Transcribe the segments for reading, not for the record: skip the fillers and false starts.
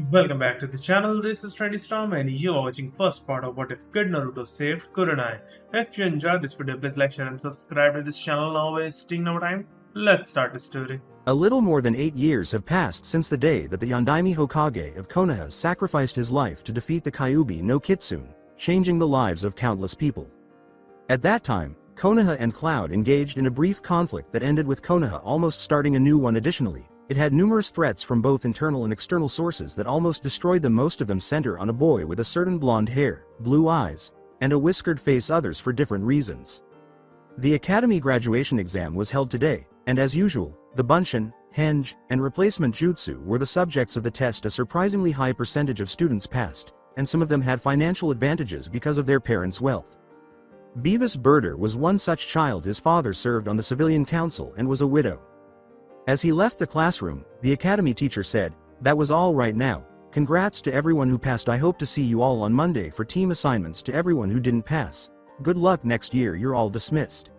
Welcome back to the channel. This is Trendy Storm and you are watching first part of What If Good Naruto Saved Kurenai. If you enjoyed this video, please like, share and subscribe to this channel. Now wasting no time, let's start the story. A little more than 8 years have passed since the day that the Yondaime Hokage of Konoha sacrificed his life to defeat the Kyuubi no Kitsune, changing the lives of countless people. At that time, Konoha and Cloud engaged in a brief conflict that ended with Konoha almost starting a new one. Additionally, it had numerous threats from both internal and external sources that almost destroyed them. Most of them center on a boy with a certain blonde hair, blue eyes, and a whiskered face, others for different reasons. The academy graduation exam was held today, and as usual, the Bunshin, Henge, and replacement Jutsu were the subjects of the test. A surprisingly high percentage of students passed, and some of them had financial advantages because of their parents' wealth. Beavis Birder was one such child. His father served on the civilian council and was a widow. As he left the classroom, the academy teacher said, "That was all right now. Congrats to everyone who passed. I hope to see you all on Monday for team assignments. To everyone who didn't pass, good luck next year. You're all dismissed."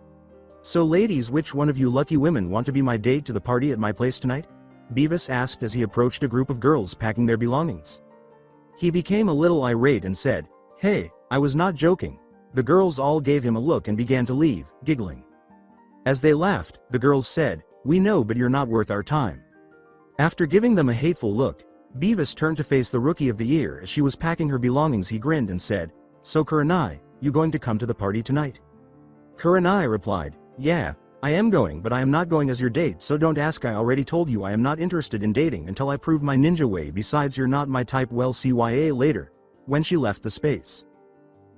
"So ladies, which one of you lucky women want to be my date to the party at my place tonight?" Beavis asked as he approached a group of girls packing their belongings. He became a little irate and said, "Hey, I was not joking." The girls all gave him a look and began to leave, giggling. As they laughed, the girls said, "We know, but you're not worth our time." After giving them a hateful look, Beavis turned to face the Rookie of the Year. As she was packing her belongings, he grinned and said, "So Kurenai, you going to come to the party tonight?" Kurenai replied, "Yeah, I am going, but I am not going as your date, so don't ask. I already told you I am not interested in dating until I prove my ninja way. Besides, you're not my type." "Well, CYA later." When she left the space.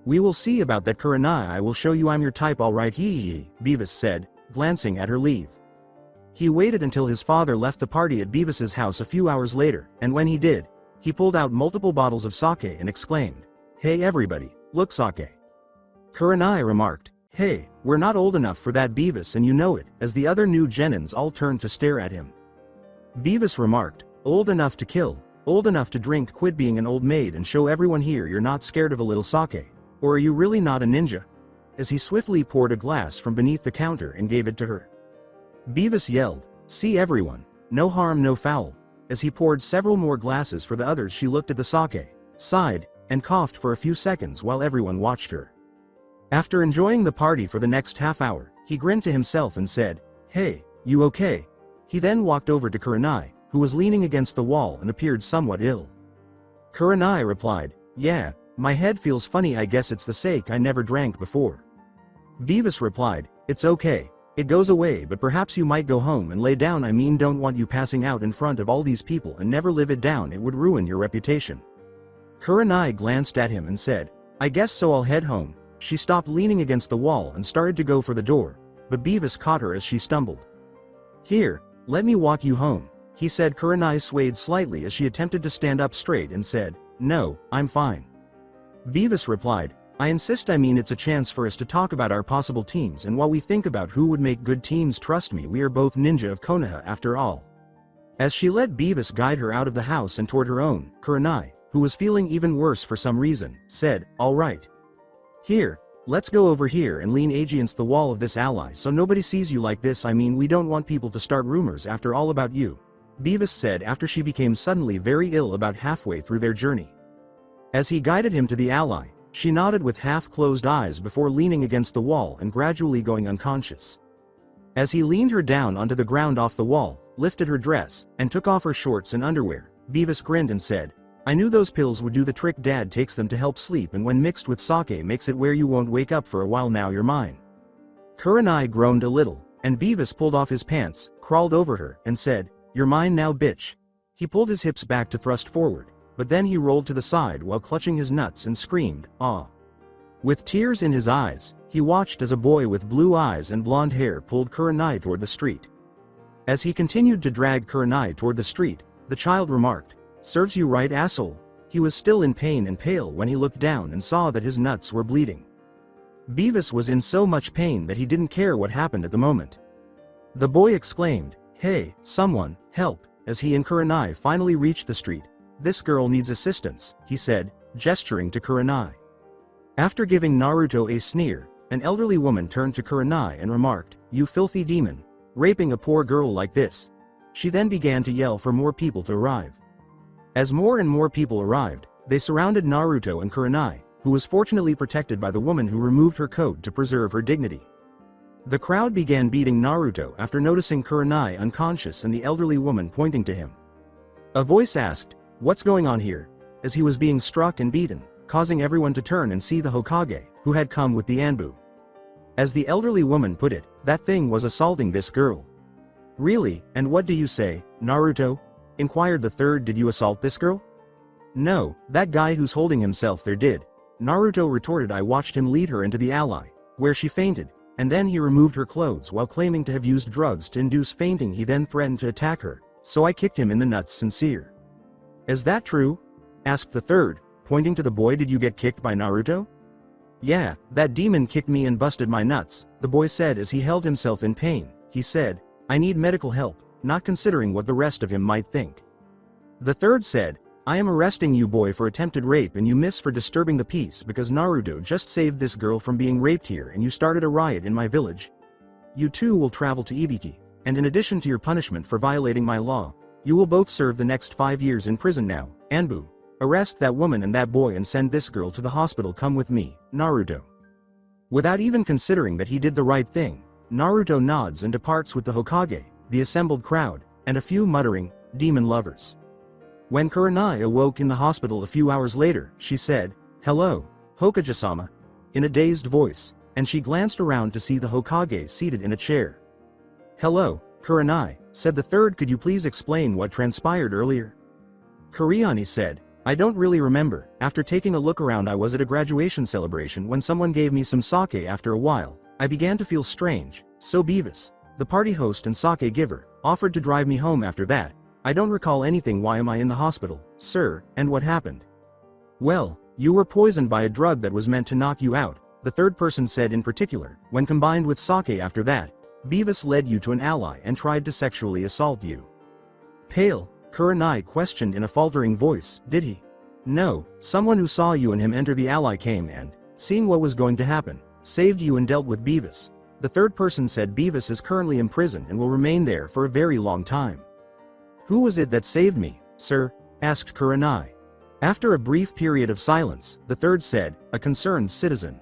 "We will see about that, Kurenai. I will show you I'm your type, alright." Hee, Beavis said, glancing at her leave. He waited until his father left the party at Beavis's house a few hours later, and when he did, he pulled out multiple bottles of sake and exclaimed, "Hey everybody, look, sake." Kurenai remarked, "Hey, we're not old enough for that, Beavis, and you know it," as the other new genins all turned to stare at him. Beavis remarked, "Old enough to kill, old enough to drink. Quit being an old maid and show everyone here you're not scared of a little sake. Or are you really not a ninja?" As he swiftly poured a glass from beneath the counter and gave it to her. Beavis yelled, "See everyone, no harm no foul." As he poured several more glasses for the others, she looked at the sake, sighed, and coughed for a few seconds while everyone watched her. After enjoying the party for the next half hour, he grinned to himself and said, "Hey, you okay?" He then walked over to Kurenai, who was leaning against the wall and appeared somewhat ill. Kurenai replied, "Yeah, my head feels funny. I guess it's the sake. I never drank before." Beavis replied, "It's okay. It goes away, but perhaps you might go home and lay down. I mean, don't want you passing out in front of all these people, and never live it down. It would ruin your reputation." Kurenai glanced at him and said, "I guess so. I'll head home." She stopped leaning against the wall and started to go for the door, but Beavis caught her as she stumbled. "Here, let me walk you home," he said. Kurenai swayed slightly as she attempted to stand up straight and said, "No, I'm fine." Beavis replied, "I insist. I mean, it's a chance for us to talk about our possible teams, and while we think about who would make good teams, trust me, we are both ninja of Konoha after all." As she let Beavis guide her out of the house and toward her own, Kurenai, who was feeling even worse for some reason, said, "All right. Here, let's go over here and lean against the wall of this ally so nobody sees you like this. I mean, we don't want people to start rumors after all about you," Beavis said after she became suddenly very ill about halfway through their journey. As he guided him to the ally, she nodded with half-closed eyes before leaning against the wall and gradually going unconscious. As he leaned her down onto the ground off the wall, lifted her dress, and took off her shorts and underwear, Beavis grinned and said, "I knew those pills would do the trick. Dad takes them to help sleep, and when mixed with sake makes it where you won't wake up for a while. Now you're mine." Kurenai groaned a little, and Beavis pulled off his pants, crawled over her, and said, "You're mine now, bitch." He pulled his hips back to thrust forward, but then he rolled to the side while clutching his nuts and screamed, "Ah." With tears in his eyes, he watched as a boy with blue eyes and blonde hair pulled Kurenai toward the street. As he continued to drag Kurenai toward the street, the child remarked, "Serves you right, asshole." He was still in pain and pale when he looked down and saw that his nuts were bleeding. Beavis was in so much pain that he didn't care what happened at the moment. The boy exclaimed, "Hey, someone, help," as he and Kurenai finally reached the street. "This girl needs assistance," he said, gesturing to Kurenai. After giving Naruto a sneer, an elderly woman turned to Kurenai and remarked, "You filthy demon, raping a poor girl like this." She then began to yell for more people to arrive. As more and more people arrived, they surrounded Naruto and Kurenai, who was fortunately protected by the woman who removed her coat to preserve her dignity. The crowd began beating Naruto after noticing Kurenai unconscious and the elderly woman pointing to him. A voice asked, "What's going on here?" as he was being struck and beaten, causing everyone to turn and see the Hokage, who had come with the Anbu. As the elderly woman put it, that thing was assaulting this girl. "Really, and what do you say, Naruto?" inquired the third. "Did you assault this girl?" "No, that guy who's holding himself there did," Naruto retorted. "I watched him lead her into the alley, where she fainted, and then he removed her clothes while claiming to have used drugs to induce fainting. He then threatened to attack her, so I kicked him in the nuts." Sincere. "Is that true?" asked the third, pointing to the boy. "Did you get kicked by Naruto?" "Yeah, that demon kicked me and busted my nuts," the boy said as he held himself in pain. He said, "I need medical help," not considering what the rest of him might think. The third said, "I am arresting you, boy, for attempted rape, and you miss for disturbing the peace because Naruto just saved this girl from being raped here and you started a riot in my village. You too will travel to Ibiki, and in addition to your punishment for violating my law, you will both serve the next 5 years in prison now. Anbu, arrest that woman and that boy and send this girl to the hospital. Come with me, Naruto." Without even considering that he did the right thing, Naruto nods and departs with the Hokage, the assembled crowd, and a few muttering, demon lovers. When Kurenai awoke in the hospital a few hours later, she said, "Hello, Hokage-sama," in a dazed voice, and she glanced around to see the Hokage seated in a chair. "Hello, Kurenai," said the third. "Could you please explain what transpired earlier?" Kurenai said, "I don't really remember. After taking a look around, I was at a graduation celebration when someone gave me some sake. After a while, I began to feel strange, so Beas, the party host and sake giver, offered to drive me home after that. I don't recall anything. Why am I in the hospital, sir, and what happened?" "Well, you were poisoned by a drug that was meant to knock you out," the third person said. "In particular, when combined with sake. After that, Beas led you to an ally and tried to sexually assault you." "Pale?" Kurenai questioned in a faltering voice. "Did he?" "No, someone who saw you and him enter the alley came and, seeing what was going to happen, saved you and dealt with Beas," the third person said. "Beas is currently in prison and will remain there for a very long time." "Who was it that saved me, sir?" asked Kurenai. After a brief period of silence, the third said, "A concerned citizen.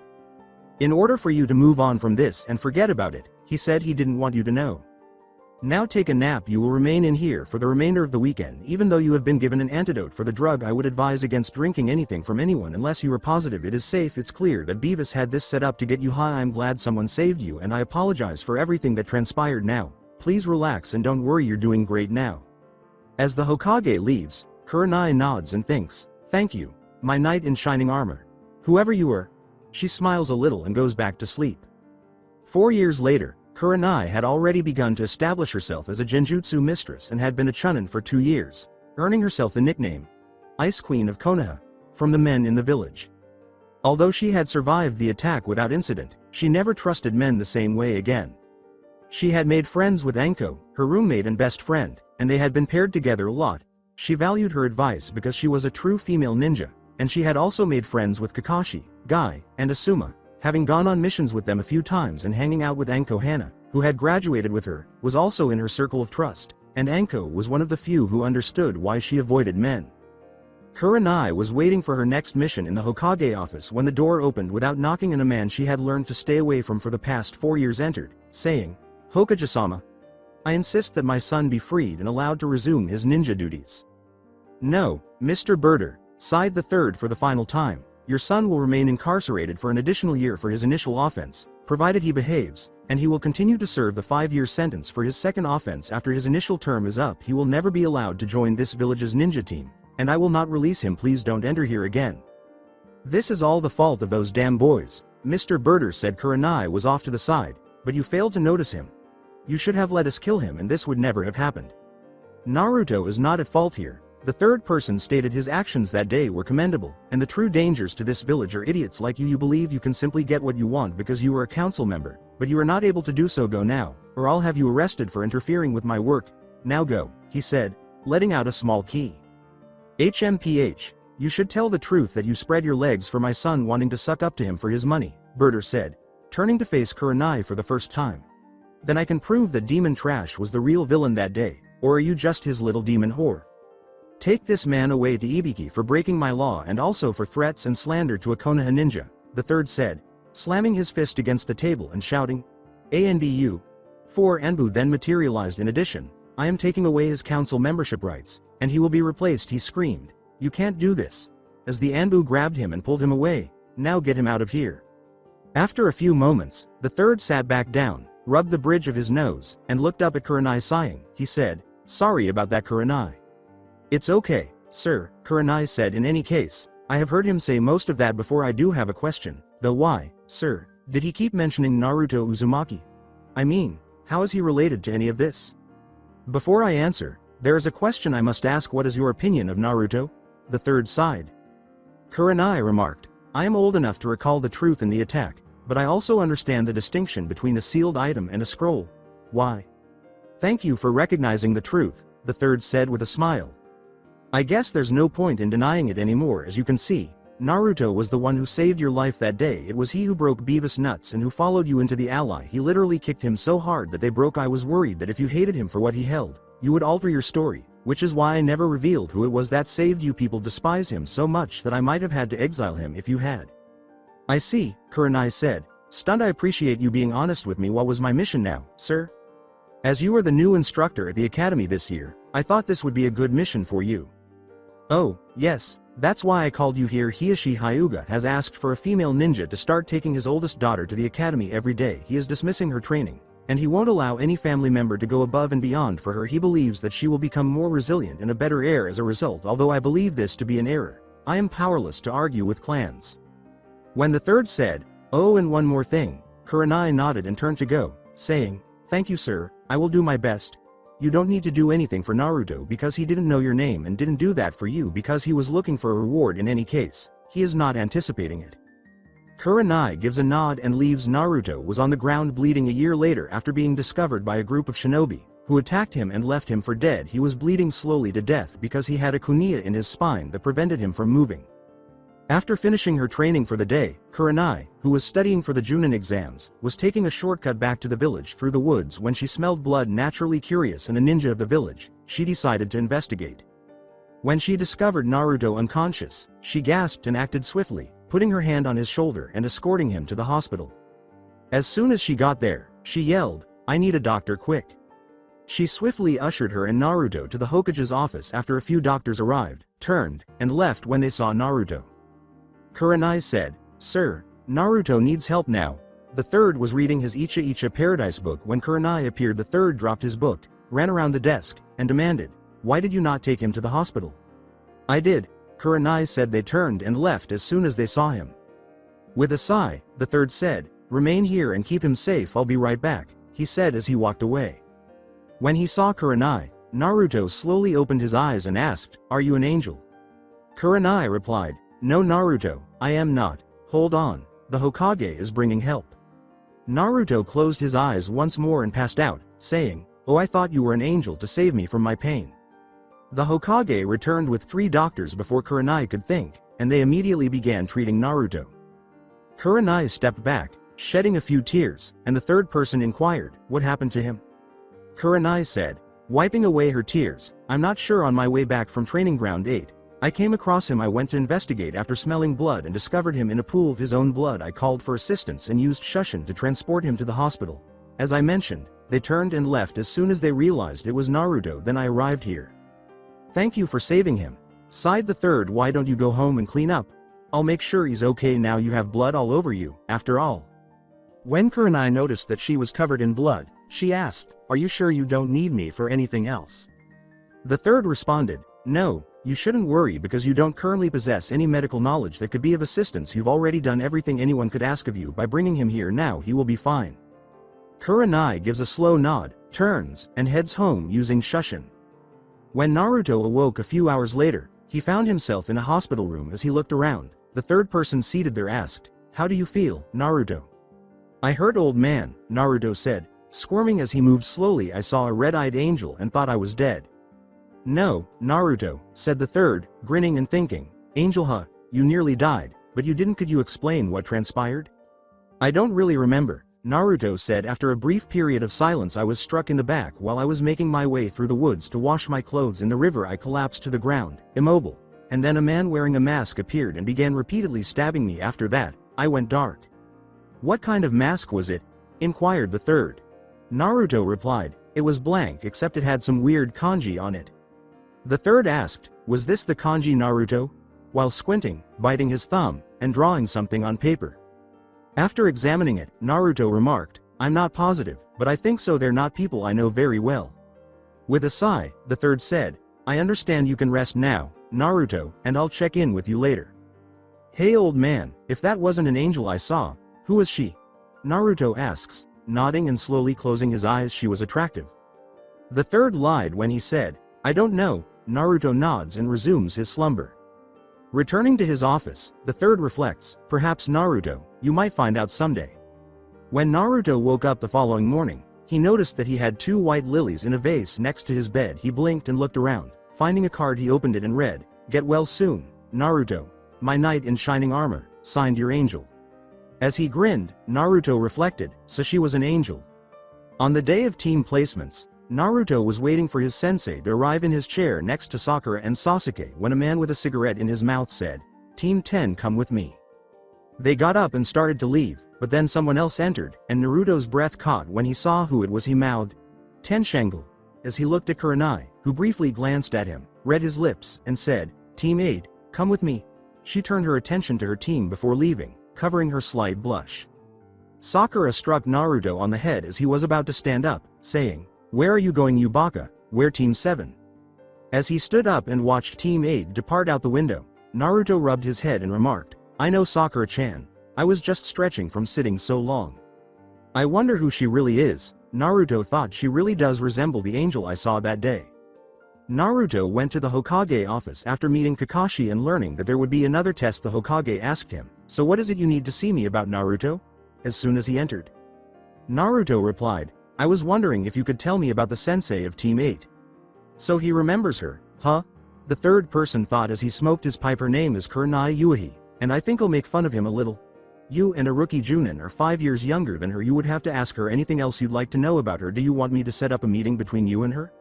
In order for you to move on from this and forget about it, he said he didn't want you to know. Now take a nap. You will remain in here for the remainder of the weekend. Even though you have been given an antidote for the drug, I would advise against drinking anything from anyone unless you are positive it is safe. It's clear that Beas had this set up to get you high. I'm glad someone saved you and I apologize for everything that transpired. Now, please relax and don't worry, you're doing great now." As the Hokage leaves, Kurenai nods and thinks, "Thank you, my knight in shining armor. Whoever you were." She smiles a little and goes back to sleep. 4 years later, Kurenai had already begun to establish herself as a genjutsu mistress and had been a chunin for 2 years, earning herself the nickname Ice Queen of Konoha from the men in the village. Although she had survived the attack without incident, she never trusted men the same way again. She had made friends with Anko, her roommate and best friend, and they had been paired together a lot. She valued her advice because she was a true female ninja, and she had also made friends with Kakashi, Guy, and Asuma, having gone on missions with them a few times and hanging out with Anko. Hana, who had graduated with her, was also in her circle of trust, and Anko was one of the few who understood why she avoided men. Kurenai was waiting for her next mission in the Hokage office when the door opened without knocking and a man she had learned to stay away from for the past 4 years entered, saying, "Hokage-sama, I insist that my son be freed and allowed to resume his ninja duties." "No, Mr. Birder," sighed the third for the final time, "your son will remain incarcerated for an additional year for his initial offense, provided he behaves, and he will continue to serve the 5-year sentence for his second offense after his initial term is up. He will never be allowed to join this village's ninja team, and I will not release him. Please don't enter here again." "This is all the fault of those damn boys," Mr. Birder said. Kurenai was off to the side, "but you failed to notice him. You should have let us kill him and this would never have happened." "Naruto is not at fault here," the third person stated. "His actions that day were commendable, and the true dangers to this village are idiots like you. You believe you can simply get what you want because you are a council member, but you are not able to do so. Go now, or I'll have you arrested for interfering with my work. Now go," he said, letting out a small key. "HMPH, you should tell the truth that you spread your legs for my son wanting to suck up to him for his money," Birder said, turning to face Kurenai for the first time. "Then I can prove that Demon Trash was the real villain that day, or are you just his little demon whore?" Take this man away to Ibiki for breaking my law and also for threats and slander to a Konoha ninja, the third said, slamming his fist against the table and shouting. ANBU. 4 Anbu then materialized. In addition, I am taking away his council membership rights, and he will be replaced. He screamed. You can't do this. As the Anbu grabbed him and pulled him away, now get him out of here. After a few moments, the third sat back down, rubbed the bridge of his nose, and looked up at Kurenai sighing. He said, sorry about that, Kurenai. It's okay, sir, Kurenai said. In any case, I have heard him say most of that before. I do have a question, though. Why, sir, did he keep mentioning Naruto Uzumaki? I mean, how is he related to any of this? Before I answer, there is a question I must ask. What is your opinion of Naruto? The third sighed. Kurenai remarked, I am old enough to recall the truth in the attack, but I also understand the distinction between a sealed item and a scroll. Why? Thank you for recognizing the truth, the third said with a smile. I guess there's no point in denying it anymore. As you can see, Naruto was the one who saved your life that day. It was he who broke Beas' nuts and who followed you into the ally. He literally kicked him so hard that they broke. I was worried that if you hated him for what he held, you would alter your story, which is why I never revealed who it was that saved you. People despise him so much that I might have had to exile him if you had. I see, Kurenai said, stunned. I appreciate you being honest with me. What was my mission now, sir? As you are the new instructor at the academy this year, I thought this would be a good mission for you. Oh, yes, that's why I called you here. Hiashi Hyuga has asked for a female ninja to start taking his oldest daughter to the academy every day. He is dismissing her training, and he won't allow any family member to go above and beyond for her. He believes that she will become more resilient and a better heir as a result. Although I believe this to be an error, I am powerless to argue with clans. When the third said, oh, and one more thing, Kurenai nodded and turned to go, saying, thank you, sir, I will do my best. You don't need to do anything for Naruto because he didn't know your name and didn't do that for you because he was looking for a reward. In any case, he is not anticipating it. Kurenai gives a nod and leaves. Naruto was on the ground bleeding a year later after being discovered by a group of shinobi, who attacked him and left him for dead. He was bleeding slowly to death because he had a kunai in his spine that prevented him from moving. After finishing her training for the day, Kurenai, who was studying for the Chunin exams, was taking a shortcut back to the village through the woods when she smelled blood. Naturally curious and a ninja of the village, she decided to investigate. When she discovered Naruto unconscious, she gasped and acted swiftly, putting her hand on his shoulder and escorting him to the hospital. As soon as she got there, she yelled, I need a doctor, quick. She swiftly ushered her and Naruto to the Hokage's office. After a few doctors arrived, turned, and left when they saw Naruto. Kurenai said, sir, Naruto needs help now. The third was reading his Icha Icha Paradise book when Kurenai appeared. The third dropped his book, ran around the desk, and demanded, why did you not take him to the hospital? I did, Kurenai said. They turned and left as soon as they saw him. With a sigh, the third said, remain here and keep him safe. I'll be right back, he said as he walked away. When he saw Kurenai, Naruto slowly opened his eyes and asked, are you an angel? Kurenai replied, no, Naruto, I am not. Hold on, the Hokage is bringing help. Naruto closed his eyes once more and passed out, saying, oh, I thought you were an angel to save me from my pain. The Hokage returned with 3 doctors before Kurenai could think, and they immediately began treating Naruto. Kurenai stepped back, shedding a few tears, and the third person inquired, what happened to him? Kurenai said, wiping away her tears, I'm not sure. On my way back from training ground 8, I came across him. I went to investigate after smelling blood and discovered him in a pool of his own blood. I called for assistance and used Shushin to transport him to the hospital. As I mentioned, they turned and left as soon as they realized it was Naruto. Then I arrived here. Thank you for saving him, sighed the third. Why don't you go home and clean up? I'll make sure he's okay now. You have blood all over you, after all. When Kurenai noticed that she was covered in blood, she asked, are you sure you don't need me for anything else? The third responded, no, you shouldn't worry because you don't currently possess any medical knowledge that could be of assistance. You've already done everything anyone could ask of you by bringing him here. Now he will be fine. Kurenai gives a slow nod, turns, and heads home using Shushin. When Naruto awoke a few hours later, he found himself in a hospital room. As he looked around, the third person seated there asked, how do you feel, Naruto? I hurt, old man, Naruto said, squirming as he moved slowly. I saw a red-eyed angel and thought I was dead. No, Naruto, said the third, grinning and thinking, angel huh, you nearly died, but you didn't. Could you explain what transpired? I don't really remember, Naruto said after a brief period of silence. I was struck in the back while I was making my way through the woods to wash my clothes in the river. I collapsed to the ground, immobile, and then a man wearing a mask appeared and began repeatedly stabbing me. After that, I went dark. What kind of mask was it? Inquired the third. Naruto replied, it was blank except it had some weird kanji on it. The third asked, was this the kanji Naruto? While squinting, biting his thumb, and drawing something on paper. After examining it, Naruto remarked, I'm not positive, but I think so. They're not people I know very well. With a sigh, the third said, I understand. You can rest now, Naruto, and I'll check in with you later. Hey old man, if that wasn't an angel I saw, who was she? Naruto asks, nodding and slowly closing his eyes. She was attractive. The third lied when he said, I don't know. Naruto nods and resumes his slumber. Returning to his office, the third reflects, perhaps Naruto, you might find out someday. When Naruto woke up the following morning, he noticed that he had 2 white lilies in a vase next to his bed. He blinked and looked around. Finding a card, he opened it and read, Get well soon, Naruto. My knight in shining armor, signed your angel. As he grinned, Naruto reflected, so she was an angel. On the day of team placements, Naruto was waiting for his sensei to arrive in his chair next to Sakura and Sasuke when a man with a cigarette in his mouth said, Team 10 come with me. They got up and started to leave, but then someone else entered, and Naruto's breath caught when he saw who it was. He mouthed, Tenshingle, as he looked at Kurenai, who briefly glanced at him, read his lips, and said, Team 8, come with me. She turned her attention to her team before leaving, covering her slight blush. Sakura struck Naruto on the head as he was about to stand up, saying, Where are you going, you baka? We're Team 7. As he stood up and watched Team 8 depart out the window, Naruto rubbed his head and remarked, I know Sakura-chan. I was just stretching from sitting so long. I wonder who she really is. Naruto thought she really does resemble the angel I saw that day. Naruto went to the Hokage office after meeting Kakashi and learning that there would be another test. The Hokage asked him, So what is it you need to see me about, Naruto? As soon as he entered. Naruto replied, I was wondering if you could tell me about the sensei of Team 8. So he remembers her, huh? The third person thought as he smoked his pipe. Her name is Kurenai Yuhi, and I think I'll make fun of him a little. You and a rookie Chunin are 5 years younger than her. You would have to ask her anything else you'd like to know about her. Do you want me to set up a meeting between you and her?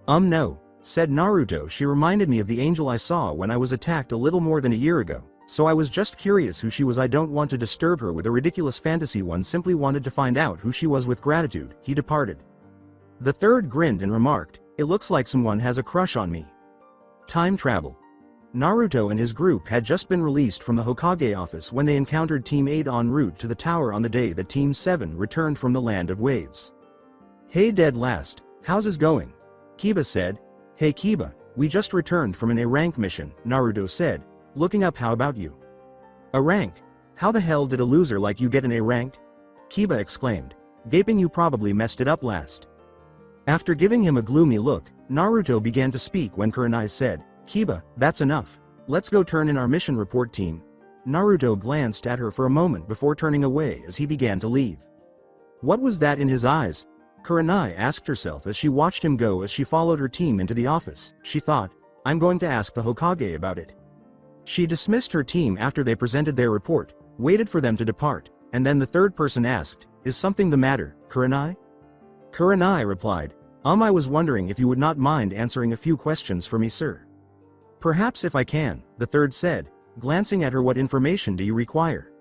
No, said Naruto. She reminded me of the angel I saw when I was attacked a little more than a year ago, so I was just curious who she was. I don't want to disturb her with a ridiculous fantasy. One simply wanted to find out who she was. With gratitude, he departed. The third grinned and remarked, It looks like someone has a crush on me. Time travel. Naruto and his group had just been released from the Hokage office when they encountered Team 8 en route to the tower on the day that Team 7 returned from the Land of Waves. Hey dead last, how's it going? Kiba said. Hey Kiba, we just returned from an A rank mission, Naruto said, looking up. How about you? A rank? How the hell did a loser like you get an A rank? Kiba exclaimed, gaping. You probably messed it up last. After giving him a gloomy look, Naruto began to speak when Kurenai said, Kiba, that's enough. Let's go turn in our mission report. Team. Naruto glanced at her for a moment before turning away as he began to leave. What was that in his eyes? Kurenai asked herself as she watched him go. As she followed her team into the office, she thought, I'm going to ask the Hokage about it. She dismissed her team after they presented their report, waited for them to depart, and then the third person asked, Is something the matter, Kurenai? Kurenai replied, I was wondering if you would not mind answering a few questions for me, sir. Perhaps if I can, the third said, glancing at her. What information do you require?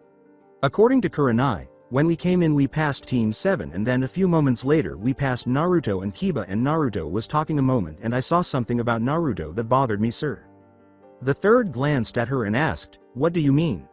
According to Kurenai, when we came in we passed Team 7 and then a few moments later we passed Naruto and Kiba, and Naruto was talking a moment and I saw something about Naruto that bothered me, sir. The third glanced at her and asked, What do you mean?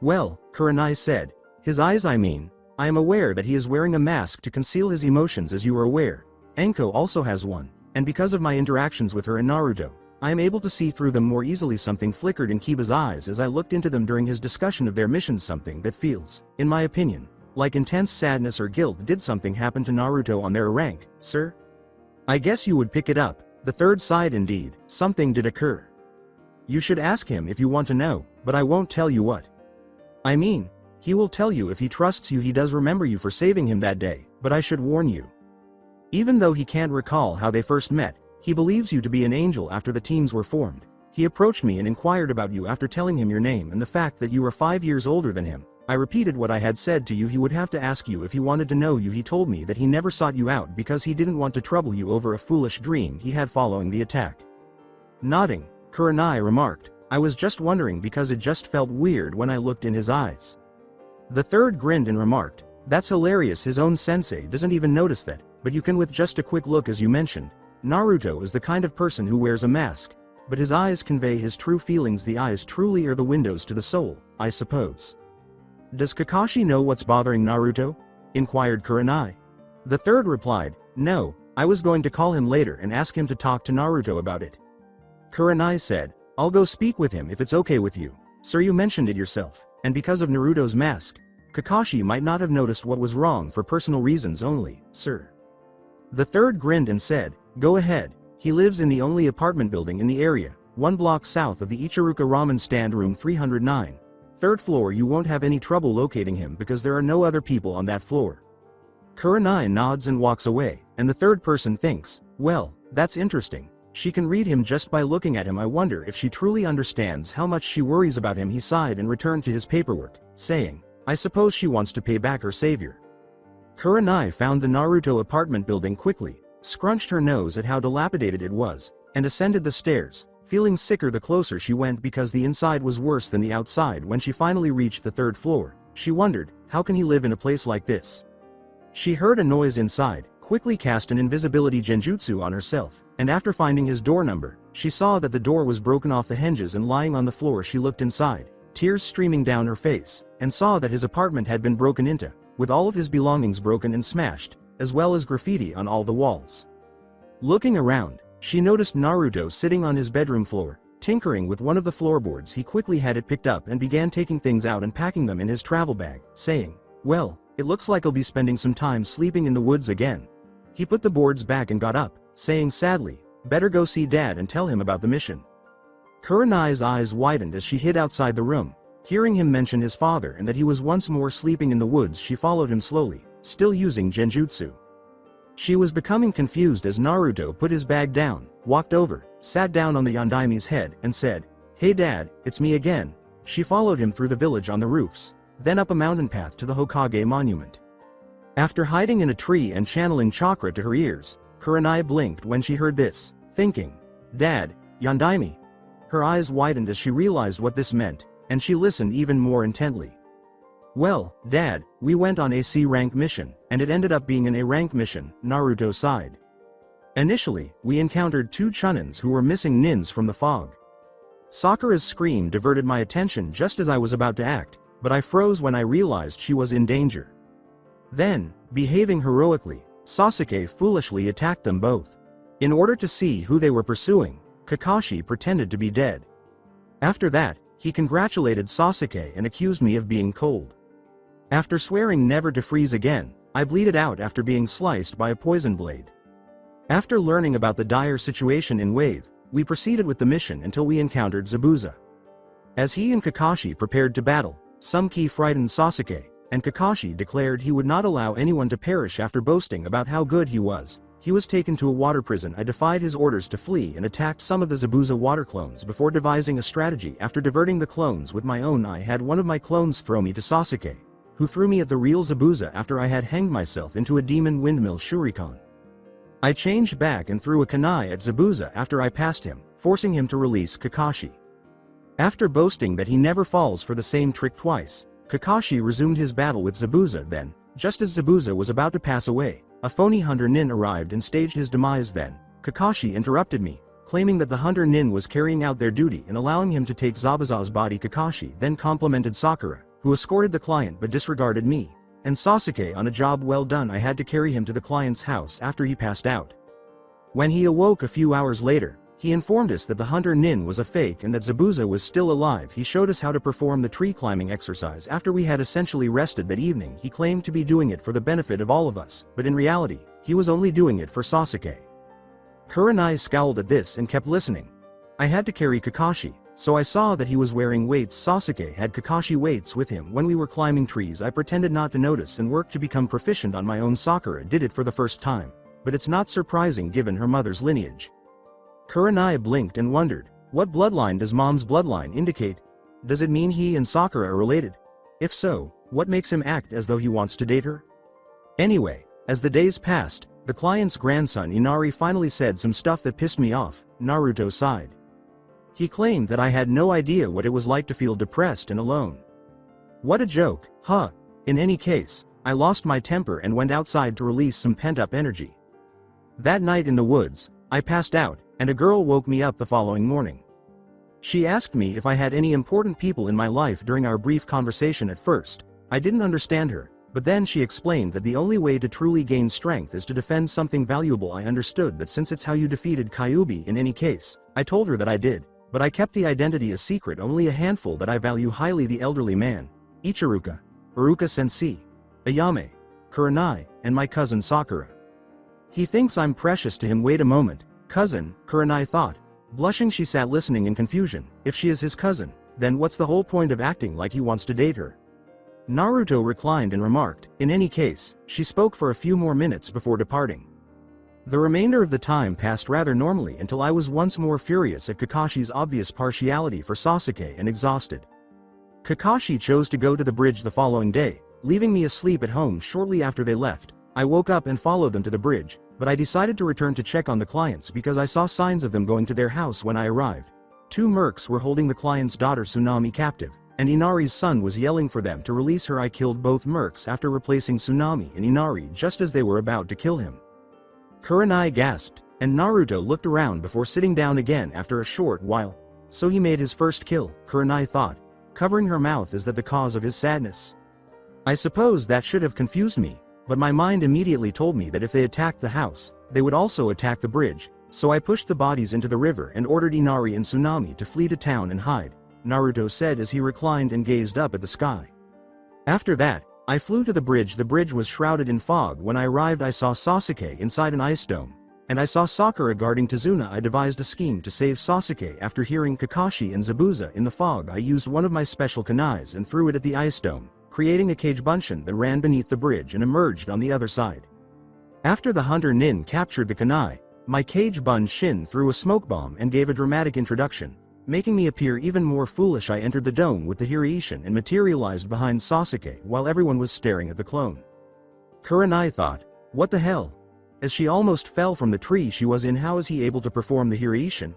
Well, Kurenai said, his eyes. I am aware that he is wearing a mask to conceal his emotions. As you are aware, Enko also has one, and because of my interactions with her and Naruto, I am able to see through them more easily. Something flickered in Kiba's eyes as I looked into them during his discussion of their mission. Something that feels, in my opinion, like intense sadness or guilt. Did something happen to Naruto on their rank, sir? I guess you would pick it up. The third sighed. Indeed, something did occur. You should ask him if you want to know, but I won't tell you what. He will tell you if he trusts you. He does remember you for saving him that day, but I should warn you. Even though he can't recall how they first met, he believes you to be an angel. After the teams were formed, he approached me and inquired about you. After telling him your name and the fact that you are 5 years older than him, I repeated what I had said to you. He would have to ask you if he wanted to know you. He told me that he never sought you out because he didn't want to trouble you over a foolish dream he had following the attack. Nodding, Kurenai remarked, I was just wondering because it just felt weird when I looked in his eyes. The third grinned and remarked, that's hilarious. His own sensei doesn't even notice that, but you can with just a quick look. As you mentioned, Naruto is the kind of person who wears a mask, but his eyes convey his true feelings. The eyes truly are the windows to the soul, I suppose. Does Kakashi know what's bothering Naruto? Inquired Kurenai. The third replied, no, I was going to call him later and ask him to talk to Naruto about it. Kurenai said, I'll go speak with him if it's okay with you. Sir, you mentioned it yourself, and because of Naruto's mask, Kakashi might not have noticed what was wrong for personal reasons only, sir. The third grinned and said, go ahead, he lives in the only apartment building in the area, 1 block south of the Ichiruka Ramen stand, room 309. 3rd floor. You won't have any trouble locating him because there are no other people on that floor. Kurenai nods and walks away, and the third person thinks, well, that's interesting. She can read him just by looking at him. I wonder if she truly understands how much she worries about him. He sighed and returned to his paperwork, saying, I suppose she wants to pay back her savior. Kurenai found the Naruto apartment building quickly, scrunched her nose at how dilapidated it was, and ascended the stairs, feeling sicker the closer she went because the inside was worse than the outside. When she finally reached the 3rd floor, she wondered, how can he live in a place like this? She heard a noise inside, quickly cast an invisibility genjutsu on herself, and after finding his door number, she saw that the door was broken off the hinges and lying on the floor. She looked inside, tears streaming down her face, and saw that his apartment had been broken into, with all of his belongings broken and smashed, as well as graffiti on all the walls. Looking around, she noticed Naruto sitting on his bedroom floor, tinkering with one of the floorboards. He quickly had it picked up and began taking things out and packing them in his travel bag, saying, well, it looks like I'll be spending some time sleeping in the woods again. He put the boards back and got up, saying sadly, better go see Dad and tell him about the mission. Kurenai's eyes widened as she hid outside the room, hearing him mention his father and that he was once more sleeping in the woods. She followed him slowly, still using genjutsu. She was becoming confused as Naruto put his bag down, walked over, sat down on the Yondaimi's head, and said, hey Dad, it's me again. She followed him through the village on the roofs, then up a mountain path to the Hokage monument. After hiding in a tree and channeling chakra to her ears, Kurenai blinked when she heard this, thinking, Dad, Yondaime. Her eyes widened as she realized what this meant, and she listened even more intently. Well, Dad, we went on a C-rank mission, and it ended up being an A-rank mission, Naruto sighed. Initially, we encountered 2 Chunins who were missing nins from the fog. Sakura's scream diverted my attention just as I was about to act, but I froze when I realized she was in danger. Then, behaving heroically, Sasuke foolishly attacked them both. In order to see who they were pursuing, Kakashi pretended to be dead. After that, he congratulated Sasuke and accused me of being cold. After swearing never to freeze again, I bleeded out after being sliced by a poison blade. After learning about the dire situation in Wave, we proceeded with the mission until we encountered Zabuza. As he and Kakashi prepared to battle, some ki frightened Sasuke, and Kakashi declared he would not allow anyone to perish. After boasting about how good he was taken to a water prison. I defied his orders to flee and attacked some of the Zabuza water clones before devising a strategy. After diverting the clones with my own, I had one of my clones throw me to Sasuke, who threw me at the real Zabuza after I had hanged myself into a demon windmill shuriken. I changed back and threw a kunai at Zabuza after I passed him, forcing him to release Kakashi. After boasting that he never falls for the same trick twice, Kakashi resumed his battle with Zabuza. Then, just as Zabuza was about to pass away, a phony hunter nin arrived and staged his demise. Then, Kakashi interrupted me, claiming that the hunter nin was carrying out their duty and allowing him to take Zabuza's body. Kakashi then complimented Sakura, who escorted the client but disregarded me, and Sasuke on a job well done. I had to carry him to the client's house after he passed out. When he awoke a few hours later, he informed us that the hunter nin was a fake and that Zabuza was still alive. He showed us how to perform the tree climbing exercise. After we had essentially rested that evening, he claimed to be doing it for the benefit of all of us, but in reality, he was only doing it for Sasuke. Kurenai scowled at this and kept listening. I had to carry Kakashi, so I saw that he was wearing weights. Sasuke had Kakashi weights with him when we were climbing trees. I pretended not to notice and worked to become proficient on my own. Sakura did it for the first time, but it's not surprising given her mother's lineage. Kurenai blinked and wondered, what bloodline does mom's bloodline indicate? Does it mean he and Sakura are related? If so, What makes him act as though he wants to date her? Anyway, as the days passed, the client's grandson Inari finally said some stuff that pissed me off. Naruto sighed. He claimed that I had no idea what it was like to feel depressed and alone. What a joke, huh? In any case, I lost my temper and went outside to release some pent-up energy. That night in the woods, I passed out, and a girl woke me up the following morning. She asked me if I had any important people in my life during our brief conversation. At first, I didn't understand her, but then she explained that the only way to truly gain strength is to defend something valuable. I understood that since it's how you defeated Kyuubi in any case. I told her that I did, but I kept the identity a secret. Only a handful that I value highly: the elderly man, Ichiruka, Iruka Sensei, Ayame, Kurenai, and my cousin Sakura. He thinks I'm precious to him. Wait a moment, cousin, Kurenai thought. Blushing, she sat listening in confusion. If she is his cousin, then what's the whole point of acting like he wants to date her? Naruto reclined and remarked. In any case, she spoke for a few more minutes before departing. The remainder of the time passed rather normally until I was once more furious at Kakashi's obvious partiality for Sasuke and exhausted. Kakashi chose to go to the bridge the following day, leaving me asleep at home shortly after they left. I woke up and followed them to the bridge, but I decided to return to check on the clients because I saw signs of them going to their house when I arrived. 2 mercs were holding the client's daughter Tsunami captive, and Inari's son was yelling for them to release her. I killed both mercs after replacing Tsunami and Inari just as they were about to kill him. Kurenai gasped, and Naruto looked around before sitting down again after a short while. So he made his first kill, Kurenai thought, covering her mouth. Is that the cause of his sadness? I suppose that should have confused me, but my mind immediately told me that if they attacked the house, they would also attack the bridge, so I pushed the bodies into the river and ordered Inari and Tsunami to flee to town and hide, Naruto said as he reclined and gazed up at the sky. After that, I flew to the bridge. The bridge was shrouded in fog. When I arrived, I saw Sasuke inside an ice dome, and I saw Sakura guarding Tazuna. I devised a scheme to save Sasuke. After hearing Kakashi and Zabuza in the fog, I used one of my special kunais and threw it at the ice dome, creating a cage bunshin that ran beneath the bridge and emerged on the other side. After the hunter Nin captured the kunai, my cage bunshin threw a smoke bomb and gave a dramatic introduction, making me appear even more foolish. I entered the dome with the Hiraishin and materialized behind Sasuke while everyone was staring at the clone. Kurenai thought, what the hell? As she almost fell from the tree she was in. How is he able to perform the Hiraishin?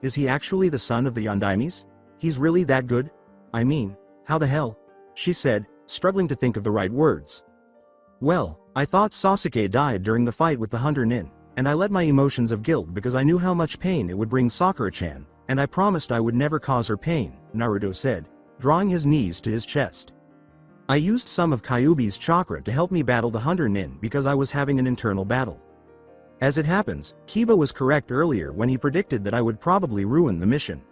Is he actually the son of the Yondaimes? He's really that good? I mean, how the hell? She said, struggling to think of the right words. Well, I thought Sasuke died during the fight with the hunter Nin, and I let my emotions of guilt because I knew how much pain it would bring Sakura-chan, and I promised I would never cause her pain, Naruto said, drawing his knees to his chest. I used some of Kyuubi's chakra to help me battle the hunter Nin because I was having an internal battle. As it happens, Kiba was correct earlier when he predicted that I would probably ruin the mission.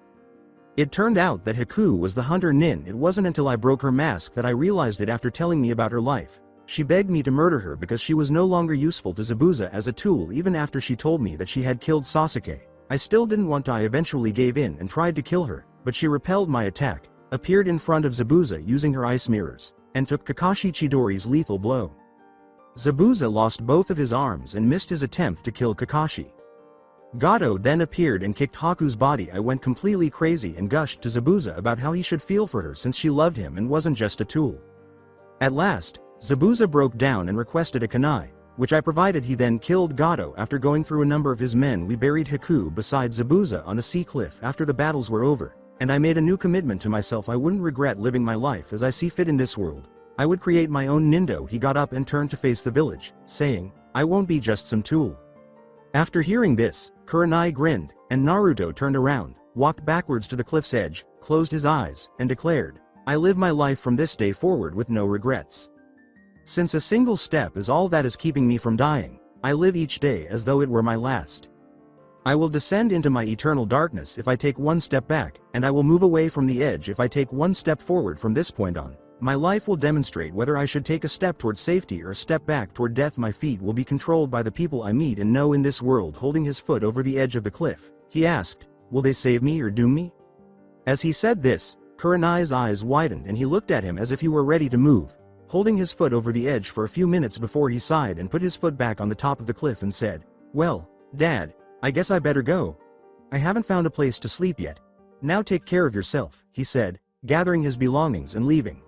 It turned out that Haku was the hunter Nin. It wasn't until I broke her mask that I realized it. After telling me about her life, she begged me to murder her because she was no longer useful to Zabuza as a tool. Even after she told me that she had killed Sasuke, I still didn't want to. I eventually gave in and tried to kill her, but she repelled my attack, appeared in front of Zabuza using her ice mirrors, and took Kakashi Chidori's lethal blow. Zabuza lost both of his arms and missed his attempt to kill Kakashi. Gato then appeared and kicked Haku's body. I went completely crazy and gushed to Zabuza about how he should feel for her since she loved him and wasn't just a tool. At last, Zabuza broke down and requested a kunai, which I provided. He then killed Gato. After going through a number of his men, we buried Haku beside Zabuza on a sea cliff after the battles were over, and I made a new commitment to myself. I wouldn't regret living my life as I see fit in this world. I would create my own nindo. He got up and turned to face the village, saying, I won't be just some tool. After hearing this, Kurenai grinned, and Naruto turned around, walked backwards to the cliff's edge, closed his eyes, and declared, I live my life from this day forward with no regrets. Since a single step is all that is keeping me from dying, I live each day as though it were my last. I will descend into my eternal darkness if I take one step back, and I will move away from the edge if I take one step forward. From this point on, my life will demonstrate whether I should take a step toward safety or a step back toward death. My feet will be controlled by the people I meet and know in this world. Holding his foot over the edge of the cliff, he asked, will they save me or doom me? As he said this, Kurenai's eyes widened and he looked at him as if he were ready to move, holding his foot over the edge for a few minutes before he sighed and put his foot back on the top of the cliff and said, well, Dad, I guess I better go. I haven't found a place to sleep yet. Now take care of yourself, he said, gathering his belongings and leaving.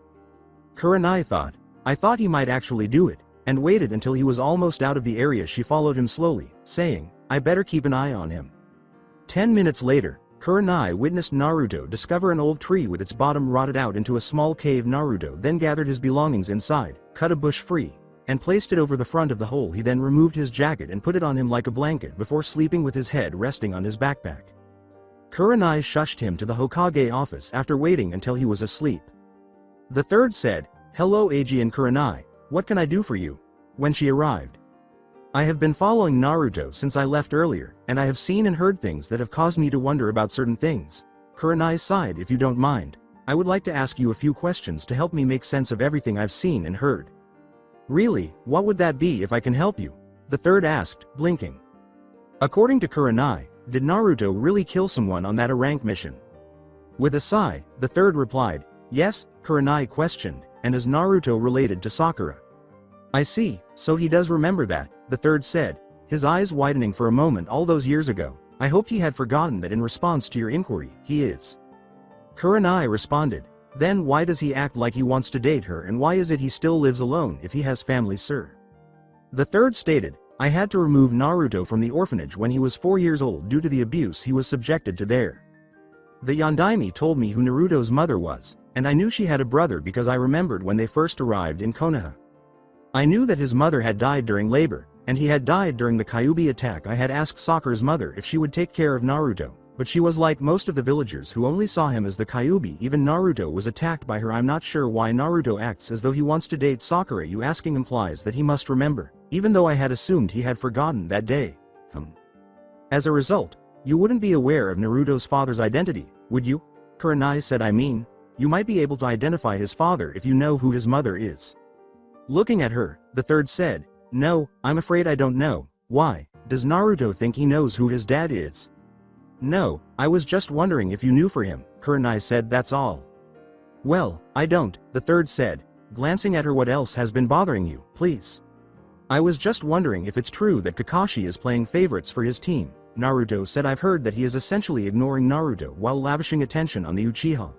Kurenai thought. I thought he might actually do it, and waited until he was almost out of the area. She followed him slowly, saying, I better keep an eye on him. 10 minutes later, Kurenai witnessed Naruto discover an old tree with its bottom rotted out into a small cave. Naruto then gathered his belongings inside, cut a bush free, and placed it over the front of the hole. He then removed his jacket and put it on him like a blanket before sleeping with his head resting on his backpack. Kurenai shushed him to the Hokage office after waiting until he was asleep. The third said, Hello Eiji and Kurenai, what can I do for you? When she arrived. I have been following Naruto since I left earlier, and I have seen and heard things that have caused me to wonder about certain things. Kurenai sighed. If you don't mind, I would like to ask you a few questions to help me make sense of everything I've seen and heard. Really, what would that be if I can help you? The third asked, blinking. According to Kurenai, did Naruto really kill someone on that rank mission? With a sigh, the third replied, yes. Kurenai questioned, and is Naruto related to Sakura? I see, so he does remember that, the third said, his eyes widening for a moment. All those years ago, I hoped he had forgotten that. In response to your inquiry, he is. Kurenai responded, then why does he act like he wants to date her, and why is it he still lives alone if he has family, sir? The third stated, I had to remove Naruto from the orphanage when he was 4 years old due to the abuse he was subjected to there. The Yondaime told me who Naruto's mother was, and I knew she had a brother because I remembered when they first arrived in Konoha. I knew that his mother had died during labor, and he had died during the Kyuubi attack. I had asked Sakura's mother if she would take care of Naruto, but she was like most of the villagers who only saw him as the Kyuubi. Even Naruto was attacked by her. I'm not sure why Naruto acts as though he wants to date Sakura. You asking implies that he must remember, even though I had assumed he had forgotten that day. As a result, you wouldn't be aware of Naruto's father's identity, would you? Kurenai said. I mean, you might be able to identify his father if you know who his mother is. Looking at her, the third said, no, I'm afraid I don't know. Why, does Naruto think he knows who his dad is? No, I was just wondering if you knew for him, Kurenai said. That's all. Well, I don't, the third said, glancing at her. What else has been bothering you, please? I was just wondering if it's true that Kakashi is playing favorites for his team, Naruto said. I've heard that he is essentially ignoring Naruto while lavishing attention on the Uchiha.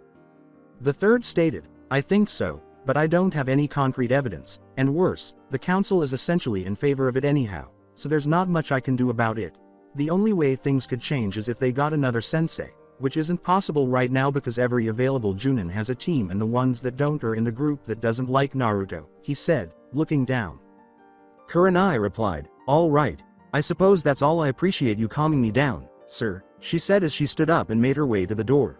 The third stated, I think so, but I don't have any concrete evidence, and worse, the council is essentially in favor of it anyhow, so there's not much I can do about it. The only way things could change is if they got another sensei, which isn't possible right now because every available Chunin has a team and the ones that don't are in the group that doesn't like Naruto, he said, looking down. Kurenai replied, all right, I suppose that's all. I appreciate you calming me down, sir, she said as she stood up and made her way to the door.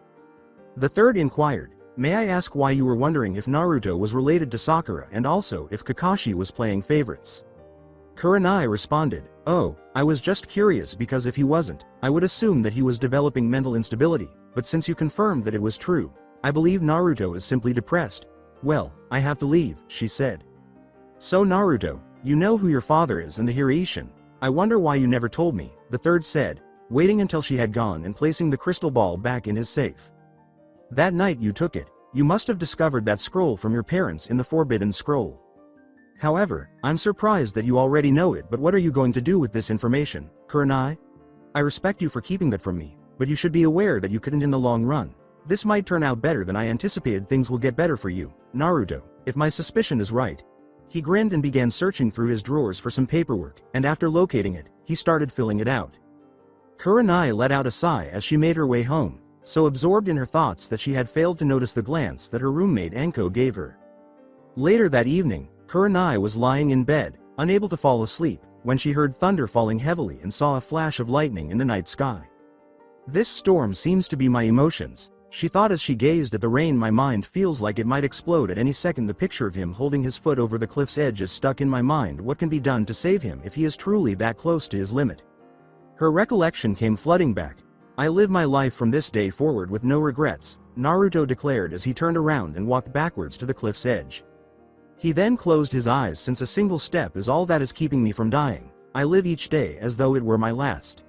The third inquired, may I ask why you were wondering if Naruto was related to Sakura and also if Kakashi was playing favorites? Kurenai responded, oh, I was just curious because if he wasn't, I would assume that he was developing mental instability, but since you confirmed that it was true, I believe Naruto is simply depressed. Well, I have to leave, she said. So Naruto, you know who your father is and the Hiraishin. I wonder why you never told me, the third said, waiting until she had gone and placing the crystal ball back in his safe. That night you took it, you must have discovered that scroll from your parents in the Forbidden Scroll. However, I'm surprised that you already know it, but what are you going to do with this information, Kurenai? I respect you for keeping that from me, but you should be aware that you couldn't in the long run. This might turn out better than I anticipated. Things will get better for you, Naruto, if my suspicion is right. He grinned and began searching through his drawers for some paperwork, and after locating it, he started filling it out. Kurenai let out a sigh as she made her way home, so absorbed in her thoughts that she had failed to notice the glance that her roommate Enko gave her. Later that evening, Kurenai was lying in bed, unable to fall asleep, when she heard thunder falling heavily and saw a flash of lightning in the night sky. This storm seems to be my emotions, she thought as she gazed at the rain. My mind feels like it might explode at any second. The picture of him holding his foot over the cliff's edge is stuck in my mind. What can be done to save him if he is truly that close to his limit? Her recollection came flooding back. I live my life from this day forward with no regrets, Naruto declared as he turned around and walked backwards to the cliff's edge. He then closed his eyes. Since a single step is all that is keeping me from dying, I live each day as though it were my last.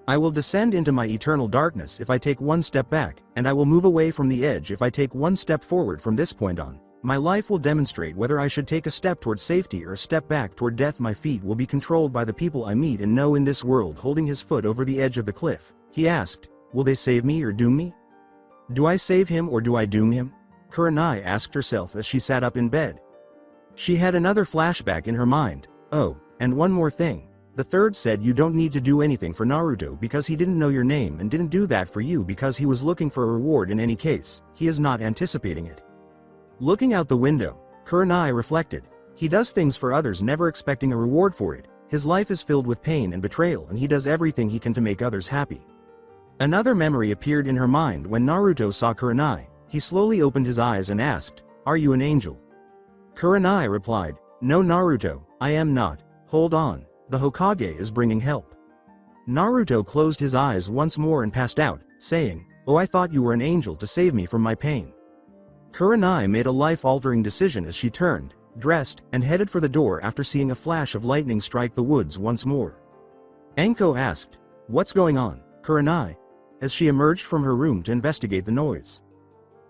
I will descend into my eternal darkness if I take one step back, and I will move away from the edge if I take one step forward. From this point on, my life will demonstrate whether I should take a step toward safety or a step back toward death. My feet will be controlled by the people I meet and know in this world. Holding his foot over the edge of the cliff, he asked, will they save me or doom me? Do I save him or do I doom him? Kurenai asked herself as she sat up in bed. She had another flashback in her mind. Oh, and one more thing. The third said you don't need to do anything for Naruto because he didn't know your name and didn't do that for you because he was looking for a reward in any case. He is not anticipating it. Looking out the window, Kurenai reflected. He does things for others never expecting a reward for it. His life is filled with pain and betrayal and he does everything he can to make others happy. Another memory appeared in her mind when Naruto saw Kurenai. He slowly opened his eyes and asked, "Are you an angel?" Kurenai replied, "No Naruto, I am not. Hold on, the Hokage is bringing help." Naruto closed his eyes once more and passed out, saying, "Oh, I thought you were an angel to save me from my pain." Kurenai made a life-altering decision as she turned, dressed, and headed for the door after seeing a flash of lightning strike the woods once more. Anko asked, "What's going on, Kurenai?" as she emerged from her room to investigate the noise.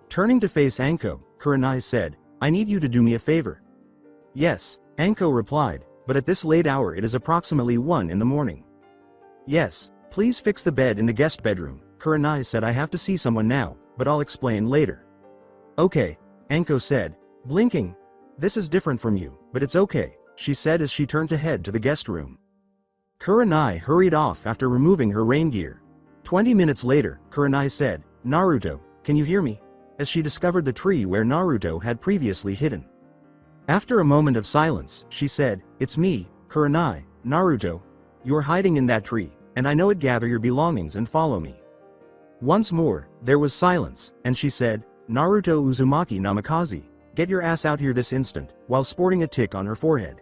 Turning to face Anko, Kurenai said, "I need you to do me a favor." "Yes," Anko replied, "but at this late hour it is approximately 1 in the morning." "Yes, please fix the bed in the guest bedroom," Kurenai said. "I have to see someone now, but I'll explain later." "Okay," Anko said, blinking. "This is different from you, but it's okay," she said as she turned to head to the guest room. Kurenai hurried off after removing her rain gear. 20 minutes later, Kurenai said, "Naruto, can you hear me?" as she discovered the tree where Naruto had previously hidden. After a moment of silence, she said, "It's me, Kurenai. Naruto. You're hiding in that tree, and I know it. Gather your belongings and follow me." Once more, there was silence, and she said, "Naruto Uzumaki Namikaze, get your ass out here this instant," while sporting a tick on her forehead.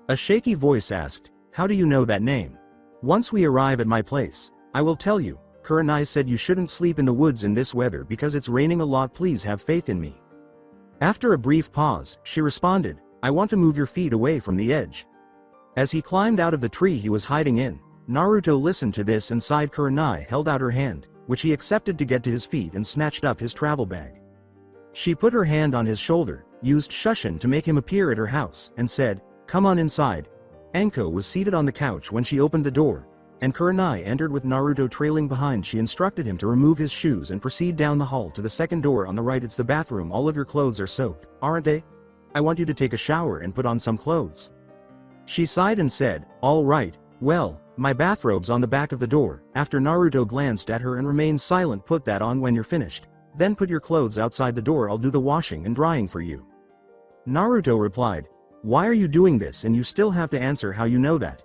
A shaky voice asked, "How do you know that name?" "Once we arrive at my place, I will tell you." Kurenai said, "You shouldn't sleep in the woods in this weather because it's raining a lot. Please have faith in me." After a brief pause, she responded, "I want to move your feet away from the edge." As he climbed out of the tree he was hiding in, Naruto listened to this and sighed. Kurenai held out her hand, which he accepted to get to his feet and snatched up his travel bag. She put her hand on his shoulder, used Shushin to make him appear at her house, and said, "Come on inside." Anko was seated on the couch when she opened the door, and Kurenai entered with Naruto trailing behind. She instructed him to remove his shoes and proceed down the hall to the second door on the right. "It's the bathroom. All of your clothes are soaked, aren't they? I want you to take a shower and put on some clothes." She sighed and said, "All right, well, my bathrobe's on the back of the door." After Naruto glanced at her and remained silent, "Put that on when you're finished. Then put your clothes outside the door. I'll do the washing and drying for you." Naruto replied, "Why are you doing this and you still have to answer how you know that?"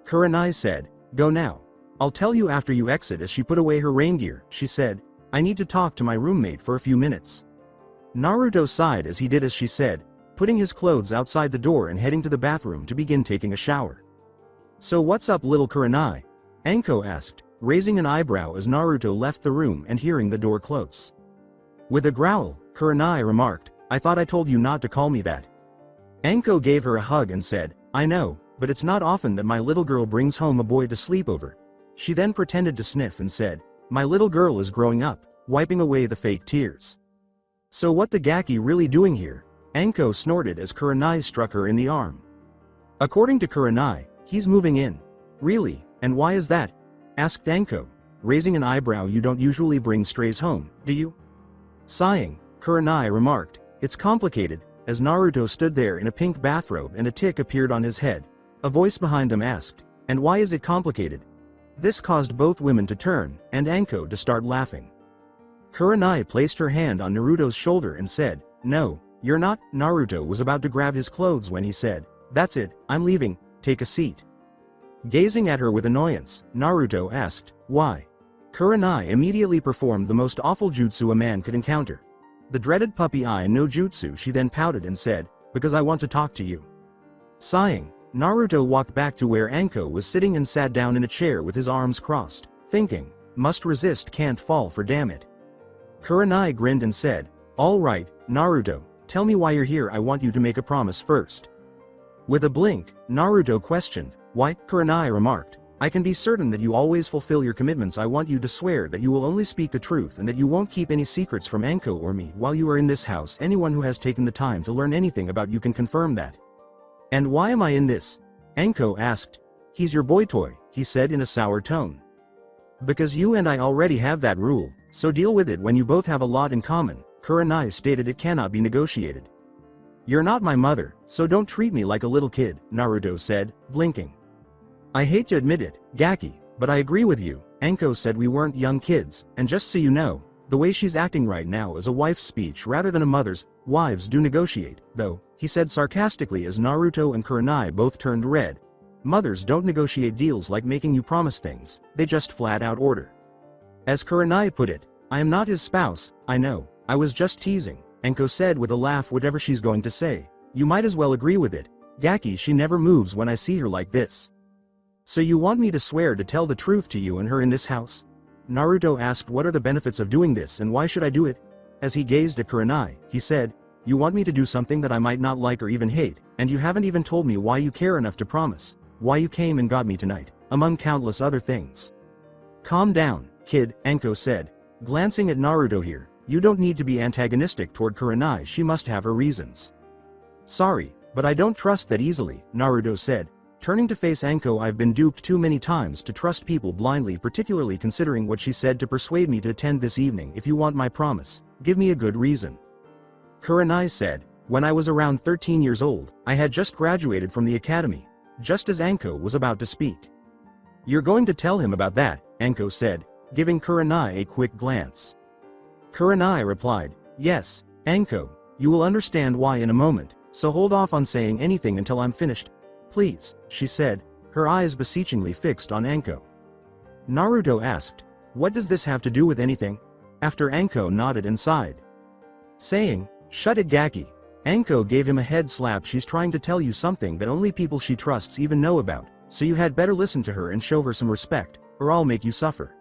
Kurenai said, "Go now. I'll tell you after you exit." As she put away her rain gear, she said, "I need to talk to my roommate for a few minutes." Naruto sighed as he did as she said, putting his clothes outside the door and heading to the bathroom to begin taking a shower. "So what's up, little Kurenai?" Anko asked, raising an eyebrow as Naruto left the room and hearing the door close. With a growl, Kurenai remarked, "I thought I told you not to call me that." Anko gave her a hug and said, "I know, but it's not often that my little girl brings home a boy to sleep over." She then pretended to sniff and said, "My little girl is growing up," wiping away the fake tears. "So what the Gaki really doing here?" Anko snorted as Kurenai struck her in the arm. According to Kurenai, he's moving in. "Really, and why is that?" asked Anko, raising an eyebrow. "You don't usually bring strays home, do you?" Sighing, Kurenai remarked, "It's complicated." As Naruto stood there in a pink bathrobe and a tick appeared on his head, a voice behind him asked, "And why is it complicated?" This caused both women to turn, and Anko to start laughing. Kurenai placed her hand on Naruto's shoulder and said, "No, you're not." Naruto was about to grab his clothes when he said, "That's it, I'm leaving, take a seat." Gazing at her with annoyance, Naruto asked, "Why?" Kurenai immediately performed the most awful jutsu a man could encounter. The dreaded puppy eye no jutsu. She then pouted and said, "Because I want to talk to you." Sighing, Naruto walked back to where Anko was sitting and sat down in a chair with his arms crossed, thinking, "Must resist, can't fall for, damn it." Kurenai grinned and said, "All right, Naruto, tell me why you're here. I want you to make a promise first." With a blink, Naruto questioned, "Why?" Kurenai remarked, "I can be certain that you always fulfill your commitments. I want you to swear that you will only speak the truth and that you won't keep any secrets from Anko or me while you are in this house. Anyone who has taken the time to learn anything about you can confirm that." "And why am I in this?" Anko asked. "He's your boy toy," he said in a sour tone. "Because you and I already have that rule, so deal with it when you both have a lot in common," Kurenai stated it cannot be negotiated. You're not my mother, so don't treat me like a little kid, Naruto said, blinking. I hate to admit it, Gaki, but I agree with you. Anko said we weren't young kids, and just so you know, the way she's acting right now is a wife's speech rather than a mother's. Wives do negotiate, though, he said sarcastically as Naruto and Kurenai both turned red. Mothers don't negotiate deals like making you promise things, they just flat out order. As Kurenai put it, I am not his spouse, I know, I was just teasing, Anko said with a laugh whatever she's going to say. You might as well agree with it, Gaki. She never moves when I see her like this. So you want me to swear to tell the truth to you and her in this house? Naruto asked what are the benefits of doing this and why should I do it? As he gazed at Kurenai, he said, you want me to do something that I might not like or even hate, and you haven't even told me why you care enough to promise, why you came and got me tonight, among countless other things. Calm down, kid, Anko said, glancing at Naruto here, you don't need to be antagonistic toward Kurenai, she must have her reasons. Sorry, but I don't trust that easily, Naruto said. Turning to face Anko, I've been duped too many times to trust people blindly, particularly considering what she said to persuade me to attend this evening. If you want my promise, give me a good reason. Kurenai said, when I was around 13 years old, I had just graduated from the academy. Just as Anko was about to speak. You're going to tell him about that, Anko said, giving Kurenai a quick glance. Kurenai replied, yes, Anko, you will understand why in a moment, so hold off on saying anything until I'm finished. Please, she said, her eyes beseechingly fixed on Anko. Naruto asked, what does this have to do with anything? After Anko nodded and sighed. Saying, shut it Gaki. Anko gave him a head slap. She's trying to tell you something that only people she trusts even know about, so you had better listen to her and show her some respect, or I'll make you suffer.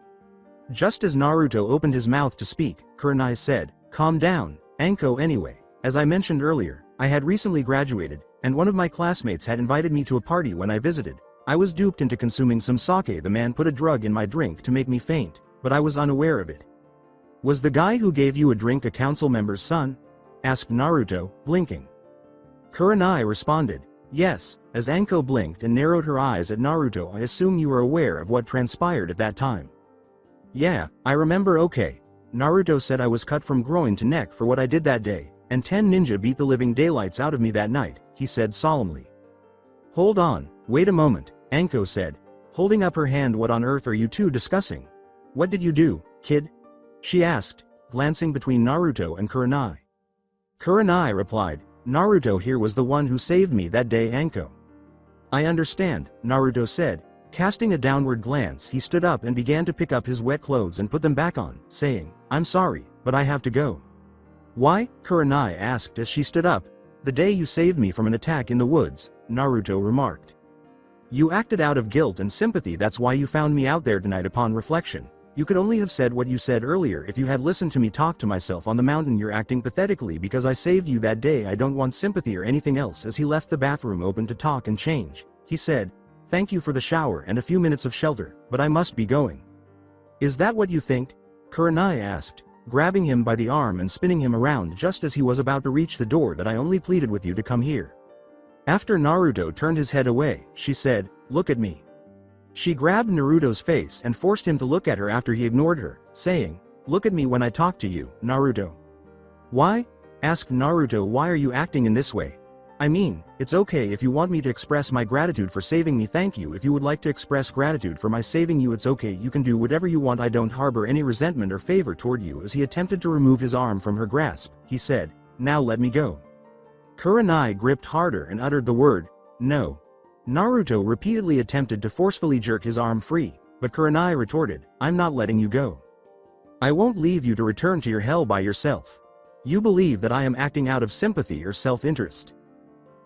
Just as Naruto opened his mouth to speak, Kurenai said, calm down, Anko. Anyway, as I mentioned earlier, I had recently graduated, and one of my classmates had invited me to a party when I visited. I was duped into consuming some sake. The man put a drug in my drink to make me faint, but I was unaware of it. Was the guy who gave you a drink a council member's son? Asked Naruto, blinking. Kurenai responded, yes, as Anko blinked and narrowed her eyes at Naruto. I assume you are aware of what transpired at that time. Yeah, I remember. Okay. Naruto said I was cut from groin to neck for what I did that day, and 10 ninja beat the living daylights out of me that night, he said solemnly. Hold on, wait a moment, Anko said, holding up her hand. What on earth are you two discussing? What did you do, kid? She asked, glancing between Naruto and Kurenai. Kurenai replied, Naruto here was the one who saved me that day, Anko. I understand, Naruto said, casting a downward glance. He stood up and began to pick up his wet clothes and put them back on, saying, I'm sorry, but I have to go. Why? Kurenai asked as she stood up. The day you saved me from an attack in the woods, Naruto remarked. You acted out of guilt and sympathy, that's why you found me out there tonight. Upon reflection, you could only have said what you said earlier if you had listened to me talk to myself on the mountain. You're acting pathetically because I saved you that day. I don't want sympathy or anything else. As he left the bathroom open to talk and change, he said, thank you for the shower and a few minutes of shelter, but I must be going. Is that what you think? Kurenai asked, grabbing him by the arm and spinning him around just as he was about to reach the door. That I only pleaded with you to come here. After Naruto turned his head away, she said, look at me. She grabbed Naruto's face and forced him to look at her after he ignored her, saying, look at me when I talk to you, Naruto. Why? Asked Naruto. Why are you acting in this way? I mean, it's okay if you want me to express my gratitude for saving me. Thank you. If you would like to express gratitude for my saving you, it's okay. You can do whatever you want. I don't harbor any resentment or favor toward you. As he attempted to remove his arm from her grasp, he said, now let me go. Kurenai gripped harder and uttered the word, no. Naruto repeatedly attempted to forcefully jerk his arm free, but Kurenai retorted, I'm not letting you go. I won't leave you to return to your hell by yourself. You believe that I am acting out of sympathy or self-interest.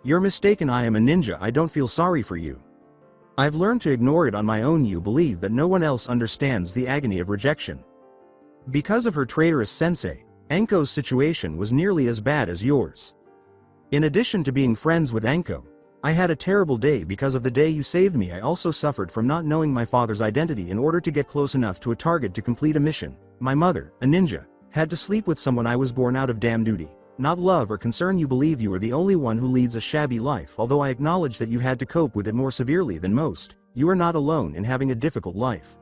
You're mistaken. I am a ninja. I don't feel sorry for you. I've learned to ignore it on my own. You believe that no one else understands the agony of rejection. Because of her traitorous sensei, Anko's situation was nearly as bad as yours. In addition to being friends with Anko, I had a terrible day because of the day you saved me. I also suffered from not knowing my father's identity. In order to get close enough to a target to complete a mission, my mother, a ninja, had to sleep with someone. I was born out of damn duty, not love or concern. You believe you are the only one who leads a shabby life. Although I acknowledge that you had to cope with it more severely than most, you are not alone in having a difficult life.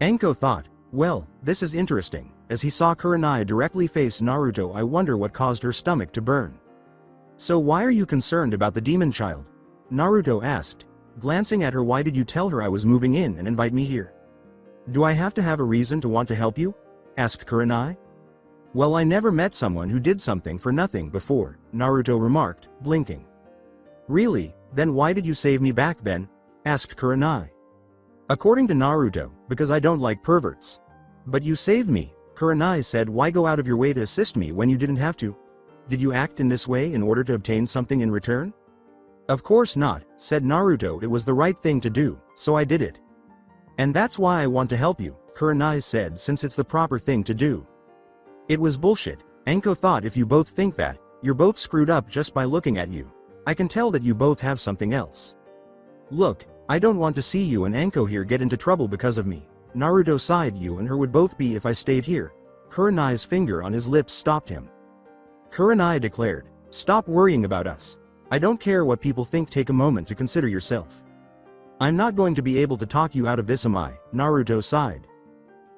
Anko thought, well, this is interesting. as he saw Kurenai directly face Naruto. I wonder what caused her stomach to burn. So why are you concerned about the demon child? Naruto asked, glancing at her. Why did you tell her I was moving in and invite me here? Do I have to have a reason to want to help you? Asked Kurenai. Well, I never met someone who did something for nothing before, Naruto remarked, blinking. Really? Then why did you save me back then? Asked Kurenai. According to Naruto, because I don't like perverts. But you saved me, Kurenai said. Why go out of your way to assist me when you didn't have to? Did you act in this way in order to obtain something in return? Of course not, said Naruto. It was the right thing to do, so I did it. And that's why I want to help you, Kurenai said, since it's the proper thing to do. It was bullshit. Anko thought if you both think that, you're both screwed up just by looking at you. I can tell that you both have something else. Look, I don't want to see you and Anko here get into trouble because of me. Naruto sighed. You and her would both be if I stayed here. Kurenai's finger on his lips stopped him. Kurenai declared, stop worrying about us. I don't care what people think. Take a moment to consider yourself. I'm not going to be able to talk you out of this, am I? Naruto sighed.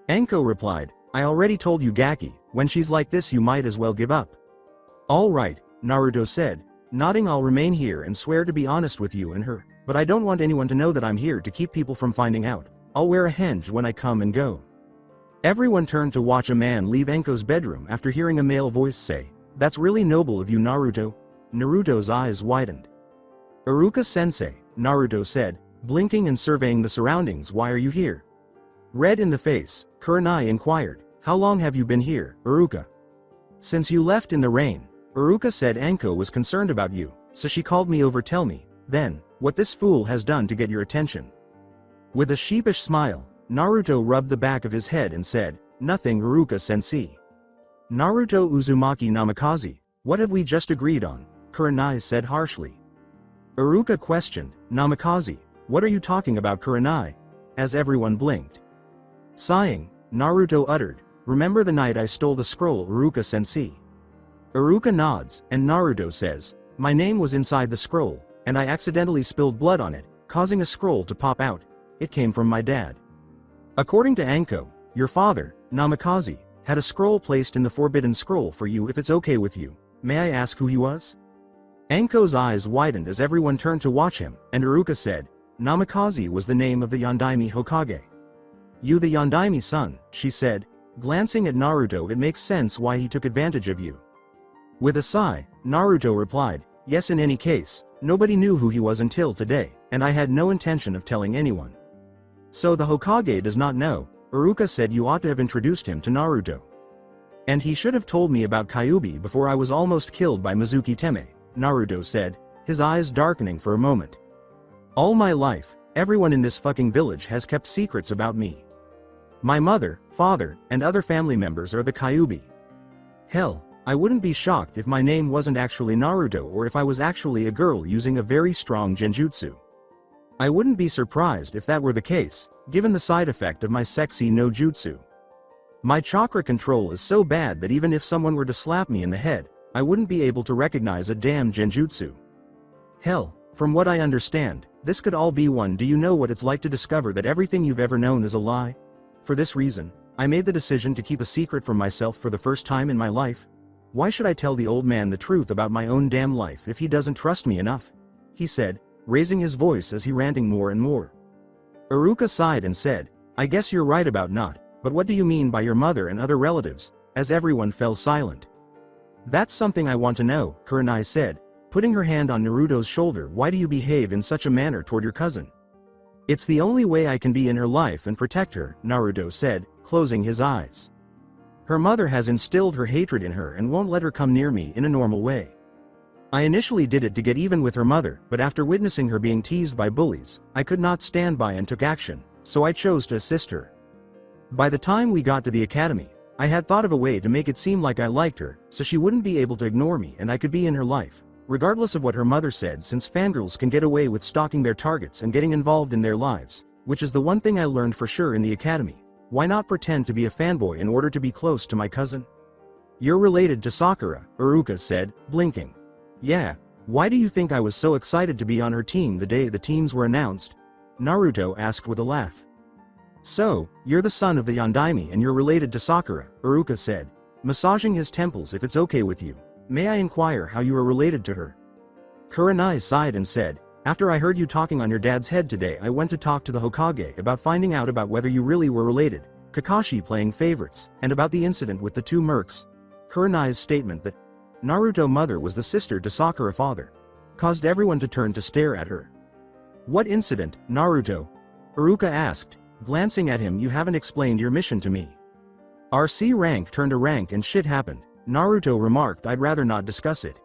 Anko replied, I already told you, Gaki, when she's like this you might as well give up. All right, Naruto said, nodding. I'll remain here and swear to be honest with you and her, but I don't want anyone to know that I'm here to keep people from finding out. I'll wear a henge when I come and go. Everyone turned to watch a man leave Anko's bedroom after hearing a male voice say, that's really noble of you, Naruto. Naruto's eyes widened. Iruka-sensei, Naruto said, blinking and surveying the surroundings. Why are you here? Red in the face, Kurenai inquired, how long have you been here, Iruka? Since you left in the rain, Iruka said. Anko was concerned about you, so she called me over. Tell me, then, what this fool has done to get your attention. With a sheepish smile, Naruto rubbed the back of his head and said, nothing, Iruka-sensei. Naruto Uzumaki Namikaze, what have we just agreed on? Kurenai said harshly. Iruka questioned, Namikaze, what are you talking about, Kurenai? As everyone blinked. Sighing, Naruto uttered, remember the night I stole the scroll, Iruka-sensei? Iruka nods, and Naruto says, my name was inside the scroll, and I accidentally spilled blood on it, causing a scroll to pop out. It came from my dad. According to Anko, your father, Namikaze, had a scroll placed in the forbidden scroll for you. If it's okay with you, may I ask who he was? Anko's eyes widened as everyone turned to watch him, and Iruka said, Namikaze was the name of the Yondaime Hokage. You the Yondaime son, she said, glancing at Naruto. It makes sense why he took advantage of you. With a sigh, Naruto replied, yes, in any case, nobody knew who he was until today, and I had no intention of telling anyone. So the Hokage does not know, Iruka said. You ought to have introduced him to Naruto. And he should have told me about Kyuubi before I was almost killed by Mizuki Teme, Naruto said, his eyes darkening for a moment. All my life, everyone in this fucking village has kept secrets about me. My mother, father, and other family members are the Kyuubi. Hell, I wouldn't be shocked if my name wasn't actually Naruto or if I was actually a girl using a very strong genjutsu. I wouldn't be surprised if that were the case, given the side effect of my sexy no jutsu. My chakra control is so bad that even if someone were to slap me in the head, I wouldn't be able to recognize a damn genjutsu. Hell, from what I understand, this could all be one. Do you know what it's like to discover that everything you've ever known is a lie? For this reason, I made the decision to keep a secret from myself for the first time in my life. Why should I tell the old man the truth about my own damn life if he doesn't trust me enough? He said, raising his voice as he ranting more and more. Iruka sighed and said, I guess you're right about not, but what do you mean by your mother and other relatives? As everyone fell silent. That's something I want to know, Kurenai said, putting her hand on Naruto's shoulder. Why do you behave in such a manner toward your cousin? It's the only way I can be in her life and protect her, Naruto said, closing his eyes. Her mother has instilled her hatred in her and won't let her come near me in a normal way. I initially did it to get even with her mother, but after witnessing her being teased by bullies, I could not stand by and took action, so I chose to assist her. By the time we got to the academy, I had thought of a way to make it seem like I liked her, so she wouldn't be able to ignore me and I could be in her life, regardless of what her mother said, since fangirls can get away with stalking their targets and getting involved in their lives, which is the one thing I learned for sure in the academy. Why not pretend to be a fanboy in order to be close to my cousin? You're related to Sakura, Iruka said, blinking. Yeah, why do you think I was so excited to be on her team the day the teams were announced? Naruto asked with a laugh. So, you're the son of the Undaime and you're related to Sakura, Iruka said, massaging his temples if it's okay with you. May I inquire how you are related to her? Kurenai sighed and said, after I heard you talking on your dad's head today, I went to talk to the Hokage about finding out about whether you really were related, Kakashi playing favorites, and about the incident with the two mercs. Kurenai's statement that Naruto mother was the sister to Sakura father caused everyone to turn to stare at her. What incident, Naruto? Iruka asked, glancing at him. You haven't explained your mission to me. Our C rank turned a rank and shit happened, Naruto remarked. I'd rather not discuss it.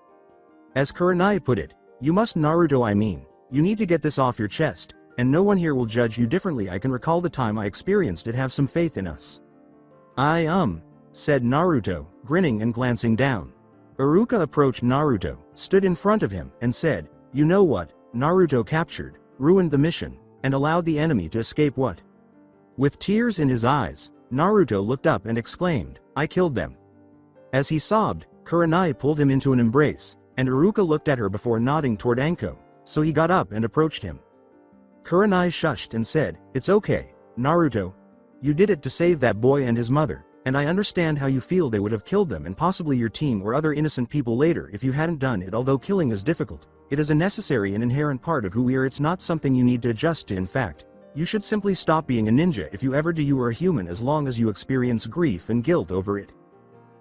As Kurenai put it, you must Naruto, I mean, you need to get this off your chest, and no one here will judge you differently. I can recall the time I experienced it. Have some faith in us. Said Naruto, grinning and glancing down. Iruka approached Naruto, stood in front of him, and said, you know what, Naruto captured, ruined the mission, and allowed the enemy to escape what? With tears in his eyes, Naruto looked up and exclaimed, I killed them. As he sobbed, Kurenai pulled him into an embrace, and Iruka looked at her before nodding toward Anko, so he got up and approached him. Kurenai shushed and said, it's okay, Naruto. You did it to save that boy and his mother, and I understand how you feel. They would have killed them and possibly your team or other innocent people later if you hadn't done it. Although killing is difficult, it is a necessary and inherent part of who we are. It's not something you need to adjust to. In fact, you should simply stop being a ninja if you ever do. You are a human as long as you experience grief and guilt over it.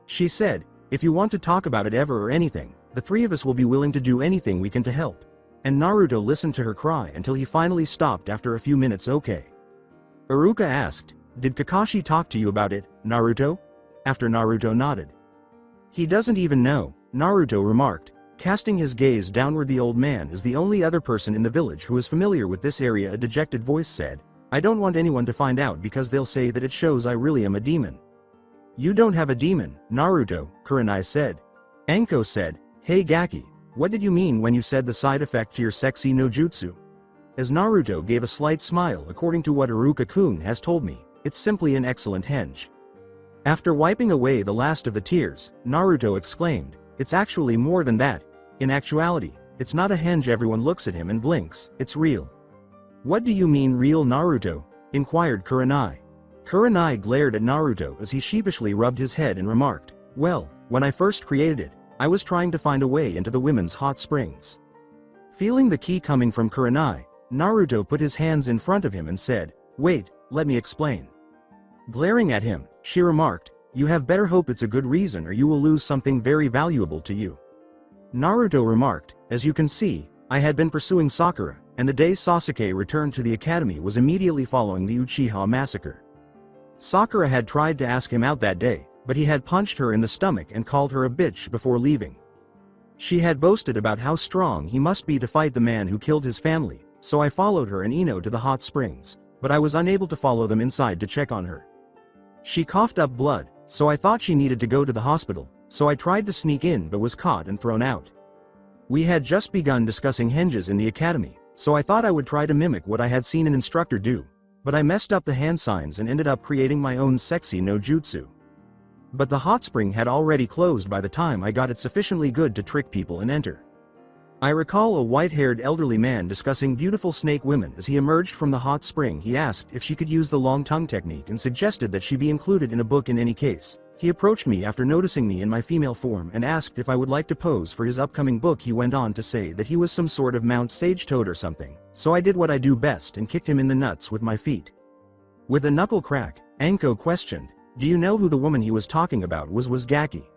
She said, if you want to talk about it ever or anything, the three of us will be willing to do anything we can to help. And Naruto listened to her cry until he finally stopped after a few minutes. Okay. Iruka asked, did Kakashi talk to you about it, Naruto? After Naruto nodded. He doesn't even know, Naruto remarked, casting his gaze downward. The old man is the only other person in the village who is familiar with this area. A dejected voice said, I don't want anyone to find out because they'll say that it shows I really am a demon. You don't have a demon, Naruto, Kurenai said. Anko said, hey Gaki, what did you mean when you said the side effect to your sexy no jutsu? As Naruto gave a slight smile. According to what Iruka-kun has told me, it's simply an excellent henge. After wiping away the last of the tears, Naruto exclaimed, it's actually more than that. In actuality, it's not a henge. Everyone looks at him and blinks. It's real. What do you mean real, Naruto? Inquired Kurenai. Kurenai glared at Naruto as he sheepishly rubbed his head and remarked, well, when I first created it, I was trying to find a way into the women's hot springs. Feeling the key coming from Kurenai, Naruto put his hands in front of him and said, wait, let me explain. Glaring at him, she remarked, you have better hope it's a good reason or you will lose something very valuable to you. Naruto remarked, as you can see, I had been pursuing Sakura, and the day Sasuke returned to the academy was immediately following the Uchiha massacre. Sakura had tried to ask him out that day, but he had punched her in the stomach and called her a bitch before leaving. She had boasted about how strong he must be to fight the man who killed his family, so I followed her and Ino to the hot springs, but I was unable to follow them inside to check on her. She coughed up blood, so I thought she needed to go to the hospital, so I tried to sneak in but was caught and thrown out. We had just begun discussing henges in the academy, so I thought I would try to mimic what I had seen an instructor do, but I messed up the hand signs and ended up creating my own sexy no jutsu. But the hot spring had already closed by the time I got it sufficiently good to trick people and enter. I recall a white-haired elderly man discussing beautiful snake women as he emerged from the hot spring. He asked if she could use the long tongue technique and suggested that she be included in a book in any case. He approached me after noticing me in my female form and asked if I would like to pose for his upcoming book. He went on to say that he was some sort of Mount Sage Toad or something, so I did what I do best and kicked him in the nuts with my feet. With a knuckle crack, Anko questioned, do you know who the woman he was talking about was Gaki?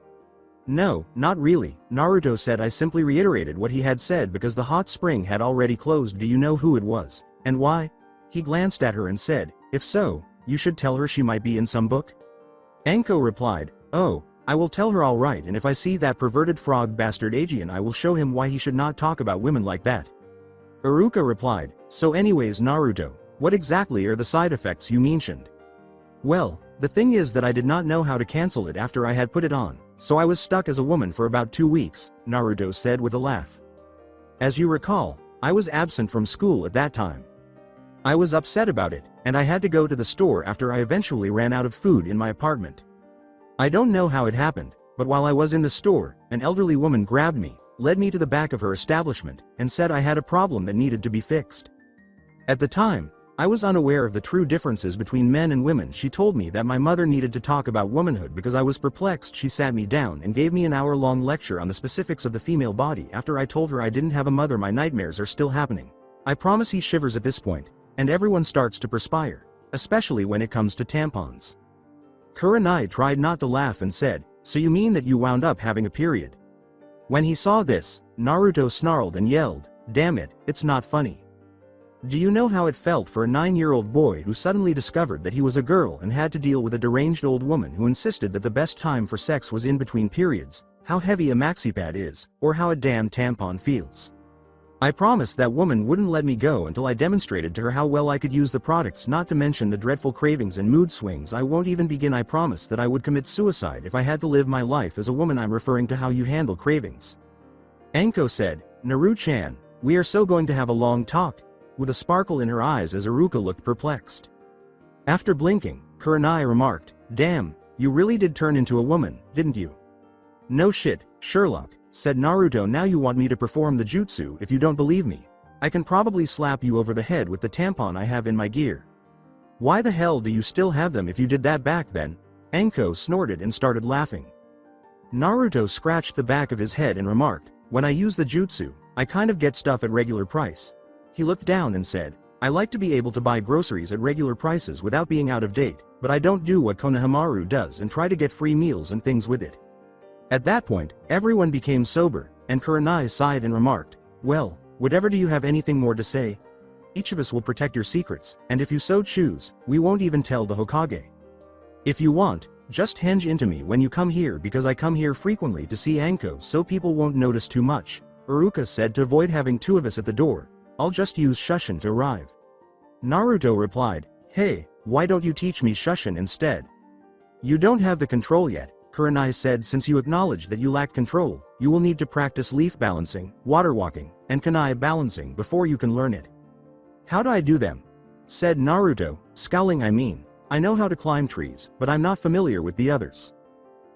No, not really, Naruto said. I simply reiterated what he had said because the hot spring had already closed. Do you know who it was, and why? He glanced at her and said, if so, you should tell her. She might be in some book. Anko replied, oh, I will tell her all right, and if I see that perverted frog bastard Aegean I will show him why he should not talk about women like that. Iruka replied, so anyways Naruto, what exactly are the side effects you mentioned? Well, the thing is that I did not know how to cancel it after I had put it on, so I was stuck as a woman for about 2 weeks, Naruto said with a laugh. As you recall, I was absent from school at that time. I was upset about it, and I had to go to the store after I eventually ran out of food in my apartment. I don't know how it happened, but while I was in the store, an elderly woman grabbed me, led me to the back of her establishment, and said I had a problem that needed to be fixed. At the time, I was unaware of the true differences between men and women. She told me that my mother needed to talk about womanhood because I was perplexed. She sat me down and gave me an hour-long lecture on the specifics of the female body. After I told her I didn't have a mother, my nightmares are still happening. I promise. He shivers at this point, and everyone starts to perspire, especially when it comes to tampons. Kurenai tried not to laugh and said, "So you mean that you wound up having a period?" When he saw this, Naruto snarled and yelled, "Damn it, it's not funny." Do you know how it felt for a 9-year-old boy who suddenly discovered that he was a girl and had to deal with a deranged old woman who insisted that the best time for sex was in between periods, how heavy a maxipad is, or how a damn tampon feels? I promised that woman wouldn't let me go until I demonstrated to her how well I could use the products, not to mention the dreadful cravings and mood swings. I won't even begin. I promised that I would commit suicide if I had to live my life as a woman. I'm referring to how you handle cravings. Anko said, "Naru-chan, we are so going to have a long talk," with a sparkle in her eyes as Iruka looked perplexed. After blinking, Kurenai remarked, "Damn, you really did turn into a woman, didn't you?" "No shit, Sherlock," said Naruto. "Now you want me to perform the jutsu. If you don't believe me, I can probably slap you over the head with the tampon I have in my gear." "Why the hell do you still have them if you did that back then?" Anko snorted and started laughing. Naruto scratched the back of his head and remarked, "When I use the jutsu, I kind of get stuff at regular price." He looked down and said, "I like to be able to buy groceries at regular prices without being out of date, but I don't do what Konohamaru does and try to get free meals and things with it." At that point, everyone became sober, and Kurenai sighed and remarked, "Well, whatever. Do you have anything more to say? Each of us will protect your secrets, and if you so choose, we won't even tell the Hokage. If you want, just henge into me when you come here, because I come here frequently to see Anko, so people won't notice too much," Iruka said. "To avoid having two of us at the door, I'll just use Shushin to arrive." Naruto replied, "Hey, why don't you teach me Shushin instead?" "You don't have the control yet," Kurenai said. "Since you acknowledge that you lack control, you will need to practice leaf balancing, water walking, and kunai balancing before you can learn it." "How do I do them?" said Naruto, scowling. I know how to climb trees, but I'm not familiar with the others."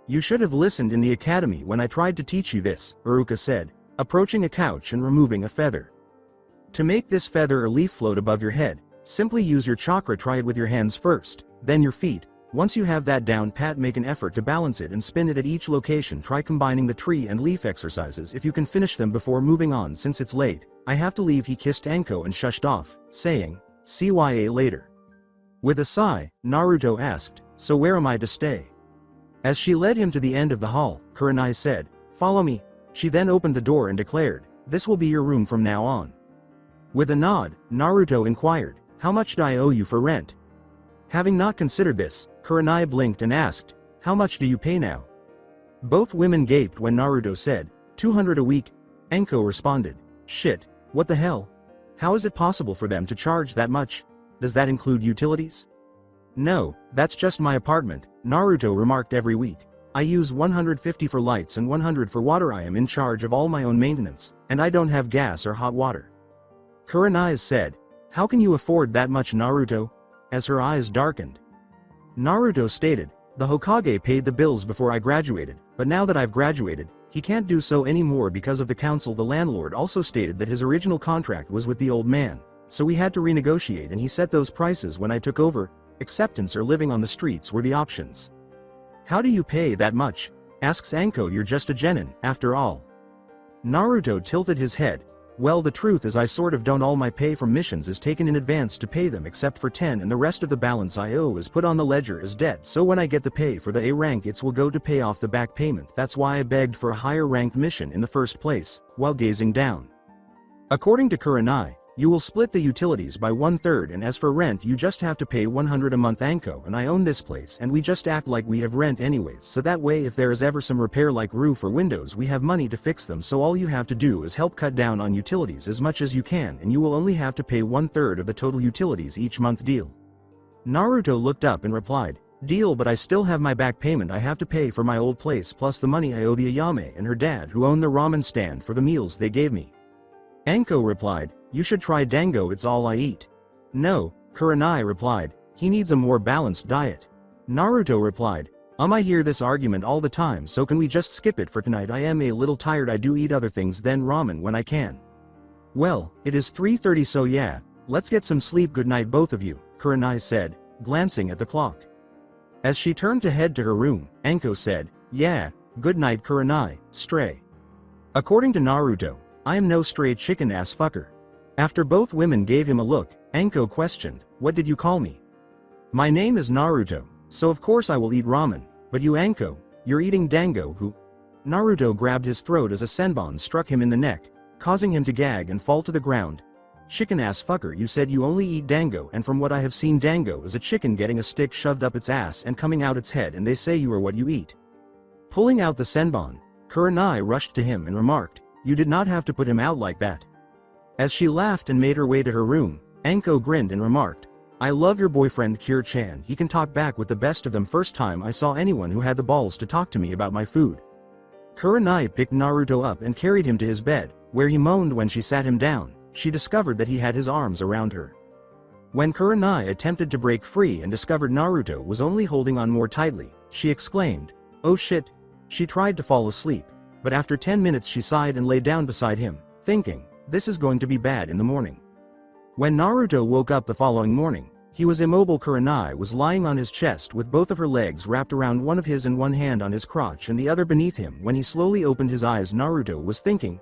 "You should have listened in the academy when I tried to teach you this," Iruka said, approaching a couch and removing a feather. "To make this feather or leaf float above your head, simply use your chakra. Try it with your hands first, then your feet. Once you have that down pat, make an effort to balance it and spin it at each location. Try combining the tree and leaf exercises if you can finish them before moving on. Since it's late, I have to leave." He kissed Anko and shushed off, saying, "CYA later." With a sigh, Naruto asked, "So where am I to stay?" As she led him to the end of the hall, Kurenai said, "Follow me." She then opened the door and declared, "This will be your room from now on." With a nod, Naruto inquired, "How much do I owe you for rent?" Having not considered this, Kurenai blinked and asked, "How much do you pay now?" Both women gaped when Naruto said, 200 a week. Anko responded, "Shit, what the hell? How is it possible for them to charge that much? Does that include utilities?" "No, that's just my apartment," Naruto remarked. "Every week, I use 150 for lights and 100 for water. I am in charge of all my own maintenance, and I don't have gas or hot water." Kurenai said, "How can you afford that much, Naruto?" as her eyes darkened. Naruto stated, "The Hokage paid the bills before I graduated, but now that I've graduated, he can't do so anymore because of the council." The landlord also stated that his original contract was with the old man, so we had to renegotiate, and he set those prices when I took over. Acceptance or living on the streets were the options. "How do you pay that much?" asks Anko. "You're just a genin, after all." Naruto tilted his head. "Well, the truth is I sort of don't. All my pay from missions is taken in advance to pay them except for 10, and the rest of the balance I owe is put on the ledger as debt, so when I get the pay for the A rank it will go to pay off the back payment. That's why I begged for a higher ranked mission in the first place," while gazing down. According to Kurenai, "You will split the utilities by 1/3, and as for rent you just have to pay 100 a month. Anko and I own this place and we just act like we have rent anyways, so that way if there is ever some repair like roof or windows we have money to fix them, so all you have to do is help cut down on utilities as much as you can and you will only have to pay 1/3 of the total utilities each month. Deal?" Naruto looked up and replied, "Deal, but I still have my back payment I have to pay for my old place plus the money I owe the Ayame and her dad who own the ramen stand for the meals they gave me." Anko replied, "You should try dango, it's all I eat." "No," Kurenai replied, "he needs a more balanced diet." Naruto replied, I hear this argument all the time, so can we just skip it for tonight? I am a little tired. I do eat other things than ramen when I can." "Well, it is 3:30, so yeah, Let's get some sleep. Good night both of you, Kurenai said, glancing at the clock. As she turned to head to her room, Anko said, yeah, good night Kurenai, stray. According to Naruto, I am no stray chicken ass fucker. After both women gave him a look, Anko questioned, what did you call me? My name is Naruto, so of course I will eat ramen, but you Anko, you're eating dango who? Naruto grabbed his throat as a senbon struck him in the neck, causing him to gag and fall to the ground. Chicken ass fucker, you said you only eat dango, and from what I have seen dango is a chicken getting a stick shoved up its ass and coming out its head, and they say you are what you eat. Pulling out the senbon, Kurenai rushed to him and remarked, you did not have to put him out like that. As she laughed and made her way to her room, Anko grinned and remarked, I love your boyfriend Kure-chan, he can talk back with the best of them. First time I saw anyone who had the balls to talk to me about my food. Kurenai picked Naruto up and carried him to his bed, where he moaned. When she sat him down, she discovered that he had his arms around her. When Kurenai attempted to break free and discovered Naruto was only holding on more tightly, she exclaimed, oh shit. She tried to fall asleep, but after 10 minutes she sighed and lay down beside him, thinking, this is going to be bad in the morning. When Naruto woke up the following morning, he was immobile. Kurenai was lying on his chest with both of her legs wrapped around one of his and one hand on his crotch and the other beneath him. When he slowly opened his eyes, Naruto was thinking,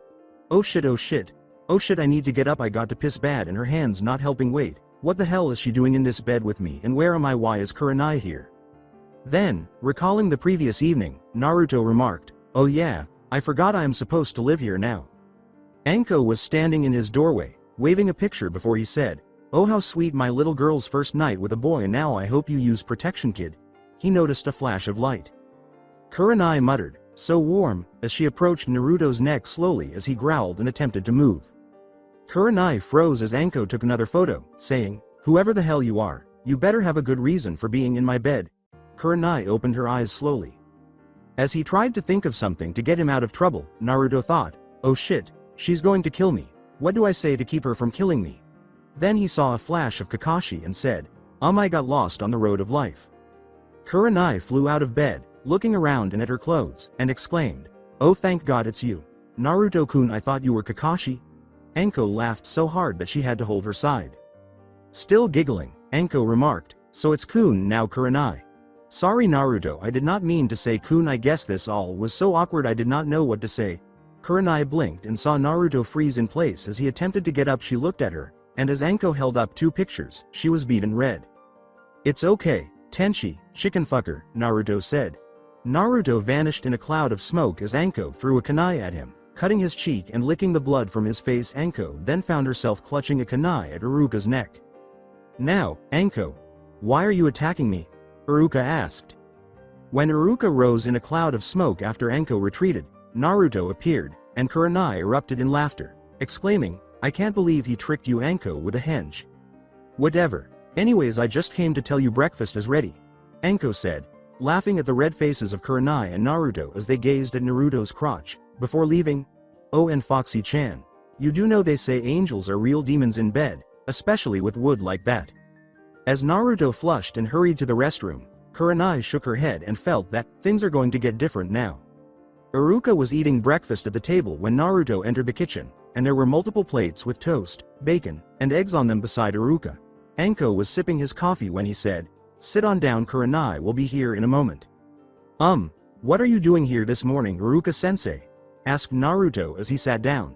oh shit, oh shit. Oh shit, I need to get up, I got to piss bad, and her hands not helping. Wait, what the hell is she doing in this bed with me, and where am I? Why is Kurenai here? Then, recalling the previous evening, Naruto remarked, oh yeah, I forgot I am supposed to live here now. Anko was standing in his doorway, waving a picture before he said, oh how sweet, my little girl's first night with a boy. Now I hope you use protection, kid. He noticed a flash of light. Kurenai muttered, so warm, as she approached Naruto's neck slowly as he growled and attempted to move. Kurenai froze as Anko took another photo, saying, whoever the hell you are, you better have a good reason for being in my bed. Kurenai opened her eyes slowly. As he tried to think of something to get him out of trouble, Naruto thought, oh shit, she's going to kill me. What do I say to keep her from killing me? Then he saw a flash of Kakashi and said, I got lost on the road of life. Kurenai flew out of bed, looking around and at her clothes, and exclaimed, oh thank God it's you. Naruto-kun, I thought you were Kakashi. Anko laughed so hard that she had to hold her side. Still giggling, Anko remarked, so it's Kun now. Kurenai. Sorry Naruto, I did not mean to say Kun. I guess this all was so awkward I did not know what to say. Kurenai blinked and saw Naruto freeze in place as he attempted to get up. She looked at her, and as Anko held up 2 pictures, she was beaten red. It's okay, Tenchi, chicken fucker, Naruto said. Naruto vanished in a cloud of smoke as Anko threw a kunai at him, cutting his cheek and licking the blood from his face. Anko then found herself clutching a kunai at Iruka's neck. Now, Anko, why are you attacking me? Iruka asked. When Iruka rose in a cloud of smoke after Anko retreated, Naruto appeared, and Kurenai erupted in laughter, exclaiming, I can't believe he tricked you Anko with a henge. Whatever. Anyways, I just came to tell you breakfast is ready. Anko said, laughing at the red faces of Kurenai and Naruto as they gazed at Naruto's crotch, before leaving. Oh, and Foxy-chan, you do know they say angels are real demons in bed, especially with wood like that. As Naruto flushed and hurried to the restroom, Kurenai shook her head and felt that things are going to get different now. Iruka was eating breakfast at the table when Naruto entered the kitchen, and there were multiple plates with toast, bacon, and eggs on them beside Iruka. Anko was sipping his coffee when he said, sit on down, Kurenai will be here in a moment. What are you doing here this morning, Iruka-sensei? Asked Naruto as he sat down.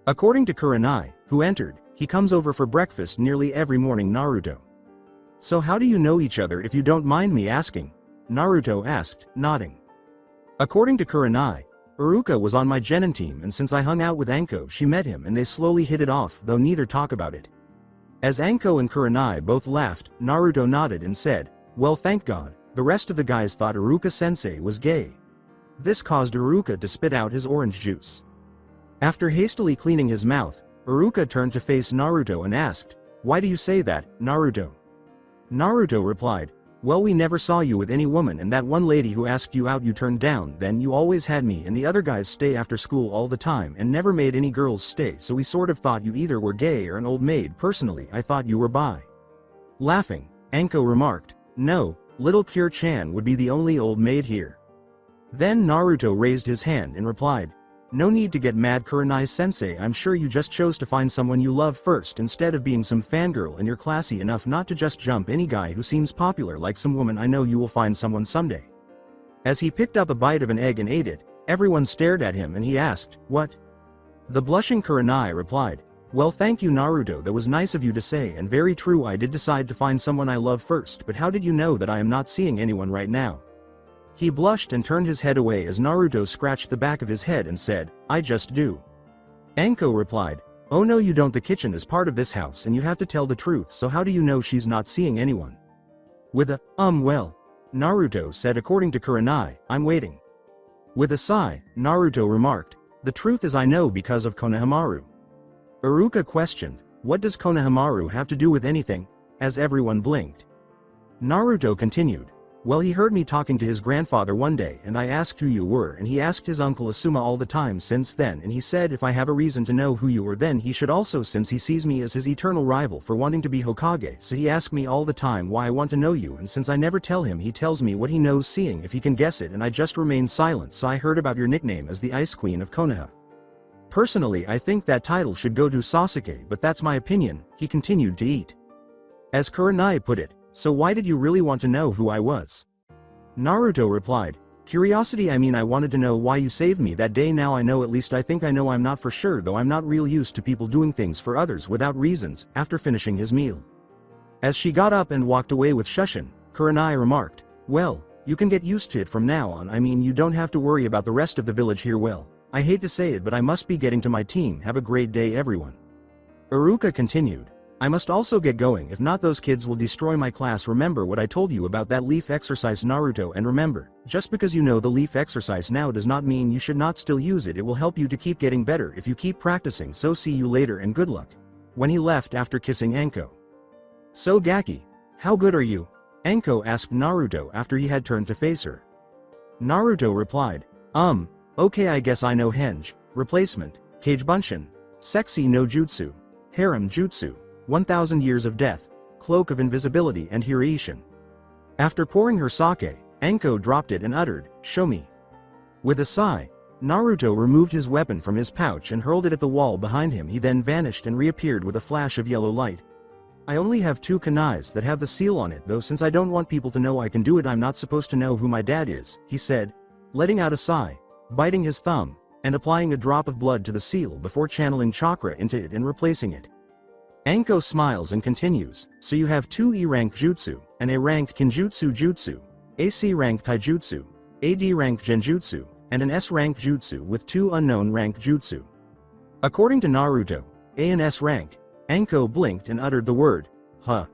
According to Kurenai, who entered, he comes over for breakfast nearly every morning. Naruto. So how do you know each other, if you don't mind me asking? Naruto asked, nodding. According to Kurenai, Iruka was on my genin team, and since I hung out with Anko she met him and they slowly hit it off, though neither talk about it. As Anko and Kurenai both laughed, Naruto nodded and said, well thank God, the rest of the guys thought Iruka-sensei was gay. This caused Iruka to spit out his orange juice. After hastily cleaning his mouth, Iruka turned to face Naruto and asked, why do you say that, Naruto? Naruto replied, well, we never saw you with any woman, and that one lady who asked you out you turned down. Then you always had me and the other guys stay after school all the time and never made any girls stay, so we sort of thought you either were gay or an old maid. Personally, I thought you were bi. Laughing, Anko remarked, no, little Kure-chan would be the only old maid here. Then Naruto raised his hand and replied, No need to get mad, Kurenai-sensei, I'm sure you just chose to find someone you love first instead of being some fangirl, and you're classy enough not to just jump any guy who seems popular like some woman. I know you will find someone someday. As he picked up a bite of an egg and ate it, everyone stared at him and he asked, "What?" The blushing Kurenai replied, "Well, thank you, Naruto, that was nice of you to say, and very true. I did decide to find someone I love first, but how did you know that I am not seeing anyone right now?" He blushed and turned his head away as Naruto scratched the back of his head and said, "I just do." Anko replied, "Oh no, you don't. The kitchen is part of this house and you have to tell the truth, so how do you know she's not seeing anyone?" With a, well, Naruto said, "According to Kurenai, I'm waiting." With a sigh, Naruto remarked, "The truth is I know because of Konohamaru." Iruka questioned, "What does Konohamaru have to do with anything?" as everyone blinked. Naruto continued, "Well, he heard me talking to his grandfather one day and I asked who you were, and he asked his uncle Asuma all the time since then, and he said if I have a reason to know who you were, then he should also, since he sees me as his eternal rival for wanting to be Hokage, so he asked me all the time why I want to know you, and since I never tell him, he tells me what he knows, seeing if he can guess it, and I just remain silent, so I heard about your nickname as the Ice Queen of Konoha. Personally, I think that title should go to Sasuke, but that's my opinion." He continued to eat. As Kurenai put it, "So why did you really want to know who I was?" Naruto replied, "Curiosity. I mean, I wanted to know why you saved me that day. Now I know, at least I think I know. I'm not for sure though. I'm not real used to people doing things for others without reasons." After finishing his meal, as she got up and walked away with Shushin, Kurenai remarked, "Well, you can get used to it from now on. I mean, you don't have to worry about the rest of the village here. Well, I hate to say it, but I must be getting to my team. Have a great day, everyone." Iruka continued, "I must also get going, if not those kids will destroy my class. Remember what I told you about that leaf exercise, Naruto, and remember, just because you know the leaf exercise now does not mean you should not still use it. It will help you to keep getting better if you keep practicing, so see you later and good luck." When he left after kissing Anko. "So Gaki, how good are you?" Anko asked Naruto after he had turned to face her. Naruto replied, Okay, I guess I know Henge, Replacement, Kage Bunshin, Sexy no Jutsu, Harem Jutsu, 1000 Years of Death, Cloak of Invisibility, and Hiraishin." After pouring her sake, Anko dropped it and uttered, "Show me." With a sigh, Naruto removed his weapon from his pouch and hurled it at the wall behind him. He then vanished and reappeared with a flash of yellow light. "I only have 2 kunais that have the seal on it though, since I don't want people to know I can do it. I'm not supposed to know who my dad is," he said, letting out a sigh, biting his thumb, and applying a drop of blood to the seal before channeling chakra into it and replacing it. Anko smiles and continues, "So you have 2 E-rank jutsu, an A-rank Kinjutsu jutsu, a C-rank Taijutsu, a D-rank Genjutsu, and an S-rank jutsu with 2 unknown rank jutsu." According to Naruto, A and S rank, Anko blinked and uttered the word, "Huh."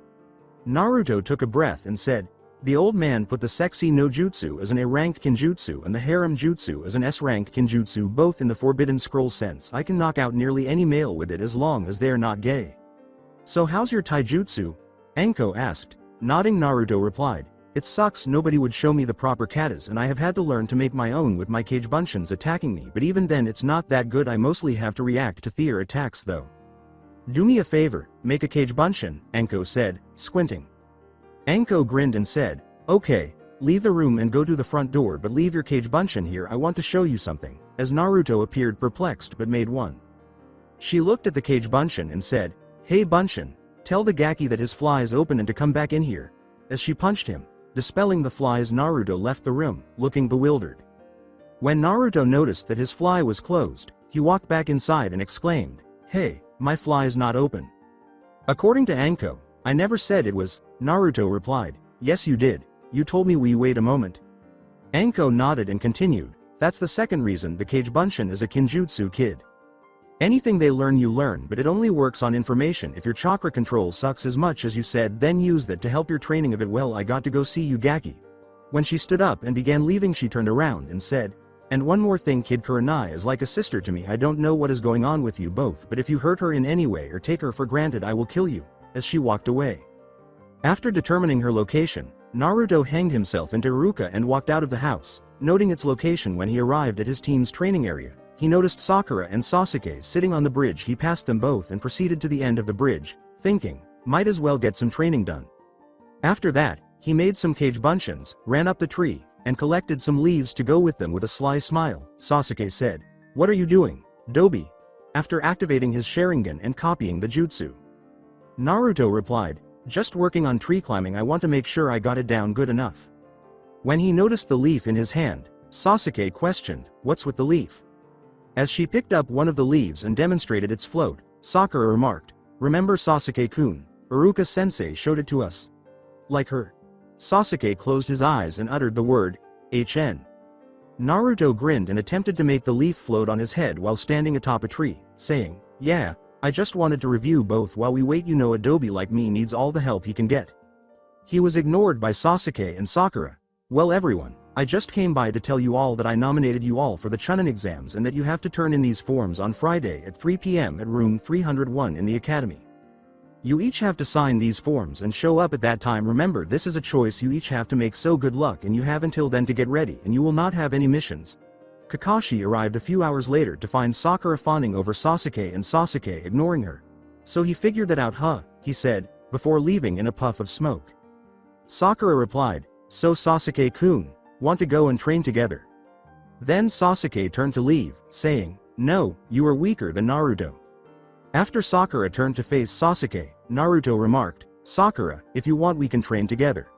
Naruto took a breath and said, "The old man put the sexy no jutsu as an A-rank Kinjutsu and the harem jutsu as an S-rank Kinjutsu, both in the Forbidden Scroll sense. I can knock out nearly any male with it as long as they're not gay." "So how's your taijutsu?" Anko asked. Nodding, Naruto replied, "It sucks. Nobody would show me the proper katas and I have had to learn to make my own with my Kage Bunshins attacking me, but even then it's not that good. I mostly have to react to their attacks though." "Do me a favor, make a Kage Bunshin," Anko said, squinting. Anko grinned and said, "Okay, leave the room and go to the front door, but leave your Kage Bunshin here. I want to show you something," as Naruto appeared perplexed but made one. She looked at the Kage Bunshin and said, "Hey Bunshin, tell the Gaki that his fly is open and to come back in here." As she punched him, dispelling the flies, Naruto left the room, looking bewildered. When Naruto noticed that his fly was closed, he walked back inside and exclaimed, "Hey, my fly is not open." According to Anko, "I never said it was," Naruto replied, "Yes you did. You told me. Wait a moment." Anko nodded and continued, "That's the second reason the Kage Bunshin is a Kinjutsu kid. Anything they learn you learn, but it only works on information. If your chakra control sucks as much as you said, then use that to help your training of it. Well, I got to go see you, Gaki." When she stood up and began leaving, she turned around and said, "And one more thing, Kid Kurenai is like a sister to me. I don't know what is going on with you both, but if you hurt her in any way or take her for granted, I will kill you," as she walked away. After determining her location, Naruto hanged himself into Iruka and walked out of the house. Noting its location when he arrived at his team's training area, he noticed Sakura and Sasuke sitting on the bridge. He passed them both and proceeded to the end of the bridge, thinking, might as well get some training done. After that, he made some Kage Bunshins, ran up the tree, and collected some leaves to go with them. With a sly smile, Sasuke said, What are you doing, Dobi? After activating his Sharingan and copying the jutsu. Naruto replied, just working on tree climbing, I want to make sure I got it down good enough. When he noticed the leaf in his hand, Sasuke questioned, what's with the leaf? As she picked up one of the leaves and demonstrated its float, Sakura remarked, remember Sasuke-kun, Iruka-sensei showed it to us. Like her. Sasuke closed his eyes and uttered the word, HN. Naruto grinned and attempted to make the leaf float on his head while standing atop a tree, saying, yeah, I just wanted to review both while we wait. A Dobi like me needs all the help he can get. He was ignored by Sasuke and Sakura. Well everyone, I just came by to tell you all that I nominated you all for the Chunin exams and that you have to turn in these forms on Friday at 3 p.m. at room 301 in the academy. You each have to sign these forms and show up at that time. Remember, this is a choice you each have to make, so good luck and you have until then to get ready and you will not have any missions. Kakashi arrived a few hours later to find Sakura fawning over Sasuke and Sasuke ignoring her. So he figured that out, he said, before leaving in a puff of smoke. Sakura replied, so Sasuke-kun, want to go and train together? Then Sasuke turned to leave, saying, no, you are weaker than Naruto. After Sakura turned to face Sasuke, Naruto remarked, Sakura, if you want we can train together.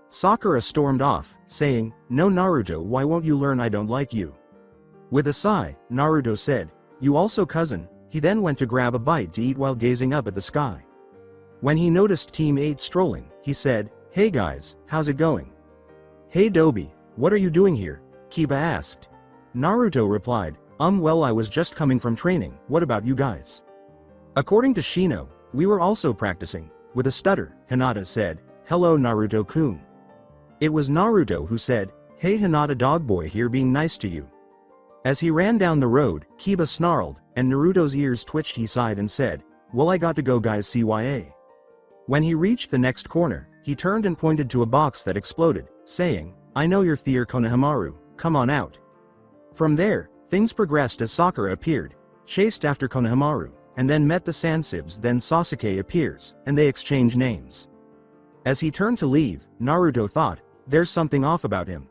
Sakura stormed off, saying, no Naruto, why won't you learn? I don't like you. With a sigh, Naruto said, you also cousin. He then went to grab a bite to eat while gazing up at the sky. When he noticed Team 8 strolling, he said, hey guys, how's it going? Hey Dobi, what are you doing here? Kiba asked. Naruto replied, well I was just coming from training, what about you guys? According to Shino, we were also practicing. With a stutter, Hinata said, hello Naruto-kun. It was Naruto who said, hey Hinata dogboy here being nice to you. As he ran down the road, Kiba snarled, and Naruto's ears twitched. He sighed and said, well I got to go guys CYA. When he reached the next corner, he turned and pointed to a box that exploded, saying, I know you're Theer Konohamaru, come on out. From there, things progressed as Sakura appeared, chased after Konohamaru, and then met the Sansibs. Then Sasuke appears, and they exchange names. As he turned to leave, Naruto thought, there's something off about him.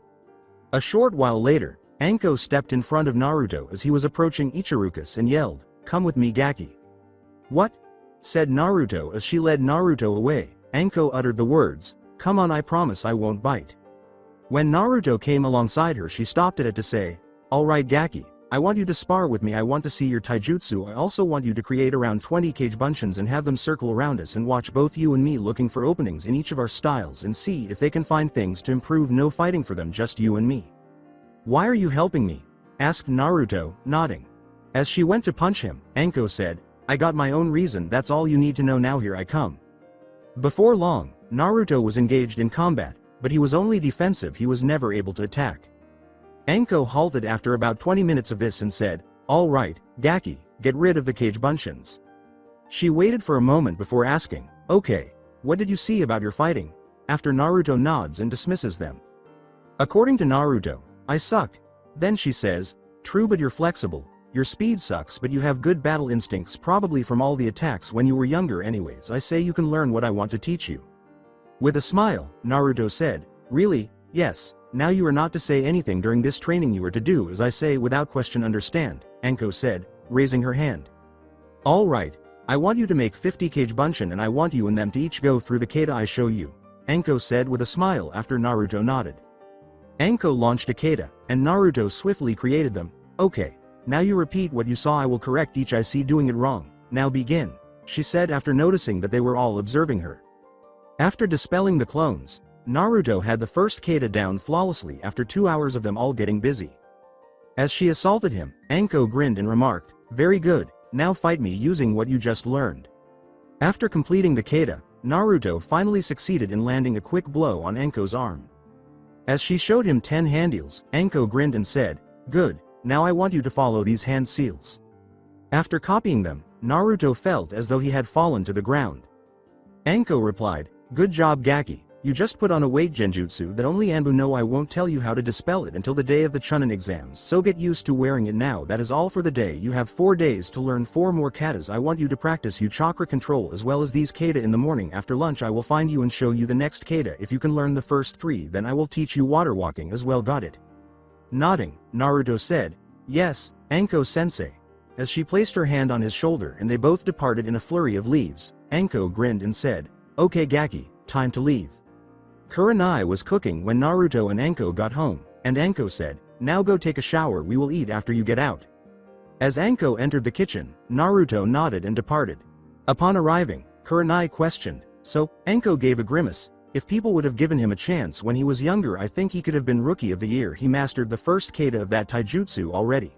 A short while later, Anko stepped in front of Naruto as he was approaching Ichirukas and yelled, come with me Gaki. What? Said Naruto as she led Naruto away. Anko uttered the words, come on I promise I won't bite. When Naruto came alongside her she stopped at it to say, alright Gaki, I want you to spar with me. I want to see your taijutsu. I also want you to create around 20 cage bunshin and have them circle around us and watch both you and me looking for openings in each of our styles and see if they can find things to improve. No fighting for them, just you and me. Why are you helping me? Asked Naruto, nodding. As she went to punch him, Anko said, I got my own reason, that's all you need to know. Now here I come. Before long, Naruto was engaged in combat, but he was only defensive. He was never able to attack. Anko halted after about 20 minutes of this and said, alright, Gaki, get rid of the cage bunshins. She waited for a moment before asking, okay, what did you see about your fighting? After Naruto nods and dismisses them. According to Naruto, I suck. Then she says, true but you're flexible, your speed sucks but you have good battle instincts, probably from all the attacks when you were younger. Anyways, I say you can learn what I want to teach you. With a smile, Naruto said, really? Yes. Now you are not to say anything during this training, you are to do as I say without question, understand? Anko said, raising her hand. Alright, I want you to make 50 cage bunshin and I want you and them to each go through the kata I show you, Anko said with a smile after Naruto nodded. Anko launched a kata, and Naruto swiftly created them. Okay, now you repeat what you saw, I will correct each I see doing it wrong, now begin, she said after noticing that they were all observing her. After dispelling the clones, Naruto had the first kata down flawlessly after 2 hours of them all getting busy. As she assaulted him, Anko grinned and remarked, very good, now fight me using what you just learned. After completing the kata, Naruto finally succeeded in landing a quick blow on Anko's arm. As she showed him 10 hand heals, Anko grinned and said, good, now I want you to follow these hand seals. After copying them, Naruto felt as though he had fallen to the ground. Anko replied, good job Gaki. You just put on a weight genjutsu that only Anbu know. I won't tell you how to dispel it until the day of the Chunin exams, so get used to wearing it now. That is all for the day. You have 4 days to learn 4 more katas. I want you to practice your chakra control as well as these kata in the morning. After lunch I will find you and show you the next kata. If you can learn the first 3 then I will teach you water walking as well. Got it? Nodding, Naruto said, yes, Anko-sensei. As she placed her hand on his shoulder and they both departed in a flurry of leaves, Anko grinned and said, "Okay Gaki, time to leave." Kurenai was cooking when Naruto and Anko got home, and Anko said, "Now go take a shower, we will eat after you get out." As Anko entered the kitchen, Naruto nodded and departed. Upon arriving, Kurenai questioned, "So?" Anko gave a grimace. "If people would have given him a chance when he was younger, I think he could have been Rookie of the Year. He mastered the first kata of that taijutsu already."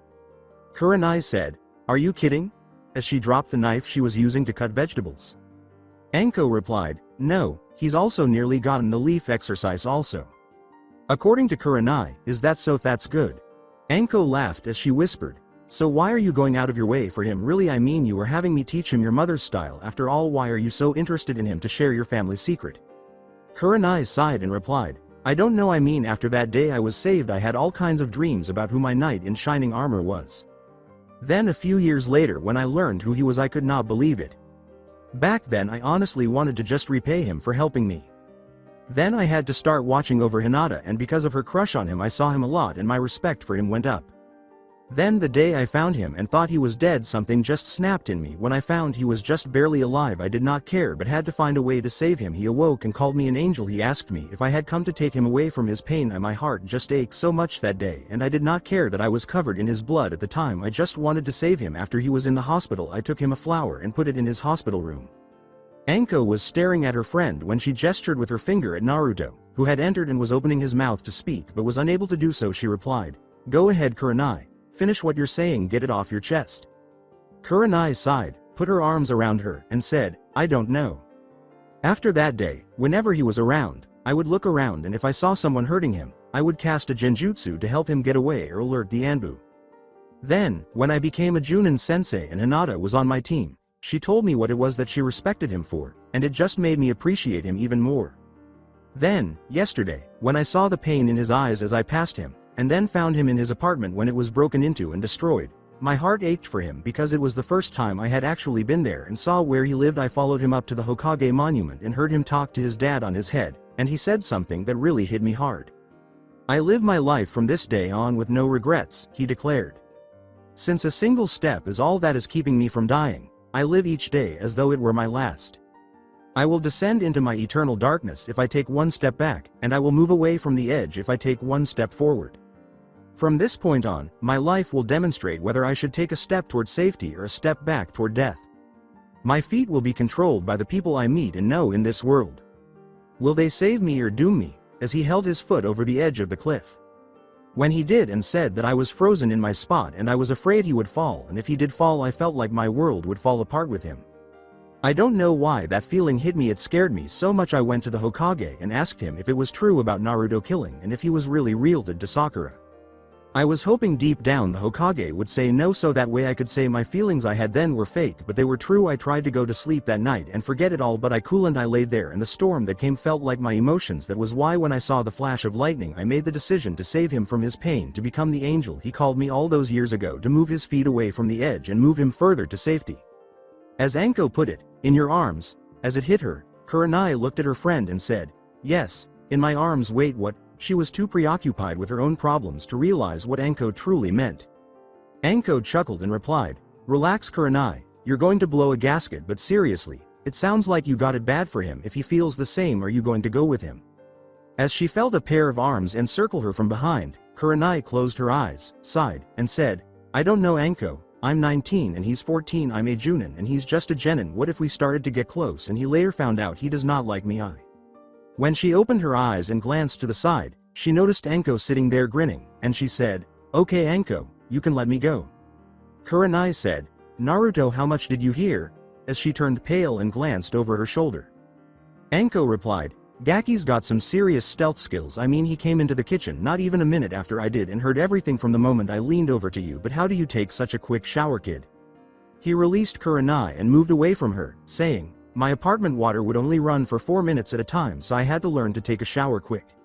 Kurenai said, "Are you kidding?" as she dropped the knife she was using to cut vegetables. Anko replied, "No, he's also nearly gotten the leaf exercise also." According to Kurenai, "Is that so? That's good." Anko laughed as she whispered, "So why are you going out of your way for him? Really, I mean, you were having me teach him your mother's style. After all, why are you so interested in him to share your family secret?" Kurenai sighed and replied, "I don't know, I mean, after that day I was saved I had all kinds of dreams about who my knight in shining armor was. Then a few years later when I learned who he was I could not believe it. Back then I honestly wanted to just repay him for helping me. Then I had to start watching over Hinata, and because of her crush on him I saw him a lot and my respect for him went up. Then the day I found him and thought he was dead, something just snapped in me. When I found he was just barely alive I did not care but had to find a way to save him. He awoke and called me an angel. He asked me if I had come to take him away from his pain. My heart just ached so much that day and I did not care that I was covered in his blood at the time. I just wanted to save him. After he was in the hospital I took him a flower and put it in his hospital room." Anko was staring at her friend when she gestured with her finger at Naruto, who had entered and was opening his mouth to speak but was unable to do so. She replied, "Go ahead Kurenai. Finish what you're saying, get it off your chest." Kurenai sighed, put her arms around her, and said, "I don't know." After that day, whenever he was around, I would look around and if I saw someone hurting him, I would cast a genjutsu to help him get away or alert the Anbu. Then, when I became a Chunin sensei and Hinata was on my team, she told me what it was that she respected him for, and it just made me appreciate him even more. Then, yesterday, when I saw the pain in his eyes as I passed him, and then found him in his apartment when it was broken into and destroyed, my heart ached for him because it was the first time I had actually been there and saw where he lived. I followed him up to the Hokage monument and heard him talk to his dad on his head, and he said something that really hit me hard. "I live my life from this day on with no regrets," he declared. "Since a single step is all that is keeping me from dying, I live each day as though it were my last. I will descend into my eternal darkness if I take one step back, and I will move away from the edge if I take one step forward. From this point on, my life will demonstrate whether I should take a step toward safety or a step back toward death. My feet will be controlled by the people I meet and know in this world. Will they save me or doom me?" as he held his foot over the edge of the cliff. When he did and said that, I was frozen in my spot and I was afraid he would fall, and if he did fall I felt like my world would fall apart with him. I don't know why that feeling hit me, it scared me so much I went to the Hokage and asked him if it was true about Naruto killing and if he was really real to Sakura. I was hoping deep down the Hokage would say no so that way I could say my feelings I had then were fake, but they were true. I tried to go to sleep that night and forget it all, but I couldn't. I laid there and the storm that came felt like my emotions. That was why when I saw the flash of lightning I made the decision to save him from his pain, to become the angel he called me all those years ago, to move his feet away from the edge and move him further to safety." As Anko put it, "In your arms." As it hit her, Kurenai looked at her friend and said, "Yes, in my arms." Wait, what? She was too preoccupied with her own problems to realize what Anko truly meant. Anko chuckled and replied, "Relax Kurenai, you're going to blow a gasket, but seriously, it sounds like you got it bad for him. If he feels the same, are you going to go with him?" As she felt a pair of arms encircle her from behind, Kurenai closed her eyes, sighed, and said, "I don't know Anko, I'm 19 and he's 14, I'm a Chunin and he's just a genin. What if we started to get close and he later found out he does not like me?" When she opened her eyes and glanced to the side, she noticed Anko sitting there grinning, and she said, "Okay Anko, you can let me go." Kurenai said, "Naruto, how much did you hear?" as she turned pale and glanced over her shoulder. Anko replied, "Gaki's got some serious stealth skills. I mean, he came into the kitchen not even a minute after I did and heard everything from the moment I leaned over to you. But how do you take such a quick shower, kid?" He released Kurenai and moved away from her, saying, "My apartment water would only run for 4 minutes at a time, so I had to learn to take a shower quick."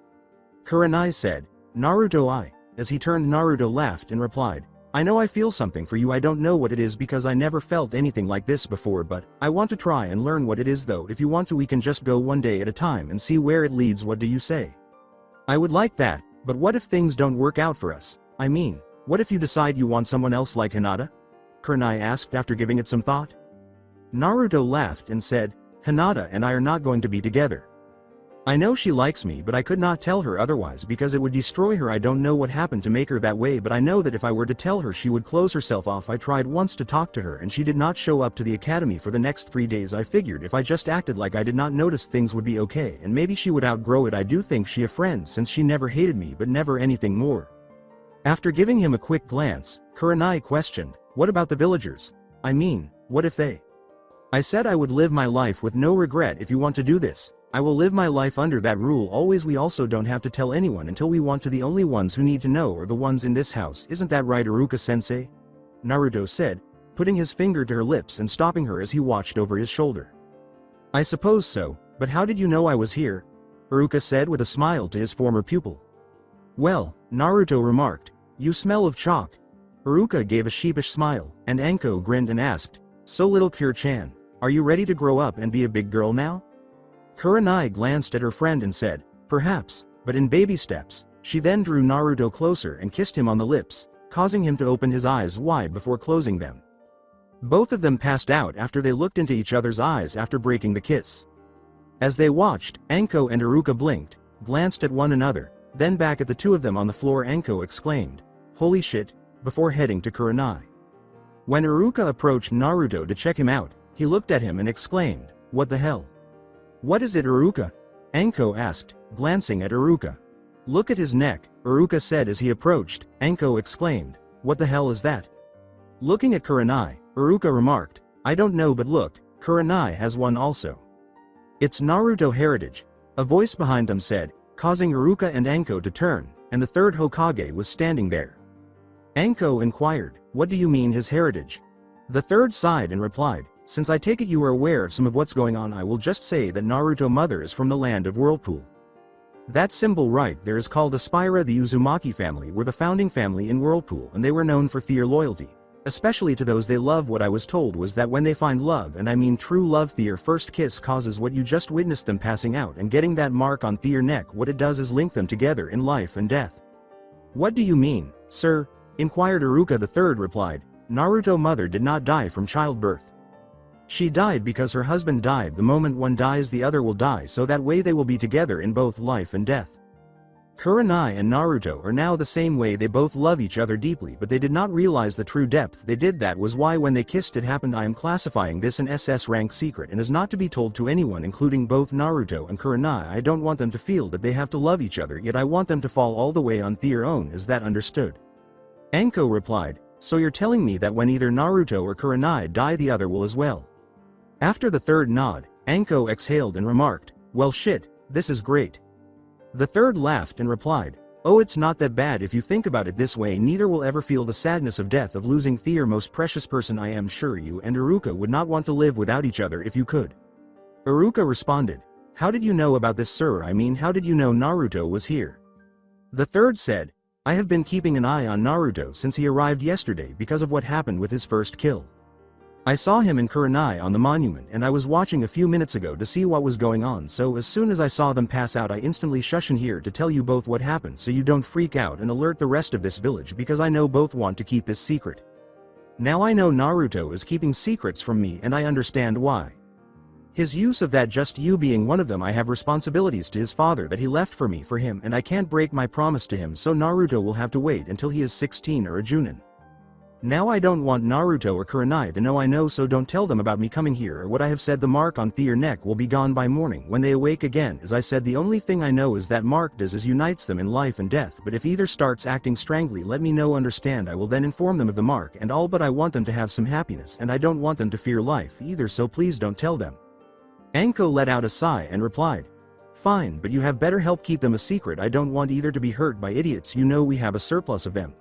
Kurenai said, "Naruto, as he turned, Naruto laughed and replied, "I know I feel something for you. I don't know what it is because I never felt anything like this before, but I want to try and learn what it is though. If you want to, we can just go one day at a time and see where it leads. What do you say?" "I would like that, but what if things don't work out for us? I mean, What if you decide you want someone else like Hinata? Kurenai asked after giving it some thought. Naruto laughed and said, Hinata and I are not going to be together. I know she likes me, but I could not tell her otherwise because it would destroy her. I don't know what happened to make her that way, but I know that if I were to tell her she would close herself off. I tried once to talk to her and she did not show up to the academy for the next 3 days. I figured if I just acted like I did not notice, things would be okay and maybe she would outgrow it. I do think she a friend since she never hated me but never anything more. After giving him a quick glance, Kurenai questioned, what about the villagers? I mean, what if they? I said I would live my life with no regret. If you want to do this, I will live my life under that rule always. We also don't have to tell anyone until we want to. The only ones who need to know are the ones in this house. Isn't that right, Iruka-sensei? Naruto said, putting his finger to her lips and stopping her as he watched over his shoulder. I suppose so, but how did you know I was here? Iruka said with a smile to his former pupil. Well, Naruto remarked, you smell of chalk. Iruka gave a sheepish smile, and Anko grinned and asked, so little Kure-chan, are you ready to grow up and be a big girl now? Kurenai glanced at her friend and said, perhaps, but in baby steps. She then drew Naruto closer and kissed him on the lips, causing him to open his eyes wide before closing them. Both of them passed out after they looked into each other's eyes after breaking the kiss. As they watched, Anko and Iruka blinked, glanced at one another, then back at the two of them on the floor. Anko exclaimed, holy shit, before heading to Kurenai. When Iruka approached Naruto to check him out, he looked at him and exclaimed, what the hell? What is it, Iruka? Anko asked, glancing at Iruka. Look at his neck, Iruka said as he approached. Anko exclaimed, what the hell is that? Looking at Kurenai, Iruka remarked, I don't know, but look, Kurenai has one also. It's Naruto heritage, a voice behind them said, causing Iruka and Anko to turn, and the third Hokage was standing there. Anko inquired, what do you mean his heritage? The third sighed and replied, since I take it you are aware of some of what's going on, I will just say that Naruto mother is from the land of Whirlpool. That symbol right there is called a spira. The Uzumaki family were the founding family in Whirlpool and they were known for their loyalty, especially to those they love. What I was told was that when they find love, and I mean true love, their first kiss causes what you just witnessed, them passing out and getting that mark on their neck. What it does is link them together in life and death. What do you mean, sir? Inquired Iruka. The third replied, Naruto mother did not die from childbirth. She died because her husband died. The moment one dies, the other will die, so that way they will be together in both life and death. Kurenai and Naruto are now the same way. They both love each other deeply, but they did not realize the true depth they did. That was why when they kissed it happened. I am classifying this an SS rank secret and is not to be told to anyone, including both Naruto and Kurenai. I don't want them to feel that they have to love each other, yet I want them to fall all the way on their own. Is that understood? Anko replied, so you're telling me that when either Naruto or Kurenai die, the other will as well? After the third nod, Anko exhaled and remarked, well shit, this is great. The third laughed and replied, oh, it's not that bad if you think about it this way. Neither will ever feel the sadness of death of losing their most precious person. I am sure you and Iruka would not want to live without each other if you could. Iruka responded, how did you know about this, sir? I mean, how did you know Naruto was here? The third said, I have been keeping an eye on Naruto since he arrived yesterday because of what happened with his first kill. I saw him in Kurenai on the monument and I was watching a few minutes ago to see what was going on, so as soon as I saw them pass out I instantly shush in here to tell you both what happened so you don't freak out and alert the rest of this village, because I know both want to keep this secret. Now I know Naruto is keeping secrets from me and I understand why. His use of that, just you being one of them. I have responsibilities to his father that he left for me for him and I can't break my promise to him, so Naruto will have to wait until he is 16 or a Chunin. Now I don't want Naruto or Kurenai to know I know, so don't tell them about me coming here or what I have said. The mark on their neck will be gone by morning when they awake again. As I said, the only thing I know is that mark does is unites them in life and death, but if either starts acting strangely, let me know, understand? I will then inform them of the mark and all, but I want them to have some happiness and I don't want them to fear life either, so please don't tell them. Anko let out a sigh and replied, fine, but you have better help keep them a secret. I don't want either to be hurt by idiots, you know we have a surplus of them.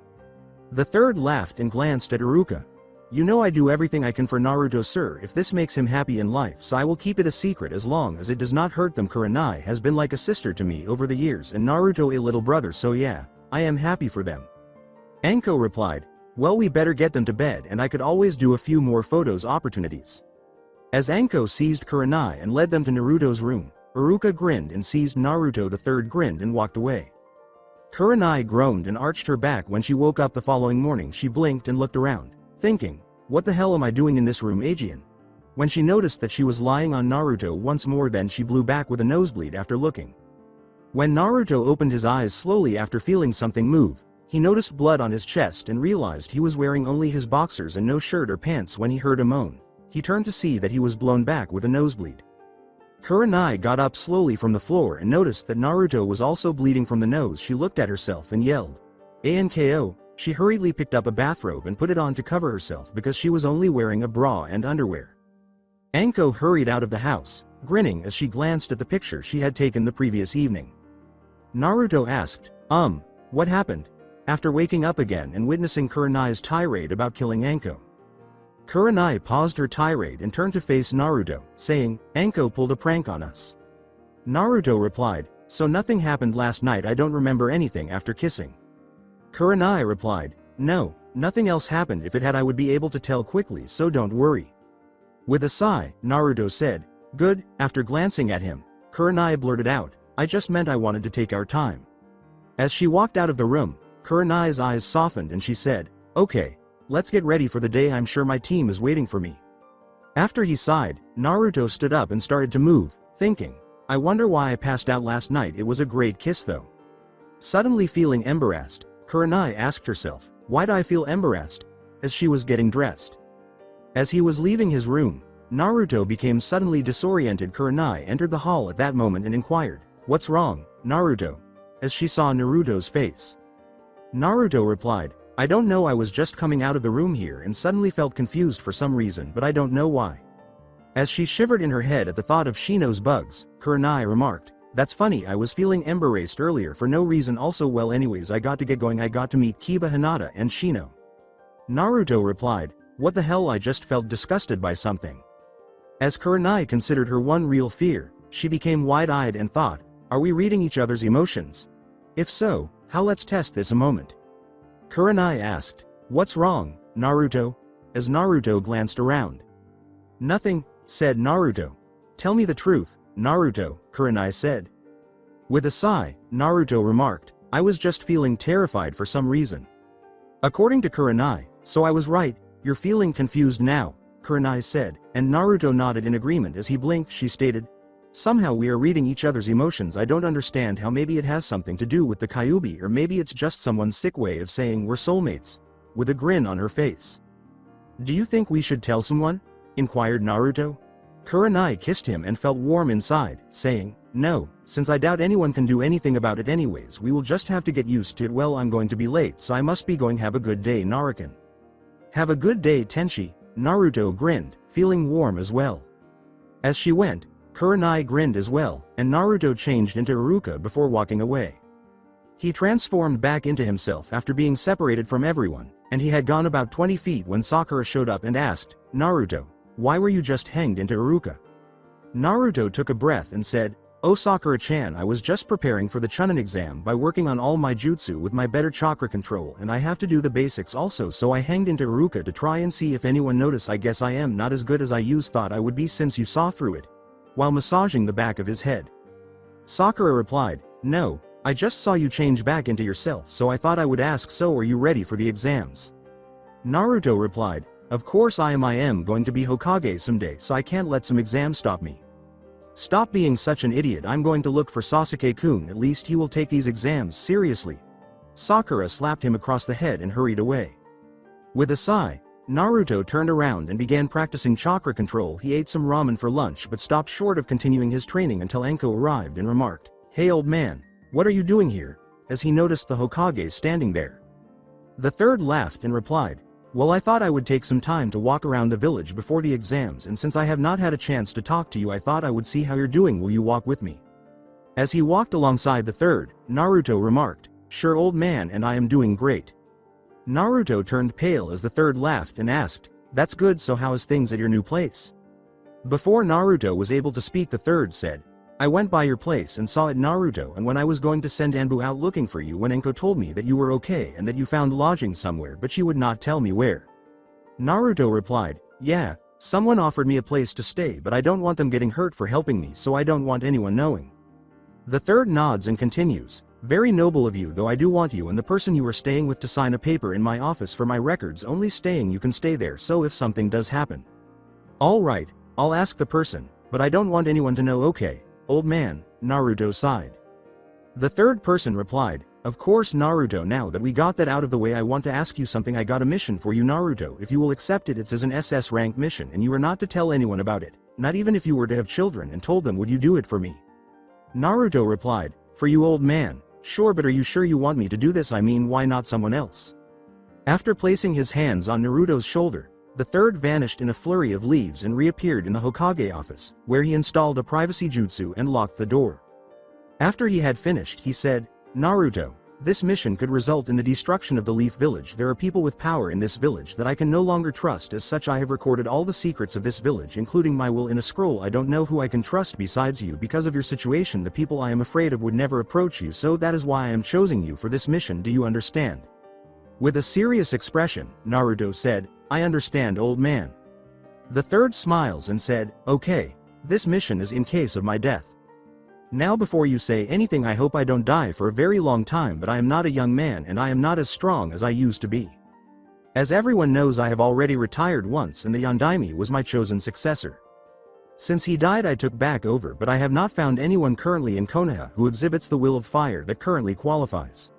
The third laughed and glanced at Iruka. You know I do everything I can for Naruto, sir, if this makes him happy in life, so I will keep it a secret as long as it does not hurt them. Kurenai has been like a sister to me over the years and Naruto a little brother, so yeah, I am happy for them. Anko replied, well, we better get them to bed and I could always do a few more photos opportunities. As Anko seized Kurenai and led them to Naruto's room, Iruka grinned and seized Naruto. The third grinned and walked away. Kurenai groaned and arched her back. When she woke up the following morning, she blinked and looked around, thinking, what the hell am I doing in this room, Aegean? When she noticed that she was lying on Naruto once more, then she blew back with a nosebleed after looking. When Naruto opened his eyes slowly after feeling something move, he noticed blood on his chest and realized he was wearing only his boxers and no shirt or pants. When he heard a moan, he turned to see that he was blown back with a nosebleed. Kurenai got up slowly from the floor and noticed that Naruto was also bleeding from the nose. She looked at herself and yelled, "Anko!" She hurriedly picked up a bathrobe and put it on to cover herself because she was only wearing a bra and underwear. Anko hurried out of the house, grinning as she glanced at the picture she had taken the previous evening. Naruto asked, what happened?" after waking up again and witnessing Kurenai's tirade about killing Anko. Kurenai paused her tirade and turned to face Naruto, saying, "Anko pulled a prank on us." Naruto replied, "So nothing happened last night? I don't remember anything after kissing." Kurenai replied, "No, nothing else happened. If it had I would be able to tell quickly, so don't worry." With a sigh, Naruto said, "Good." After glancing at him, Kurenai blurted out, "I just meant I wanted to take our time." As she walked out of the room, Kurenai's eyes softened and she said, "Okay, let's get ready for the day. I'm sure my team is waiting for me." After he sighed, Naruto stood up and started to move, thinking, "I wonder why I passed out last night. It was a great kiss though." Suddenly feeling embarrassed, Kurenai asked herself, "Why do I feel embarrassed?" as she was getting dressed. As he was leaving his room, Naruto became suddenly disoriented. Kurenai entered the hall at that moment and inquired, "What's wrong, Naruto?" as she saw Naruto's face. Naruto replied, "I don't know. I was just coming out of the room here and suddenly felt confused for some reason, but I don't know why." As she shivered in her head at the thought of Shino's bugs, Kurenai remarked, "That's funny. I was feeling embarrassed earlier for no reason also. Well, anyways, I got to get going. I got to meet Kiba, Hinata and Shino." Naruto replied, "What the hell? I just felt disgusted by something." As Kurenai considered her one real fear, she became wide-eyed and thought, "Are we reading each other's emotions? If so, how? Let's test this a moment." Kurenai asked, "What's wrong, Naruto?" as Naruto glanced around. "Nothing," said Naruto. "Tell me the truth, Naruto," Kurenai said. With a sigh, Naruto remarked, "I was just feeling terrified for some reason." According to Kurenai, "So I was right, you're feeling confused now," Kurenai said, and Naruto nodded in agreement. As he blinked, she stated, "Somehow we are reading each other's emotions. I don't understand how. Maybe it has something to do with the Kyuubi, or maybe it's just someone's sick way of saying we're soulmates," with a grin on her face. "Do you think we should tell someone?" inquired Naruto. Kurenai kissed him and felt warm inside, saying, "No, since I doubt anyone can do anything about it anyways, we will just have to get used to it. Well, I'm going to be late, so I must be going. Have a good day, Narukin." "Have a good day, Tenchi," Naruto grinned, feeling warm as well. As she went, Kurenai grinned as well, and Naruto changed into Iruka before walking away. He transformed back into himself after being separated from everyone, and he had gone about 20 feet when Sakura showed up and asked, "Naruto, why were you just hanged into Iruka?" Naruto took a breath and said, "Oh Sakura-chan, I was just preparing for the Chunin exam by working on all my jutsu with my better chakra control, and I have to do the basics also, so I hanged into Iruka to try and see if anyone noticed. I guess I am not as good as I thought I would be since you saw through it," while massaging the back of his head. Sakura replied, "No, I just saw you change back into yourself, so I thought I would ask. So are you ready for the exams?" Naruto replied, "Of course I am going to be Hokage someday, so I can't let some exam stop me." "Stop being such an idiot. I'm going to look for Sasuke-kun. At least he will take these exams seriously." Sakura slapped him across the head and hurried away. With a sigh, Naruto turned around and began practicing chakra control. He ate some ramen for lunch but stopped short of continuing his training until Anko arrived and remarked, "Hey old man, what are you doing here?" as he noticed the Hokage standing there. The third laughed and replied, "Well, I thought I would take some time to walk around the village before the exams, and since I have not had a chance to talk to you, I thought I would see how you're doing. Will you walk with me?" As he walked alongside the third, Naruto remarked, "Sure old man, and I am doing great." Naruto turned pale as the third laughed and asked, "That's good. So how is things at your new place?" Before Naruto was able to speak, the third said, "I went by your place and saw it, Naruto, and when I was going to send Anbu out looking for you, when Enko told me that you were okay and that you found lodging somewhere, but she would not tell me where." Naruto replied, "Yeah, someone offered me a place to stay, but I don't want them getting hurt for helping me, so I don't want anyone knowing." The third nods and continues, Very noble of you, though I do want you and the person you are staying with to sign a paper in my office for my records only staying. You can stay there so if something does happen. Alright, I'll ask the person, but I don't want anyone to know. Okay, old man, Naruto sighed. The third person replied, of course Naruto, now that we got that out of the way I want to ask you something. I got a mission for you Naruto. If you will accept it, it's as an SS rank mission and you are not to tell anyone about it, not even if you were to have children and told them. Would you do it for me? Naruto replied, for you old man, sure, but are you sure you want me to do this? I mean, why not someone else? After placing his hands on Naruto's shoulder, the third vanished in a flurry of leaves and reappeared in the Hokage office, where he installed a privacy jutsu and locked the door. After he had finished, he said, Naruto, this mission could result in the destruction of the Leaf Village. There are people with power in this village that I can no longer trust. As such, I have recorded all the secrets of this village, including my will, in a scroll. I don't know who I can trust besides you. Because of your situation, the people I am afraid of would never approach you, so that is why I am choosing you for this mission. Do you understand? With a serious expression, Naruto said, I understand, old man. The third smiles and said, okay, this mission is in case of my death. Now before you say anything, I hope I don't die for a very long time, but I am not a young man and I am not as strong as I used to be. As everyone knows, I have already retired once and the Undaime was my chosen successor. Since he died I took back over, but I have not found anyone currently in Konoha who exhibits the will of fire that currently qualifies.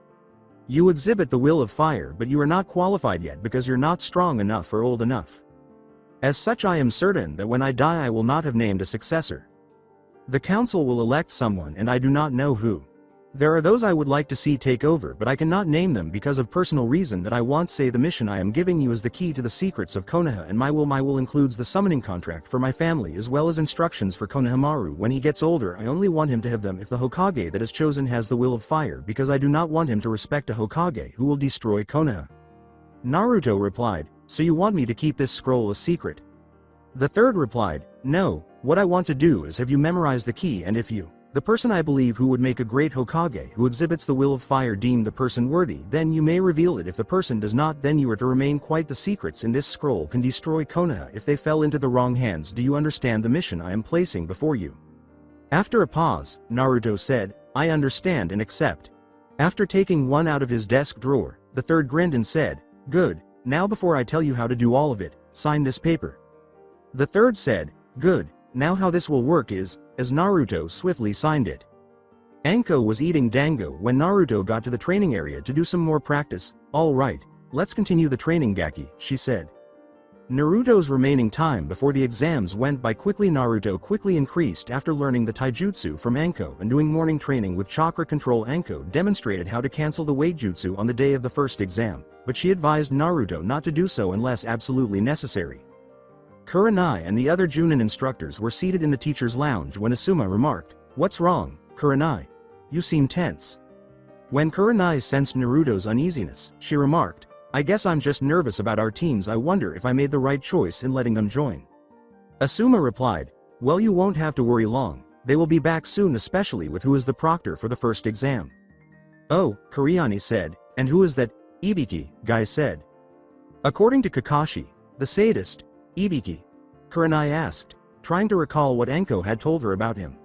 You exhibit the will of fire, but you are not qualified yet because you're not strong enough or old enough. As such, I am certain that when I die I will not have named a successor. The council will elect someone and I do not know who. There are those I would like to see take over, but I cannot name them because of personal reason that I want. Say the mission I am giving you is the key to the secrets of Konoha, and my will includes the summoning contract for my family as well as instructions for Konohamaru when he gets older. I only want him to have them if the Hokage that is chosen has the will of fire, because I do not want him to respect a Hokage who will destroy Konoha. Naruto replied, so you want me to keep this scroll a secret? The third replied, no, what I want to do is have you memorize the key, and if you, the person I believe who would make a great Hokage who exhibits the will of fire, deem the person worthy, then you may reveal it. If the person does not, then you are to remain quiet. The secrets in this scroll can destroy Konoha if they fell into the wrong hands. Do you understand the mission I am placing before you? After a pause, Naruto said, I understand and accept. After taking one out of his desk drawer, the third grinned and said, good, now before I tell you how to do all of it, sign this paper. The third said, good, now how this will work is, as Naruto swiftly signed it. Anko was eating dango when Naruto got to the training area to do some more practice. Alright, let's continue the training Gaki, she said. Naruto's remaining time before the exams went by quickly. Naruto quickly increased after learning the taijutsu from Anko and doing morning training with chakra control. Anko demonstrated how to cancel the weight jutsu on the day of the first exam, but she advised Naruto not to do so unless absolutely necessary. Kurenai and the other Chunin instructors were seated in the teacher's lounge when Asuma remarked, what's wrong, Kurenai? You seem tense. When Kurenai sensed Naruto's uneasiness, she remarked, I guess I'm just nervous about our teams. I wonder if I made the right choice in letting them join. Asuma replied, well, you won't have to worry long, they will be back soon, especially with who is the proctor for the first exam. Oh, Kuriani said, and who is that Ibiki guy said? According to Kakashi, the sadist, Ibiki, Kurenai asked, trying to recall what Anko had told her about him.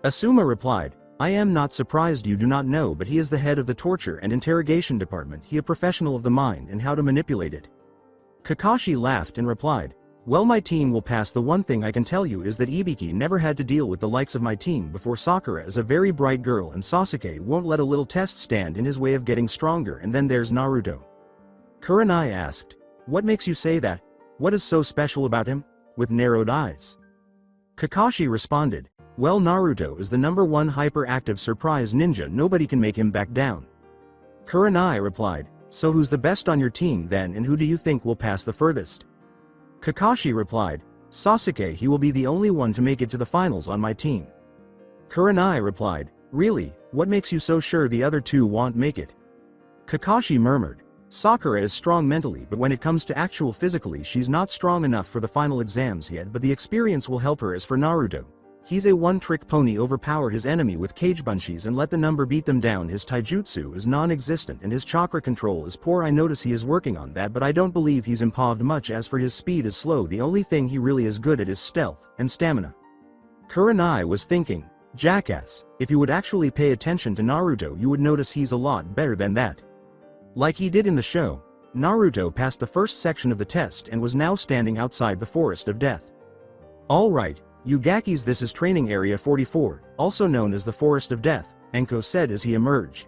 Asuma replied, I am not surprised you do not know, but he is the head of the torture and interrogation department. He a professional of the mind and how to manipulate it. Kakashi laughed and replied, well, my team will pass. The one thing I can tell you is that Ibiki never had to deal with the likes of my team before. Sakura is a very bright girl and Sasuke won't let a little test stand in his way of getting stronger. And then there's Naruto. Kurenai asked, what makes you say that? What is so special about him? With narrowed eyes. Kakashi responded, well, Naruto is the #1 hyperactive surprise ninja. Nobody can make him back down. Kurenai replied, so who's the best on your team then, and who do you think will pass the furthest? Kakashi replied, Sasuke. He will be the only one to make it to the finals on my team. Kurenai replied, really, what makes you so sure the other two won't make it? Kakashi murmured, Sakura is strong mentally, but when it comes to actual physically she's not strong enough for the final exams yet, but the experience will help her. As for Naruto, he's a one-trick pony. Overpower his enemy with cage bunchies and let the number beat them down. His taijutsu is non-existent and his chakra control is poor. I notice he is working on that, but I don't believe he's improved much. As for his speed is slow. The only thing he really is good at is stealth and stamina. Kurenai was thinking, Jackass, if you would actually pay attention to Naruto you would notice he's a lot better than that. Like he did in the show, Naruto passed the first section of the test and was now standing outside the Forest of Death. Alright, you Gakis, this is Training Area 44, also known as the Forest of Death, Enko said as he emerged.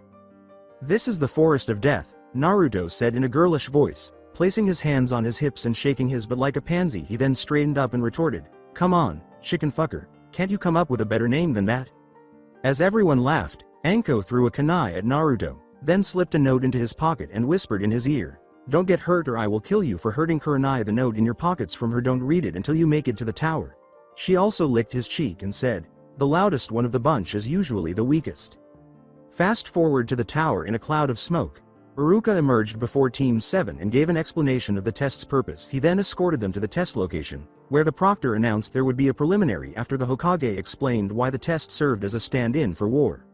This is the Forest of Death, Naruto said in a girlish voice, placing his hands on his hips and shaking his butt like a pansy. He then straightened up and retorted, "Come on, chicken fucker, can't you come up with a better name than that?" As everyone laughed, Enko threw a kunai at Naruto, then slipped a note into his pocket and whispered in his ear, "Don't get hurt or I will kill you for hurting Kurenai." The note in your pockets from her, don't read it until you make it to the tower. She also licked his cheek and said, "The loudest one of the bunch is usually the weakest." Fast forward to the tower. In a cloud of smoke, Iruka emerged before Team 7 and gave an explanation of the test's purpose. He then escorted them to the test location, where the proctor announced there would be a preliminary after the Hokage explained why the test served as a stand-in for war.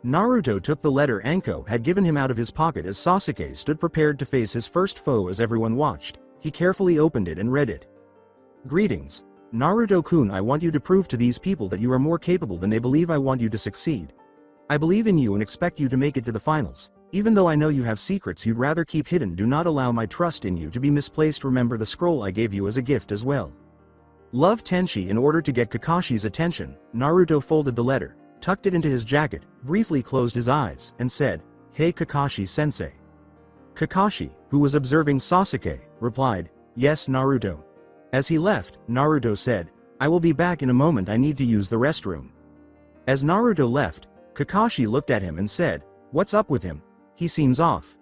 Naruto took the letter Enko had given him out of his pocket as Sasuke stood prepared to face his first foe. As everyone watched, he carefully opened it and read it. "Greetings, Naruto-kun, I want you to prove to these people that you are more capable than they believe. I want you to succeed. I believe in you and expect you to make it to the finals. Even though I know you have secrets you'd rather keep hidden, do not allow my trust in you to be misplaced. Remember the scroll I gave you as a gift as well. Love, Tenchi." In order to get Kakashi's attention, Naruto folded the letter, tucked it into his jacket, briefly closed his eyes, and said, "Hey Kakashi-sensei." Kakashi, who was observing Sasuke, replied, "Yes, Naruto." As he left, Naruto said, "I will be back in a moment, I need to use the restroom." As Naruto left, Kakashi looked at him and said, "What's up with him? He seems off."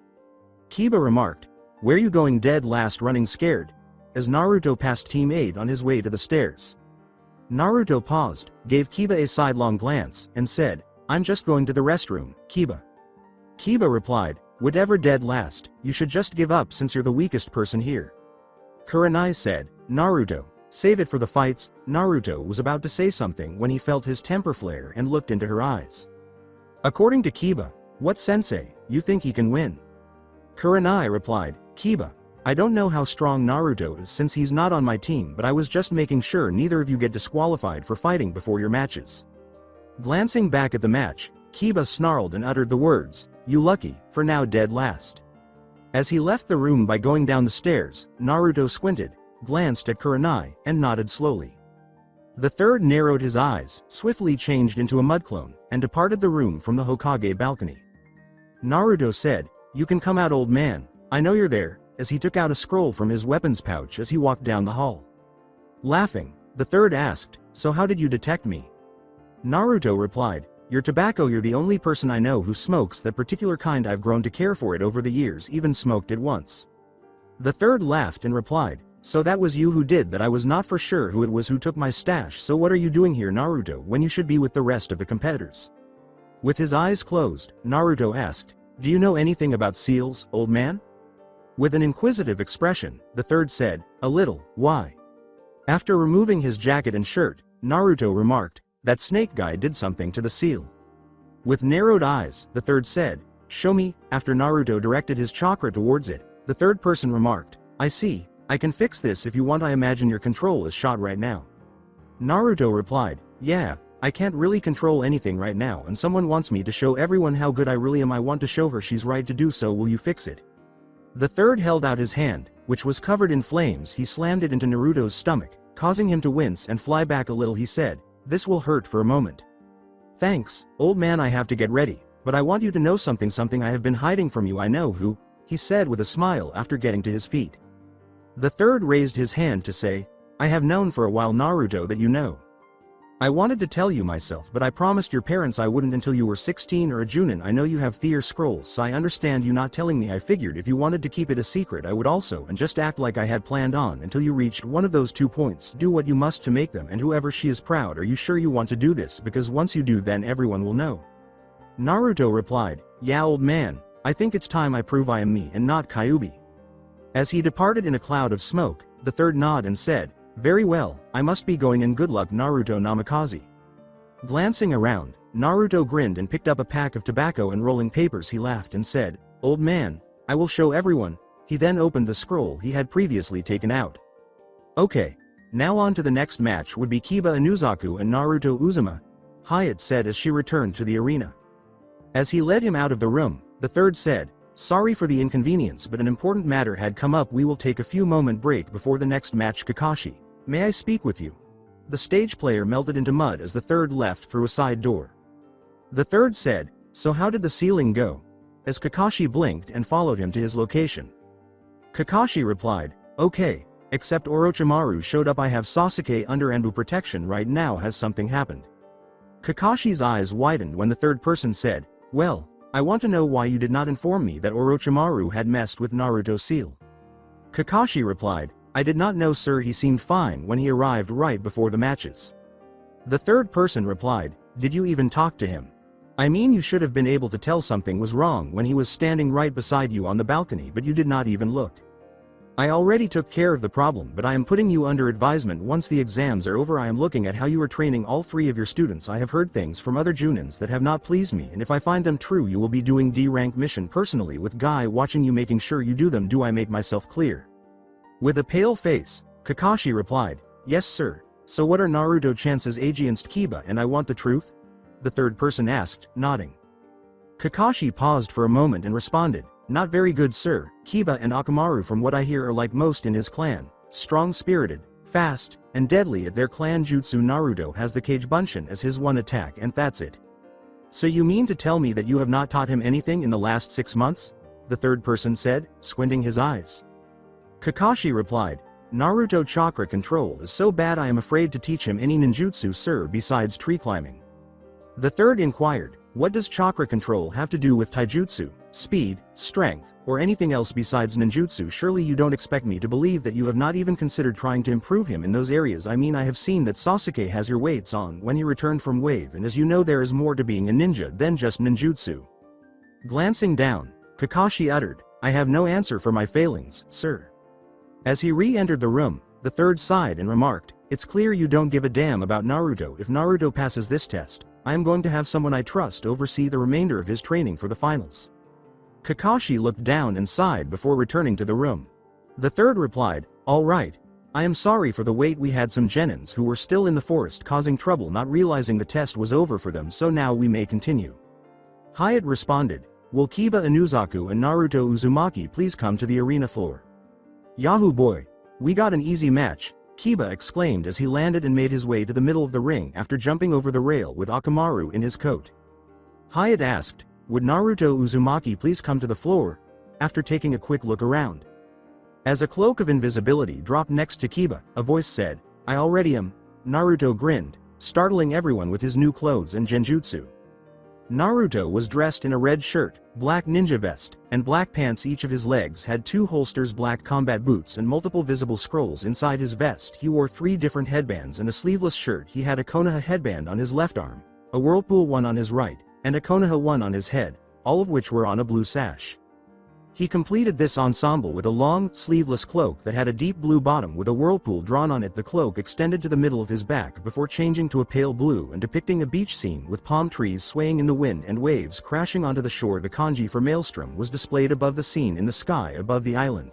Kiba remarked, "Where you going dead last, running scared?" as Naruto passed Team 8 on his way to the stairs. Naruto paused, gave Kiba a sidelong glance, and said, "I'm just going to the restroom, Kiba." Kiba replied, "Whatever dead last, you should just give up since you're the weakest person here." Kurenai said, "Naruto, save it for the fights." Naruto was about to say something when he felt his temper flare and looked into her eyes. According to Kiba, "What, sensei, you think he can win?" Kurenai replied, "Kiba, I don't know how strong Naruto is since he's not on my team, but I was just making sure neither of you get disqualified for fighting before your matches." Glancing back at the match, Kiba snarled and uttered the words, "You lucky, for now dead last." As he left the room by going down the stairs, Naruto squinted, glanced at Kurenai, and nodded slowly. The third narrowed his eyes, swiftly changed into a mudclone, and departed the room from the Hokage balcony. Naruto said, "You can come out, old man, I know you're there," as he took out a scroll from his weapons pouch as he walked down the hall. Laughing, the third asked, "So how did you detect me?" Naruto replied, "Your tobacco, you're the only person I know who smokes that particular kind. I've grown to care for it over the years, even smoked it once." The third laughed and replied, "So that was you who did that. I was not for sure who it was who took my stash. So what are you doing here, Naruto, when you should be with the rest of the competitors?" With his eyes closed, Naruto asked, "Do you know anything about seals, old man?" With an inquisitive expression, the third said, "A little, why?" After removing his jacket and shirt, Naruto remarked, "That snake guy did something to the seal." With narrowed eyes, the third said, "Show me." After Naruto directed his chakra towards it, the third person remarked, "I see, I can fix this if you want. I imagine your control is shot right now." Naruto replied, "Yeah, I can't really control anything right now and someone wants me to show everyone how good I really am. I want to show her she's right to do so. Will you fix it?" The third held out his hand, which was covered in flames. He slammed it into Naruto's stomach, causing him to wince and fly back a little. He said, "This will hurt for a moment." "Thanks, old man, I have to get ready, but I want you to know something I have been hiding from you. I know who," he said with a smile after getting to his feet. The third raised his hand to say, "I have known for a while, Naruto, that you know. I wanted to tell you myself, but I promised your parents I wouldn't until you were 16 or a Chunin. I know you have Fear Scrolls, so I understand you not telling me. I figured if you wanted to keep it a secret I would also, and just act like I had planned on until you reached one of those 2 points. Do what you must to make them, and whoever she is proud. Are you sure you want to do this? Because once you do, then everyone will know." Naruto replied, "Yeah, old man, I think it's time I prove I am me and not Kyuubi." As he departed in a cloud of smoke, the third nodded and said, "Very well, I must be going, and good luck, Naruto Namikaze." Glancing around, Naruto grinned and picked up a pack of tobacco and rolling papers. He laughed and said, "Old man, I will show everyone." He then opened the scroll he had previously taken out. Okay, now on to the next match would be Kiba Inuzaku and Naruto Uzumaki Hyatt said as she returned to the arena. As he led him out of the room, the third said, "Sorry for the inconvenience, but an important matter had come up. We will take a few moment break before the next match. Kakashi, may I speak with you?" The stage player melted into mud as the third left through a side door. The third said, "So how did the ceiling go?" as Kakashi blinked and followed him to his location. Kakashi replied, "Okay, except Orochimaru showed up. I have Sasuke under Anbu protection right now. Has something happened?" Kakashi's eyes widened when the third person said, "Well, I want to know why you did not inform me that Orochimaru had messed with Naruto's seal." Kakashi replied, "I did not know, sir. He seemed fine when he arrived right before the matches." The third person replied, "Did you even talk to him? I mean, you should have been able to tell something was wrong when he was standing right beside you on the balcony, but you did not even look. I already took care of the problem, but I am putting you under advisement. Once the exams are over, I am looking at how you are training all 3 of your students. I have heard things from other Junins that have not pleased me, and if I find them true, you will be doing D-rank mission personally with Guy watching you, making sure you do them. Do I make myself clear?" With a pale face, Kakashi replied, "Yes, sir. So what are Naruto chances against Kiba, and I want the truth?" The third person asked, nodding. Kakashi paused for a moment and responded, "Not very good, sir. Kiba and Akamaru, from what I hear, are like most in his clan, strong-spirited, fast, and deadly at their clan jutsu. Naruto has the Kage Bunshin as his one attack, and that's it." "So you mean to tell me that you have not taught him anything in the last 6 months?" the third person said, squinting his eyes. Kakashi replied, "Naruto chakra control is so bad I am afraid to teach him any ninjutsu, sir, besides tree climbing." The third inquired, "What does chakra control have to do with taijutsu, speed, strength, or anything else besides ninjutsu? Surely you don't expect me to believe that you have not even considered trying to improve him in those areas. I mean, I have seen that Sasuke has your weights on when he returned from Wave, and as you know, there is more to being a ninja than just ninjutsu." Glancing down, Kakashi uttered, "I have no answer for my failings, sir." As he re-entered the room, the third sighed and remarked, "It's clear you don't give a damn about Naruto. If Naruto passes this test, I am going to have someone I trust oversee the remainder of his training for the finals." Kakashi looked down and sighed before returning to the room. The third replied, "All right. I am sorry for the wait. We had some genins who were still in the forest causing trouble, not realizing the test was over for them, so now we may continue." Hyatt responded, "Will Kiba Inuzaku and Naruto Uzumaki please come to the arena floor?" "Yahoo boy! We got an easy match," Kiba exclaimed as he landed and made his way to the middle of the ring after jumping over the rail with Akamaru in his coat. Hyatt asked, "Would Naruto Uzumaki please come to the floor?" after taking a quick look around. As a cloak of invisibility dropped next to Kiba, a voice said, "I already am." Naruto grinned, startling everyone with his new clothes and genjutsu. Naruto was dressed in a red shirt, black ninja vest, and black pants. Each of his legs had 2 holsters, black combat boots, and multiple visible scrolls inside his vest. He wore 3 different headbands and a sleeveless shirt. He had a Konoha headband on his left arm, a Whirlpool one on his right, and a Konoha one on his head, all of which were on a blue sash. He completed this ensemble with a long, sleeveless cloak that had a deep blue bottom with a whirlpool drawn on it. The cloak extended to the middle of his back before changing to a pale blue and depicting a beach scene with palm trees swaying in the wind and waves crashing onto the shore. The kanji for Maelstrom was displayed above the scene in the sky above the island.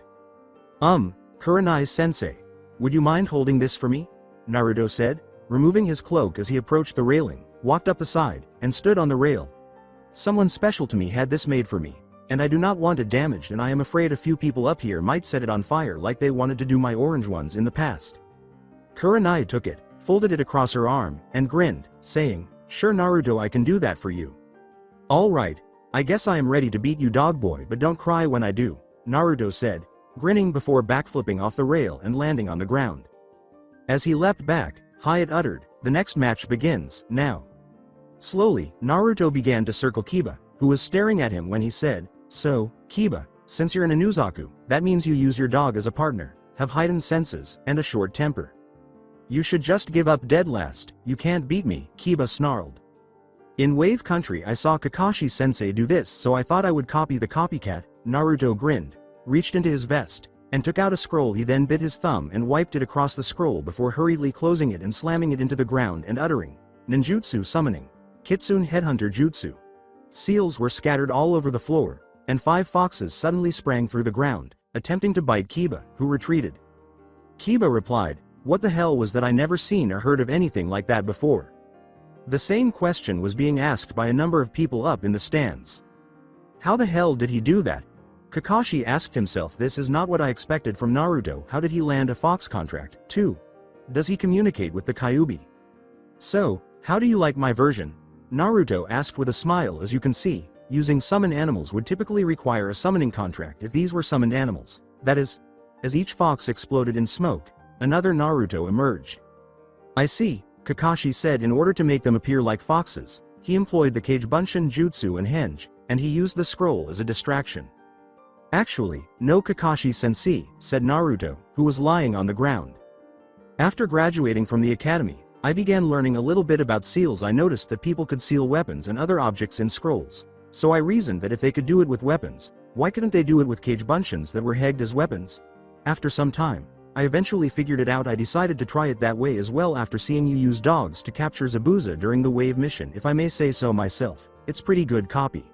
Kurenai sensei, would you mind holding this for me?" Naruto said, removing his cloak as he approached the railing, walked up the side, and stood on the rail. "Someone special to me had this made for me, and I do not want it damaged, and I am afraid a few people up here might set it on fire like they wanted to do my orange ones in the past." Kurenai took it, folded it across her arm, and grinned, saying, "Sure Naruto, I can do that for you." "All right, I guess I am ready to beat you, dog boy, but don't cry when I do," Naruto said, grinning before backflipping off the rail and landing on the ground. As he leapt back, Hyatt uttered, "The next match begins, now." Slowly, Naruto began to circle Kiba, who was staring at him when he said, "So, Kiba, since you're an Inuzaku, that means you use your dog as a partner, have heightened senses, and a short temper. You should just give up dead last. You can't beat me," Kiba snarled. "In Wave Country I saw Kakashi-sensei do this, so I thought I would copy the copycat," Naruto grinned, reached into his vest, and took out a scroll. He then bit his thumb and wiped it across the scroll before hurriedly closing it and slamming it into the ground and uttering, "Ninjutsu summoning. Kitsune Headhunter Jutsu." Seals were scattered all over the floor, and 5 foxes suddenly sprang through the ground, attempting to bite Kiba, who retreated. Kiba replied, "What the hell was that? I never seen or heard of anything like that before." The same question was being asked by a number of people up in the stands. How the hell did he do that? Kakashi asked himself. This is not what I expected from Naruto. How did he land a fox contract, too? Does he communicate with the Kyuubi? So, how do you like my version? Naruto asked with a smile. As you can see, using summon animals would typically require a summoning contract if these were summoned animals. That is, as each fox exploded in smoke, another Naruto emerged. I see, Kakashi said. In order to make them appear like foxes, he employed the Kage-bunshin jutsu and henge, and he used the scroll as a distraction. Actually, no, Kakashi-sensei, said Naruto, who was lying on the ground. After graduating from the academy, I began learning a little bit about seals. I noticed that people could seal weapons and other objects in scrolls, so I reasoned that if they could do it with weapons, why couldn't they do it with Kage-bunshins that were hegged as weapons? After some time, I eventually figured it out. I decided to try it that way as well after seeing you use dogs to capture Zabuza during the wave mission. If I may say so myself, it's pretty good copy.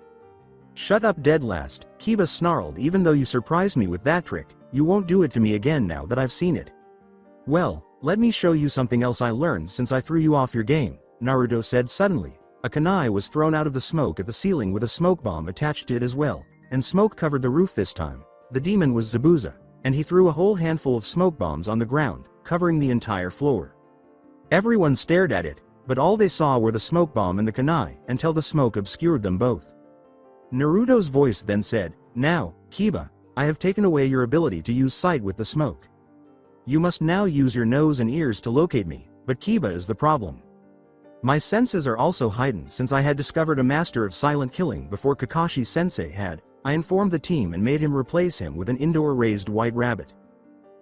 Shut up, dead last, Kiba snarled. Even though you surprised me with that trick, you won't do it to me again now that I've seen it. Well, let me show you something else I learned since I threw you off your game, Naruto said suddenly. A kunai was thrown out of the smoke at the ceiling with a smoke bomb attached to it as well, and smoke covered the roof this time. The demon was Zabuza, and he threw a whole handful of smoke bombs on the ground, covering the entire floor. Everyone stared at it, but all they saw were the smoke bomb and the kunai, until the smoke obscured them both. Naruto's voice then said, "Now, Kiba, I have taken away your ability to use sight with the smoke. You must now use your nose and ears to locate me, but Kiba is the problem. My senses are also heightened since I had discovered a master of silent killing before Kakashi-sensei had. I informed the team and made him replace him with an indoor raised white rabbit.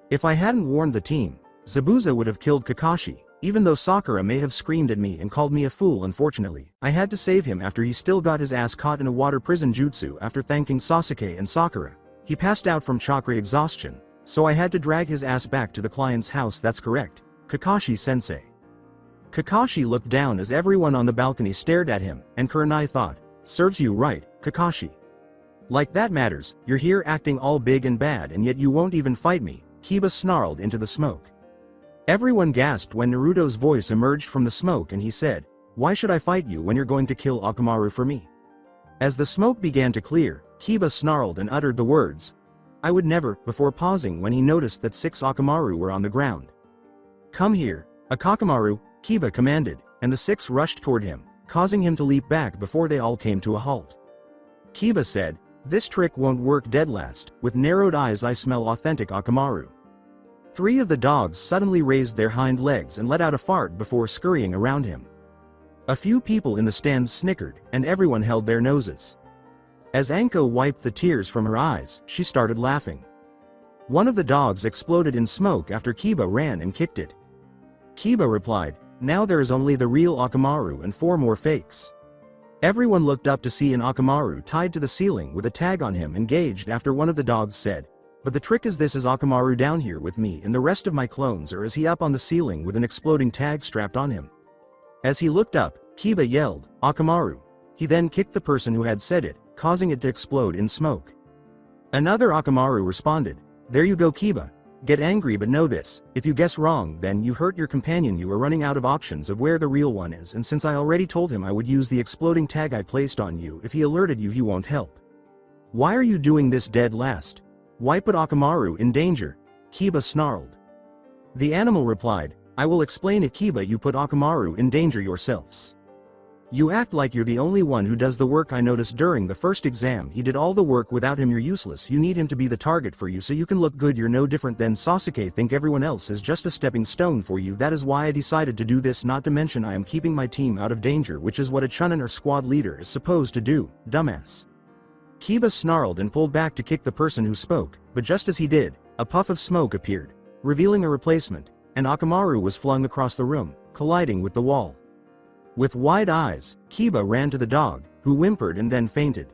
If I hadn't warned the team, Zabuza would have killed Kakashi. Even though Sakura may have screamed at me and called me a fool, unfortunately, I had to save him after he still got his ass caught in a water prison jutsu. After thanking Sasuke and Sakura, he passed out from chakra exhaustion, so I had to drag his ass back to the client's house." That's correct, Kakashi-sensei. Kakashi looked down as everyone on the balcony stared at him, and Kurenai thought, "Serves you right, Kakashi. Like that matters, you're here acting all big and bad and yet you won't even fight me," Kiba snarled into the smoke. Everyone gasped when Naruto's voice emerged from the smoke and he said, "Why should I fight you when you're going to kill Orochimaru for me?" As the smoke began to clear, Kiba snarled and uttered the words, "I would never," before pausing when he noticed that 6 Orochimaru were on the ground. "Come here, Orochimaru," Kiba commanded, and the 6 rushed toward him, causing him to leap back before they all came to a halt. Kiba said, "This trick won't work, dead last. With narrowed eyes I smell authentic Orochimaru." 3 of the dogs suddenly raised their hind legs and let out a fart before scurrying around him. A few people in the stands snickered, and everyone held their noses. As Anko wiped the tears from her eyes, she started laughing. One of the dogs exploded in smoke after Kiba ran and kicked it. Kiba replied, "Now there is only the real Orochimaru and 4 more fakes." Everyone looked up to see an Orochimaru tied to the ceiling with a tag on him, engaged after one of the dogs said, "But the trick is this: is Orochimaru down here with me and the rest of my clones, or is he up on the ceiling with an exploding tag strapped on him?" As he looked up, Kiba yelled, "Orochimaru." He then kicked the person who had said it, causing it to explode in smoke. Another Orochimaru responded, "There you go, Kiba. Get angry, but know this: if you guess wrong, then you hurt your companion. You are running out of options of where the real one is, and since I already told him I would use the exploding tag I placed on you, if he alerted you, he won't help. Why are you doing this, dead last? Why put Orochimaru in danger?" Kiba snarled. The animal replied, "I will explain it, Kiba. You put Orochimaru in danger yourselves. You act like you're the only one who does the work. I noticed during the first exam he did all the work. Without him you're useless. You need him to be the target for you so you can look good. You're no different than Sasuke. Think everyone else is just a stepping stone for you. That is why I decided to do this. Not to mention I am keeping my team out of danger, which is what a Chunin or squad leader is supposed to do, dumbass." Kiba snarled and pulled back to kick the person who spoke, but just as he did, a puff of smoke appeared, revealing a replacement, and Orochimaru was flung across the room, colliding with the wall. With wide eyes, Kiba ran to the dog, who whimpered and then fainted.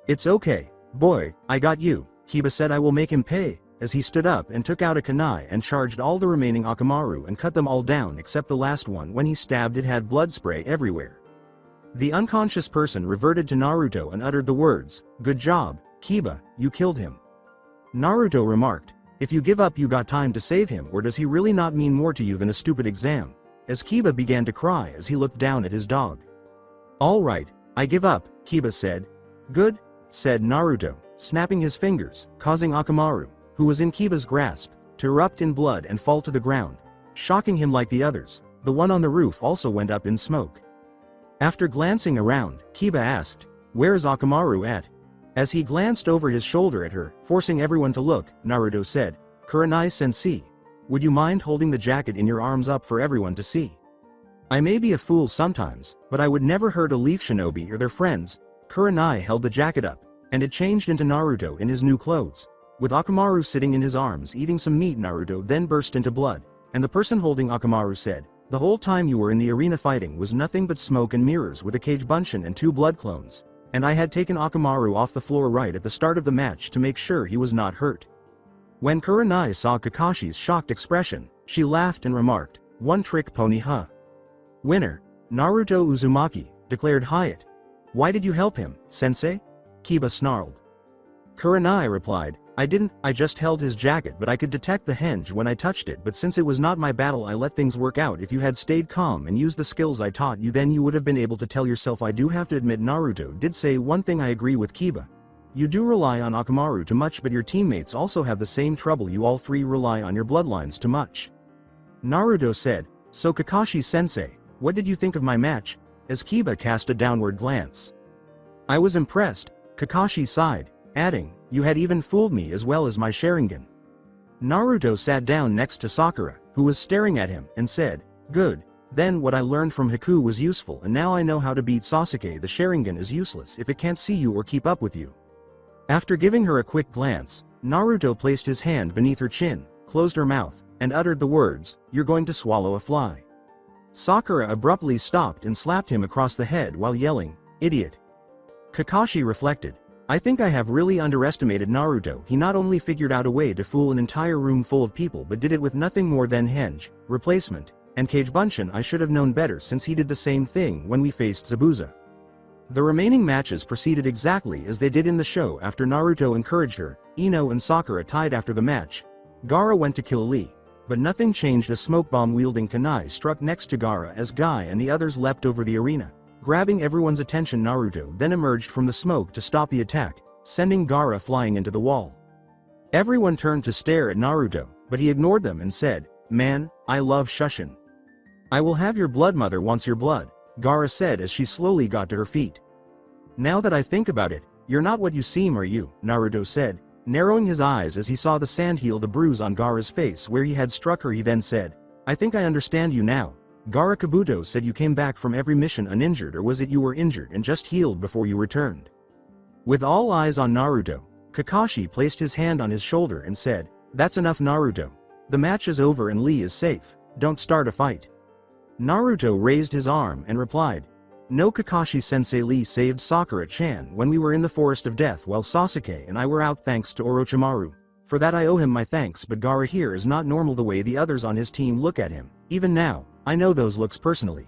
"It's okay, boy, I got you," Kiba said. "I will make him pay," as he stood up and took out a kunai and charged all the remaining Orochimaru and cut them all down except the last one. When he stabbed, it had blood spray everywhere. The unconscious person reverted to Naruto and uttered the words, "Good job, Kiba, you killed him." Naruto remarked, "If you give up, you got time to save him, or does he really not mean more to you than a stupid exam?" as Kiba began to cry as he looked down at his dog. "All right, I give up," Kiba said. "Good," said Naruto, snapping his fingers, causing Akamaru, who was in Kiba's grasp, to erupt in blood and fall to the ground, shocking him like the others. The one on the roof also went up in smoke. After glancing around, Kiba asked, "Where's Akamaru at?" As he glanced over his shoulder at her, forcing everyone to look, Naruto said, "Kurenai sensei, would you mind holding the jacket in your arms up for everyone to see? I may be a fool sometimes, but I would never hurt a leaf shinobi or their friends." Kurenai held the jacket up, and it changed into Naruto in his new clothes. With Akamaru sitting in his arms eating some meat, Naruto then burst into blood, and the person holding Akamaru said, "The whole time you were in the arena fighting was nothing but smoke and mirrors with a Kage Bunshin and 2 blood clones. And I had taken Akamaru off the floor right at the start of the match to make sure he was not hurt." When Kurenai saw Kakashi's shocked expression, she laughed and remarked, "One trick pony huh?" "Winner, Naruto Uzumaki," declared Hyatt. "Why did you help him, sensei?" Kiba snarled. Kurenai replied, I just held his jacket, but I could detect the henge when I touched it, but since it was not my battle I let things work out. If you had stayed calm and used the skills I taught you, then you would have been able to tell yourself." I do have to admit, Naruto did say one thing I agree with Kiba. You do rely on Akamaru too much, but your teammates also have the same trouble. You all 3 rely on your bloodlines too much. Naruto said, "So Kakashi sensei, what did you think of my match?" as Kiba cast a downward glance. "I was impressed," Kakashi sighed, adding, "You had even fooled me as well as my Sharingan." Naruto sat down next to Sakura, who was staring at him, and said, "Good. Then what I learned from Haku was useful, and now I know how to beat Sasuke. The Sharingan is useless if it can't see you or keep up with you." After giving her a quick glance, Naruto placed his hand beneath her chin, closed her mouth, and uttered the words, "You're going to swallow a fly." Sakura abruptly stopped and slapped him across the head while yelling, "Idiot." Kakashi reflected, "I think I have really underestimated Naruto. He not only figured out a way to fool an entire room full of people but did it with nothing more than henge, replacement, and Kage Bunshin. I should have known better since he did the same thing when we faced Zabuza." The remaining matches proceeded exactly as they did in the show. After Naruto encouraged her, Ino and Sakura tied after the match. Gaara went to kill Lee, but nothing changed. A smoke bomb wielding kunai struck next to Gaara as Guy and the others leapt over the arena. Grabbing everyone's attention, Naruto then emerged from the smoke to stop the attack, sending Gaara flying into the wall. Everyone turned to stare at Naruto, but he ignored them and said, "Man, I love Shushin. I will have your blood. Mother wants your blood," Gaara said as she slowly got to her feet. "Now that I think about it, you're not what you seem, are you?" Naruto said, narrowing his eyes as he saw the sand heal the bruise on Gaara's face where he had struck her. He then said, "I think I understand you now. Gaara Kabuto said you came back from every mission uninjured, or was it you were injured and just healed before you returned?" With all eyes on Naruto, Kakashi placed his hand on his shoulder and said, "That's enough, Naruto. The match is over and Lee is safe. Don't start a fight." Naruto raised his arm and replied, "No, Kakashi-sensei, Lee saved Sakura-chan when we were in the Forest of Death while Sasuke and I were out thanks to Orochimaru. For that I owe him my thanks, but Gaara here is not normal the way the others on his team look at him. Even now, I know those looks personally."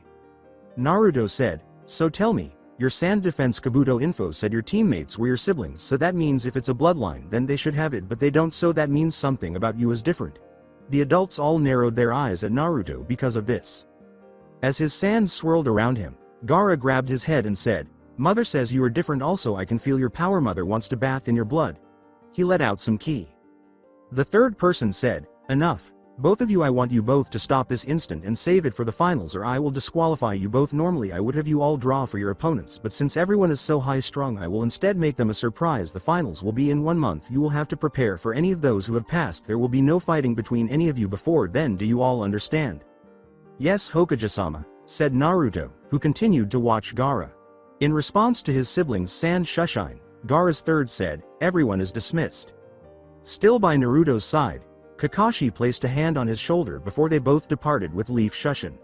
Naruto said, "So tell me, your Sand Defense Kabuto info said your teammates were your siblings, so that means if it's a bloodline then they should have it, but they don't, so that means something about you is different." The adults all narrowed their eyes at Naruto because of this. As his sand swirled around him, Gaara grabbed his head and said, "Mother says you are different also. I can feel your power. Mother wants to bath in your blood." He let out some ki. The third person said, "Enough. Both of you, I want you both to stop this instant and save it for the finals or I will disqualify you both. Normally I would have you all draw for your opponents, but since everyone is so high-strung I will instead make them a surprise. The finals will be in 1 month. You will have to prepare for any of those who have passed. There will be no fighting between any of you before then. Do you all understand?" "Yes, Hokage-sama," said Naruto, who continued to watch Gaara. In response to his siblings' sand shushine, Gaara's third said, "Everyone is dismissed." Still by Naruto's side, Kakashi placed a hand on his shoulder before they both departed with Leaf Shushin.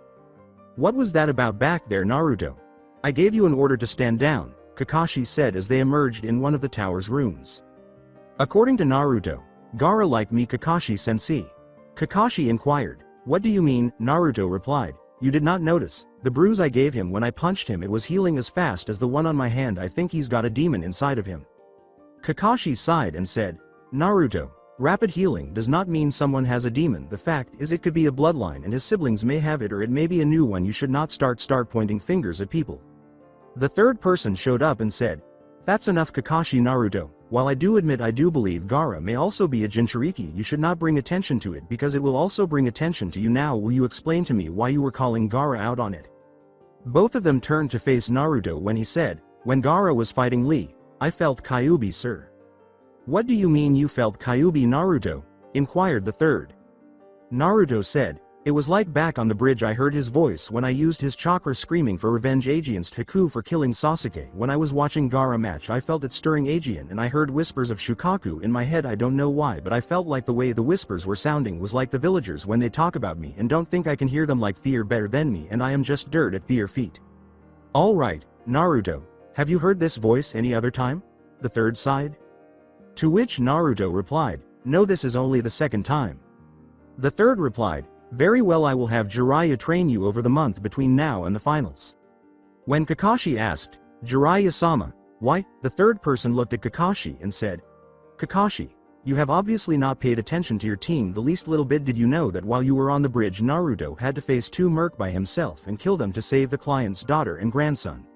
"What was that about back there, Naruto?" "I gave you an order to stand down," Kakashi said as they emerged in one of the tower's rooms. According to Naruto, Gaara liked me, Kakashi-sensei. Kakashi inquired, "What do you mean?" Naruto replied, "You did not notice the bruise I gave him when I punched him. It was healing as fast as the one on my hand. I think he's got a demon inside of him." Kakashi sighed and said, "Naruto, Rapid healing does not mean someone has a demon. The fact is it could be a bloodline and his siblings may have it, or it may be a new one. You should not start pointing fingers at people. The third person showed up and said, "That's enough, Kakashi Naruto. While I do admit I do believe Gaara may also be a Jinchuriki, you should not bring attention to it because it will also bring attention to you. Now will you explain to me why you were calling Gaara out on it?" Both of them turned to face Naruto when he said, "When Gaara was fighting Lee, I felt Kyuubi, sir." "What do you mean you felt Kyuubi, Naruto?" inquired the third. Naruto said, "It was like back on the bridge I heard his voice when I used his chakra screaming for revenge against Haku for killing Sasuke. When I was watching Gaara match I felt it stirring Aegean and I heard whispers of Shukaku in my head. I don't know why, but I felt like the way the whispers were sounding was like the villagers when they talk about me and don't think I can hear them, like they're better than me and I am just dirt at their feet." "Alright, Naruto, have you heard this voice any other time?" the third sighed. To which Naruto replied, "No, this is only the second time." The third replied, "Very well, I will have Jiraiya train you over the month between now and the finals." When Kakashi asked, "Jiraiya-sama, why?" the third person looked at Kakashi and said, "Kakashi, you have obviously not paid attention to your team the least little bit. Did you know that while you were on the bridge Naruto had to face 2 merc by himself and kill them to save the client's daughter and grandson?"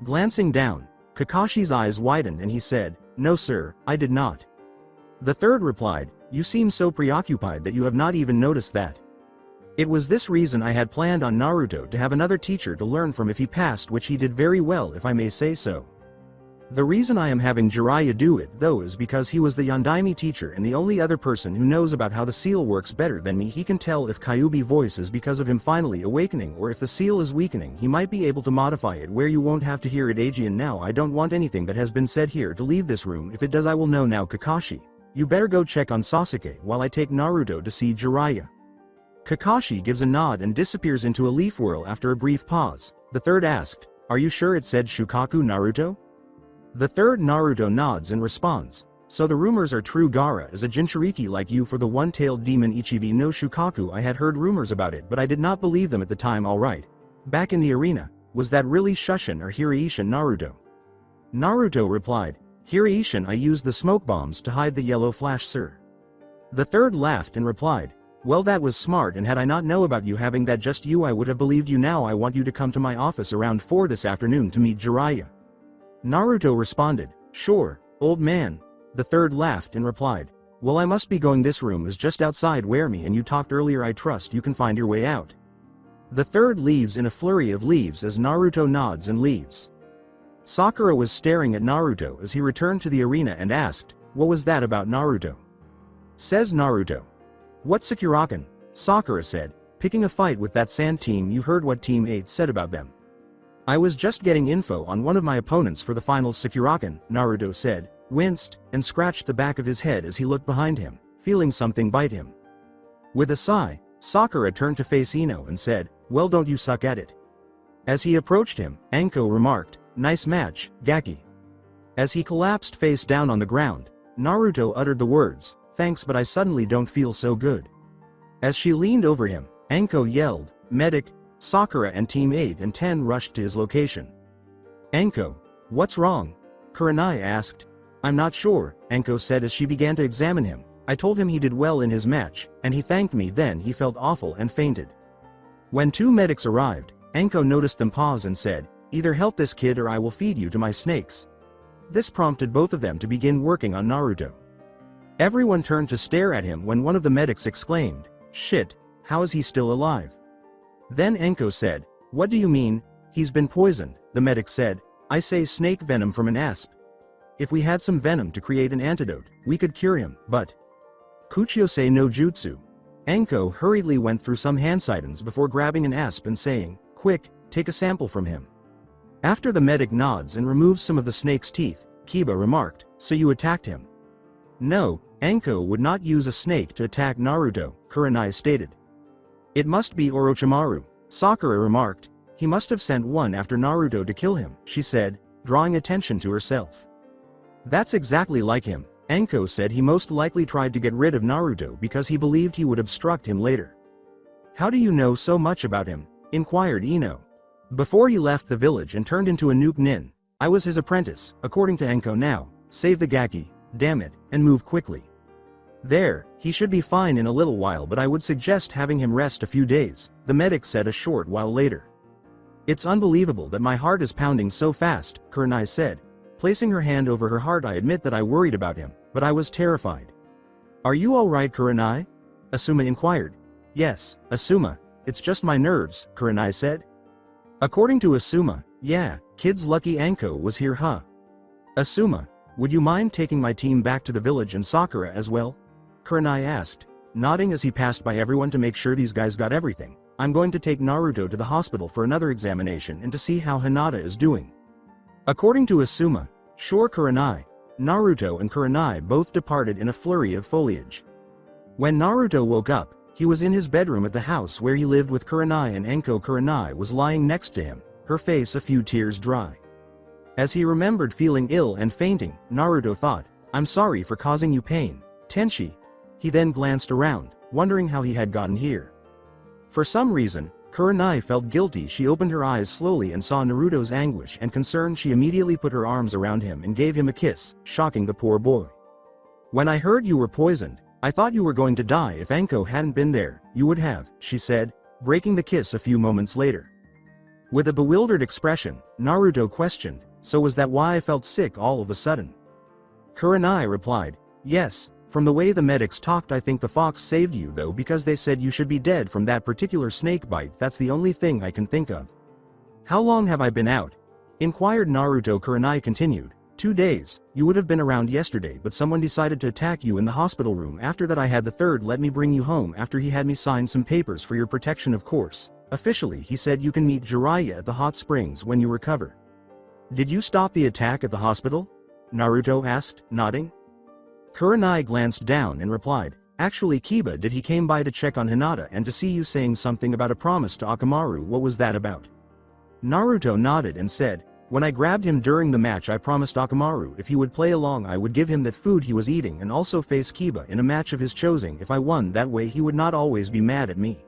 Glancing down, Kakashi's eyes widened and he said, "No sir, I did not." The third replied, "You seem so preoccupied that you have not even noticed that. It was this reason I had planned on Naruto to have another teacher to learn from if he passed, which he did very well if I may say so. The reason I am having Jiraiya do it though is because he was the Yondaime teacher and the only other person who knows about how the seal works better than me. He can tell if Kyuubi voice is because of him finally awakening or if the seal is weakening. He might be able to modify it where you won't have to hear it. Aegean, now I don't want anything that has been said here to leave this room. If it does I will know. Now Kakashi, you better go check on Sasuke while I take Naruto to see Jiraiya." Kakashi gives a nod and disappears into a leaf whirl. After a brief pause, the third asked, "Are you sure it said Shukaku, Naruto?" The third Naruto nods and responds, "So the rumors are true. Gaara is a Jinchuriki like you for the one-tailed demon Ichibi no Shukaku. I had heard rumors about it but I did not believe them at the time. Alright. Back in the arena, was that really Shushin or Hiraishin, Naruto?" Naruto replied, "Hiraishin, I used the smoke bombs to hide the yellow flash, sir." The third laughed and replied, "Well, that was smart, and had I not know about you having that just you I would have believed you. Now I want you to come to my office around 4 this afternoon to meet Jiraiya." Naruto responded, "Sure, old man." The third laughed and replied, "Well, I must be going. This room is just outside where me and you talked earlier. I trust you can find your way out." The third leaves in a flurry of leaves as Naruto nods and leaves. Sakura was staring at Naruto as he returned to the arena and asked, "What was that about Naruto?" Says Naruto, "What Sakurakan?" Sakura said, "Picking a fight with that sand team. You heard what Team 8 said about them." "I was just getting info on one of my opponents for the finals." Sakurakan, Naruto said, winced, and scratched the back of his head as he looked behind him, feeling something bite him. With a sigh, Sakura turned to face Ino and said, "Well, don't you suck at it." As he approached him, Anko remarked, "Nice match, Gaki." As he collapsed face down on the ground, Naruto uttered the words, "Thanks, but I suddenly don't feel so good." As she leaned over him, Anko yelled, "Medic!" Sakura and Team 8 and 10 rushed to his location. "Anko, what's wrong?" Kurenai asked. "I'm not sure," Anko said as she began to examine him. "I told him he did well in his match, and he thanked me. Then he felt awful and fainted." When 2 medics arrived, Anko noticed them pause and said, "Either help this kid or I will feed you to my snakes." This prompted both of them to begin working on Naruto. Everyone turned to stare at him when one of the medics exclaimed, "Shit, how is he still alive?" Then Anko said, "What do you mean? He's been poisoned," the medic said. "I say snake venom from an asp. If we had some venom to create an antidote, we could cure him, but..." Kuchiyose no Jutsu. Anko hurriedly went through some handsidens before grabbing an asp and saying, "Quick, take a sample from him." After the medic nods and removes some of the snake's teeth, Kiba remarked, "So you attacked him?" "No, Anko would not use a snake to attack Naruto," Kurenai stated. "It must be Orochimaru," Sakura remarked. "He must have sent one after Naruto to kill him," she said, drawing attention to herself. "That's exactly like him," Anko said. "He most likely tried to get rid of Naruto because he believed he would obstruct him later." "How do you know so much about him?" inquired Ino. "Before he left the village and turned into a nuke nin, I was his apprentice, according to Anko. Now, save the Gaki, damn it, and move quickly." There, he should be fine in a little while, but I would suggest having him rest a few days, the medic said a short while later. It's unbelievable that my heart is pounding so fast, Kurenai said. Placing her hand over her heart, I admit that I worried about him, but I was terrified. Are you alright, Kurenai? Asuma inquired. Yes, Asuma, it's just my nerves, Kurenai said. According to Asuma, yeah, kid's lucky Anko was here, huh? Asuma, would you mind taking my team back to the village and Sakura as well? Kurenai asked, nodding as he passed by everyone to make sure these guys got everything. I'm going to take Naruto to the hospital for another examination and to see how Hinata is doing. According to Asuma, sure Kurenai, Naruto and Kurenai both departed in a flurry of foliage. When Naruto woke up, he was in his bedroom at the house where he lived with Kurenai, and Anko Kurenai was lying next to him, her face a few tears dry. As he remembered feeling ill and fainting, Naruto thought, I'm sorry for causing you pain, Tenchi. He then glanced around, wondering how he had gotten here. For some reason, Kurenai felt guilty. She opened her eyes slowly and saw Naruto's anguish and concern. She immediately put her arms around him and gave him a kiss, shocking the poor boy. When I heard you were poisoned, I thought you were going to die. If Anko hadn't been there, you would have, she said, breaking the kiss a few moments later. With a bewildered expression, Naruto questioned, so was that why I felt sick all of a sudden? Kurenai replied, yes, from the way the medics talked I think the fox saved you though, because they said you should be dead from that particular snake bite. That's the only thing I can think of. How long have I been out? Inquired Naruto. Kurenai continued, 2 days, you would have been around yesterday but someone decided to attack you in the hospital room. After that I had the third let me bring you home after he had me sign some papers for your protection of course. Officially he said you can meet Jiraiya at the hot springs when you recover. Did you stop the attack at the hospital? Naruto asked, nodding. Kurenai glanced down and replied, actually Kiba did. He came by to check on Hinata and to see you saying something about a promise to Orochimaru. What was that about? Naruto nodded and said, when I grabbed him during the match I promised Orochimaru if he would play along I would give him that food he was eating and also face Kiba in a match of his choosing if I won. That way he would not always be mad at me.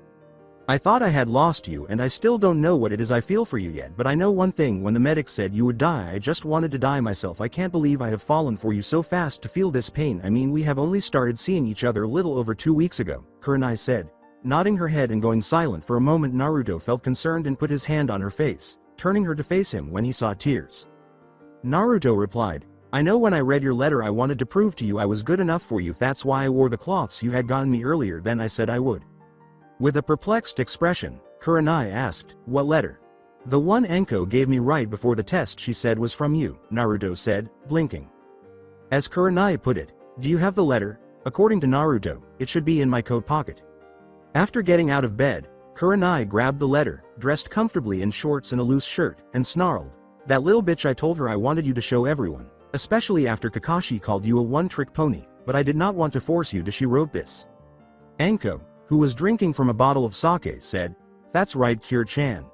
I thought I had lost you and I still don't know what it is I feel for you yet, but I know one thing, when the medic said you would die I just wanted to die myself. I can't believe I have fallen for you so fast to feel this pain. I mean we have only started seeing each other a little over 2 weeks ago, Kurenai said, nodding her head and going silent for a moment. Naruto felt concerned and put his hand on her face, turning her to face him when he saw tears. Naruto replied, I know when I read your letter I wanted to prove to you I was good enough for you. That's why I wore the cloths you had gotten me earlier than I said I would. With a perplexed expression, Kurenai asked, what letter? The one Anko gave me right before the test she said was from you, Naruto said, blinking. As Kurenai put it, do you have the letter? According to Naruto, it should be in my coat pocket. After getting out of bed, Kurenai grabbed the letter, dressed comfortably in shorts and a loose shirt, and snarled, that little bitch, I told her I wanted you to show everyone, especially after Kakashi called you a one-trick pony, but I did not want to force you to. She wrote this. Anko, who was drinking from a bottle of sake, said, that's right Kure-chan.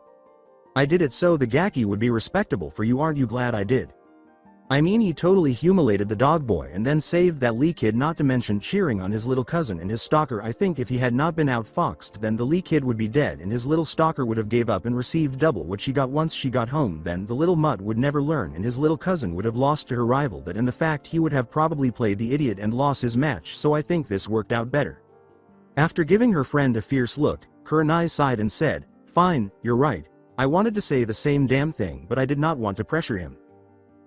I did it so the Gaki would be respectable for you. Aren't you glad I did? I mean he totally humiliated the dog boy and then saved that Lee kid, not to mention cheering on his little cousin and his stalker. I think if he had not been outfoxed then the Lee kid would be dead and his little stalker would have gave up and received double what she got once she got home. Then the little mutt would never learn and his little cousin would have lost to her rival, that in the fact he would have probably played the idiot and lost his match, so I think this worked out better. After giving her friend a fierce look, Kurenai sighed and said, fine, you're right. I wanted to say the same damn thing but I did not want to pressure him.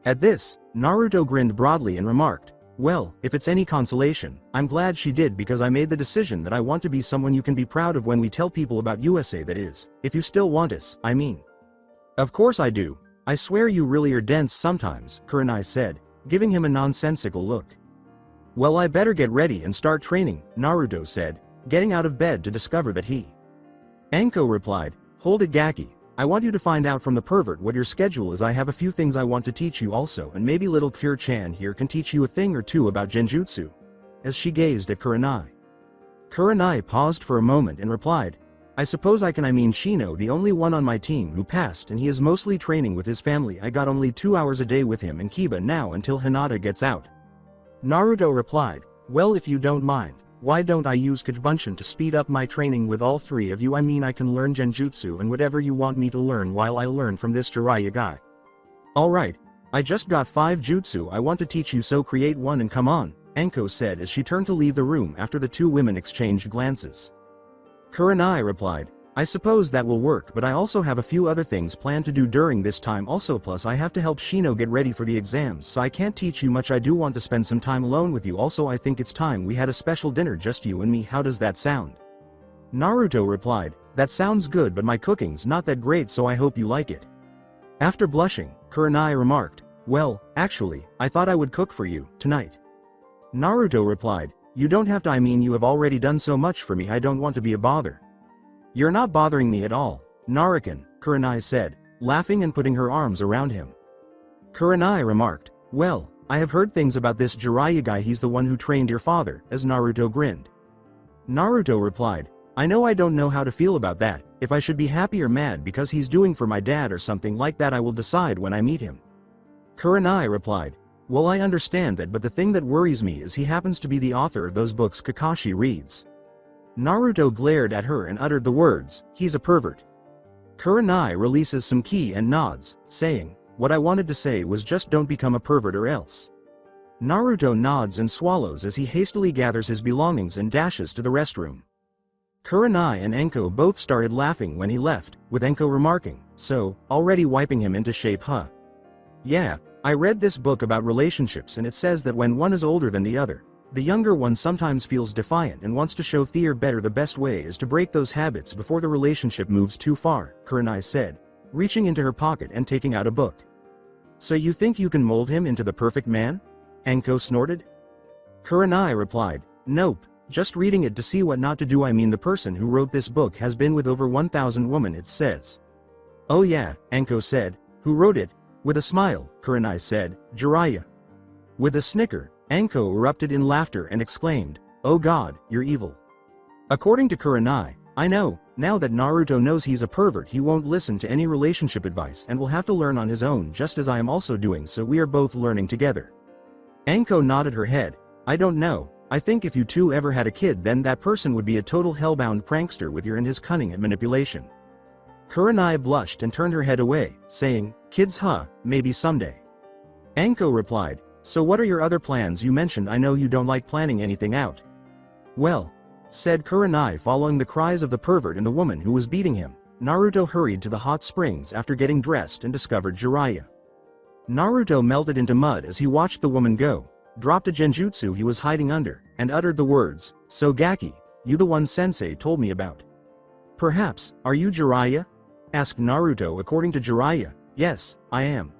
At this, Naruto grinned broadly and remarked, well, if it's any consolation, I'm glad she did, because I made the decision that I want to be someone you can be proud of when we tell people about USA, that is, if you still want us, I mean. Of course I do. I swear you really are dense sometimes, Kurenai said, giving him a nonsensical look. Well, I better get ready and start training, Naruto said, getting out of bed to discover that he. Anko replied, hold it Gaki, I want you to find out from the pervert what your schedule is. I have a few things I want to teach you also, and maybe little Kure-chan here can teach you a thing or two about genjutsu. As she gazed at Kurenai. Kurenai paused for a moment and replied, I suppose I can. I mean Shino, the only one on my team who passed, and he is mostly training with his family. I got only 2 hours a day with him and Kiba now until Hinata gets out. Naruto replied, well, if you don't mind, why don't I use Kagebunshin to speed up my training with all 3 of you? I mean I can learn genjutsu and whatever you want me to learn while I learn from this Jiraiya guy. Alright, I just got 5 jutsu I want to teach you, so create one and come on, Anko said as she turned to leave the room after the two women exchanged glances. Kurenai replied, I suppose that will work, but I also have a few other things planned to do during this time also, plus I have to help Shino get ready for the exams, so I can't teach you much. I do want to spend some time alone with you. Also, I think it's time we had a special dinner, just you and me. How does that sound? Naruto replied, that sounds good, but my cooking's not that great, so I hope you like it. After blushing, Kurenai remarked, well, actually, I thought I would cook for you tonight. Naruto replied, you don't have to. I mean, you have already done so much for me. I don't want to be a bother. You're not bothering me at all, Narukin, Kurenai said, laughing and putting her arms around him. Kurenai remarked, well, I have heard things about this Jiraiya guy. He's the one who trained your father, as Naruto grinned. Naruto replied, I don't know how to feel about that, if I should be happy or mad because he's doing for my dad or something like that. I will decide when I meet him. Kurenai replied, well, I understand that, but the thing that worries me is he happens to be the author of those books Kakashi reads. Naruto glared at her and uttered the words, he's a pervert. Kurenai releases some ki and nods, saying, what I wanted to say was just don't become a pervert or else. Naruto nods and swallows as he hastily gathers his belongings and dashes to the restroom. Kurenai and Anko both started laughing when he left, with Anko remarking, so, already wiping him into shape, huh? Yeah, I read this book about relationships and it says that when one is older than the other, the younger one sometimes feels defiant and wants to show fear better. The best way is to break those habits before the relationship moves too far, Kurenai said, reaching into her pocket and taking out a book. So you think you can mold him into the perfect man? Anko snorted. Kurenai replied, nope, just reading it to see what not to do. I mean, the person who wrote this book has been with over 1,000 women, it says. Oh yeah, Anko said, who wrote it? With a smile, Kurenai said, Jiraiya. With a snicker, Anko erupted in laughter and exclaimed, oh god, you're evil. According to Kurenai, I know, now that Naruto knows he's a pervert, he won't listen to any relationship advice and will have to learn on his own, just as I am also doing, so we are both learning together. Anko nodded her head, I don't know, I think if you two ever had a kid, then that person would be a total hellbound prankster with your and his cunning and manipulation. Kurenai blushed and turned her head away, saying, kids huh, maybe someday. Anko replied, so what are your other plans? You mentioned I know you don't like planning anything out. Well, said Kurenai, following the cries of the pervert and the woman who was beating him, Naruto hurried to the hot springs after getting dressed and discovered Jiraiya. Naruto melted into mud as he watched the woman go, dropped a genjutsu he was hiding under, and uttered the words, so Gaki, you the one sensei told me about. Perhaps, are you Jiraiya? Asked Naruto. According to Jiraiya, yes, I am.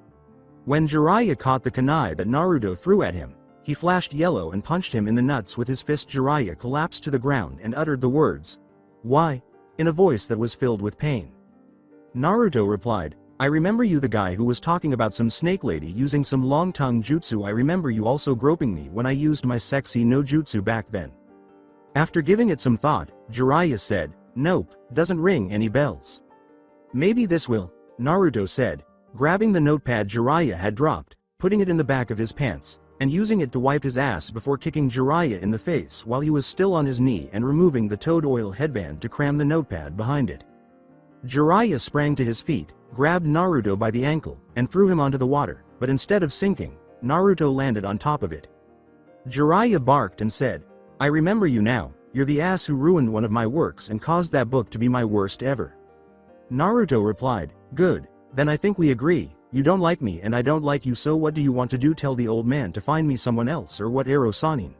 When Jiraiya caught the kunai that Naruto threw at him, he flashed yellow and punched him in the nuts with his fist. Jiraiya collapsed to the ground and uttered the words, why? In a voice that was filled with pain. Naruto replied, I remember you, the guy who was talking about some snake lady using some long tongue jutsu. I remember you also groping me when I used my sexy no jutsu back then. After giving it some thought, Jiraiya said, nope, doesn't ring any bells. Maybe this will, Naruto said, grabbing the notepad Jiraiya had dropped, putting it in the back of his pants, and using it to wipe his ass before kicking Jiraiya in the face while he was still on his knee and removing the toad oil headband to cram the notepad behind it. Jiraiya sprang to his feet, grabbed Naruto by the ankle, and threw him onto the water, but instead of sinking, Naruto landed on top of it. Jiraiya barked and said, I remember you now, you're the ass who ruined one of my works and caused that book to be my worst ever. Naruto replied, good. Then I think we agree, you don't like me and I don't like you, so what do you want to do? Tell the old man to find me someone else or what? Ero Sanin.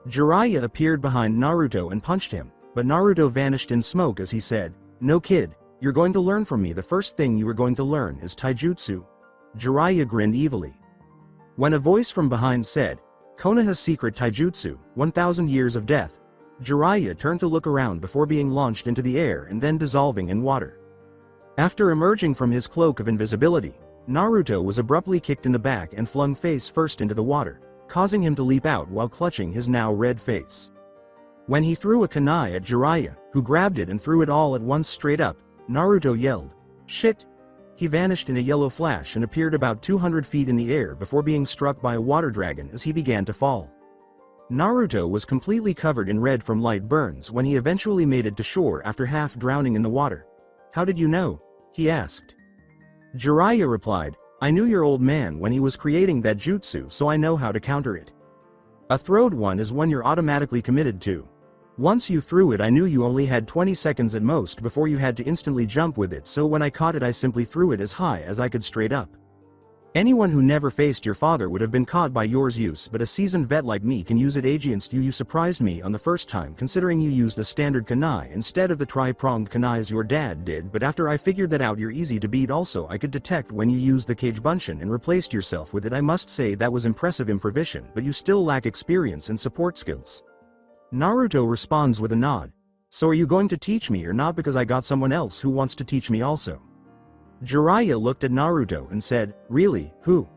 Jiraiya appeared behind Naruto and punched him, but Naruto vanished in smoke as he said, no kid, you're going to learn from me. The first thing you are going to learn is Taijutsu. Jiraiya grinned evilly. When a voice from behind said, Konoha's secret Taijutsu, 1000 years of death, Jiraiya turned to look around before being launched into the air and then dissolving in water. After emerging from his cloak of invisibility, Naruto was abruptly kicked in the back and flung face first into the water, causing him to leap out while clutching his now red face. When he threw a kunai at Jiraiya, who grabbed it and threw it all at once straight up, Naruto yelled, shit! He vanished in a yellow flash and appeared about 200 feet in the air before being struck by a water dragon as he began to fall. Naruto was completely covered in red from light burns when he eventually made it to shore after half drowning in the water. How did you know? He asked. Jiraiya replied, I knew your old man when he was creating that jutsu, so I know how to counter it. A throwed one is one you're automatically committed to. Once you threw it, I knew you only had 20 seconds at most before you had to instantly jump with it, so when I caught it I simply threw it as high as I could straight up. Anyone who never faced your father would have been caught by yours use, but a seasoned vet like me can use it against you. You surprised me on the first time considering you used a standard kunai instead of the tri-pronged kunais your dad did, but after I figured that out you're easy to beat. Also I could detect when you used the cage bunshin and replaced yourself with it. I must say that was impressive improvisation, but you still lack experience and support skills. Naruto responds with a nod. So are you going to teach me or not, because I got someone else who wants to teach me also. Jiraiya looked at Naruto and said, really, who?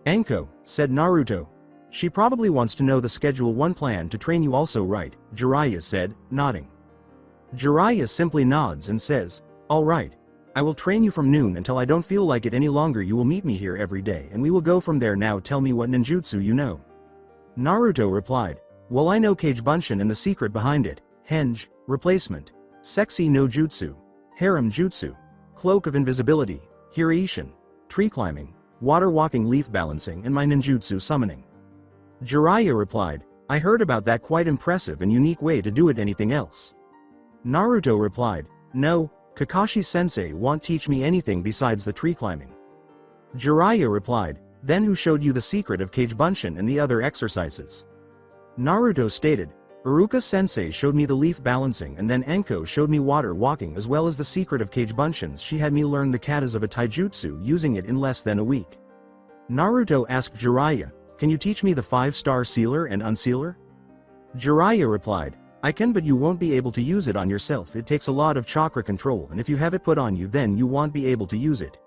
Anko, said Naruto. She probably wants to know the Schedule 1 plan to train you also, right? Jiraiya said, nodding. Jiraiya simply nods and says, alright. I will train you from noon until I don't feel like it any longer. You will meet me here every day and we will go from there. Now tell me what ninjutsu you know. Naruto replied, well, I know Kage Bunshin and the secret behind it. Henge, replacement. Sexy no jutsu. Harem jutsu. Cloak of invisibility. Hiraishin. Tree climbing. Water walking, leaf balancing, and my ninjutsu summoning. Jiraiya replied, I heard about that, quite impressive and unique way to do it. Anything else? Naruto replied, no, Kakashi sensei won't teach me anything besides the tree climbing. Jiraiya replied, then who showed you the secret of Kage Bunshin and the other exercises? Naruto stated, Iruka sensei showed me the leaf balancing and then Enko showed me water walking as well as the secret of Kage Bunshins. She had me learn the katas of a taijutsu using it in less than a week. Naruto asked Jiraiya, can you teach me the 5-star sealer and unsealer? Jiraiya replied, I can, but you won't be able to use it on yourself. It takes a lot of chakra control and if you have it put on you then you won't be able to use it.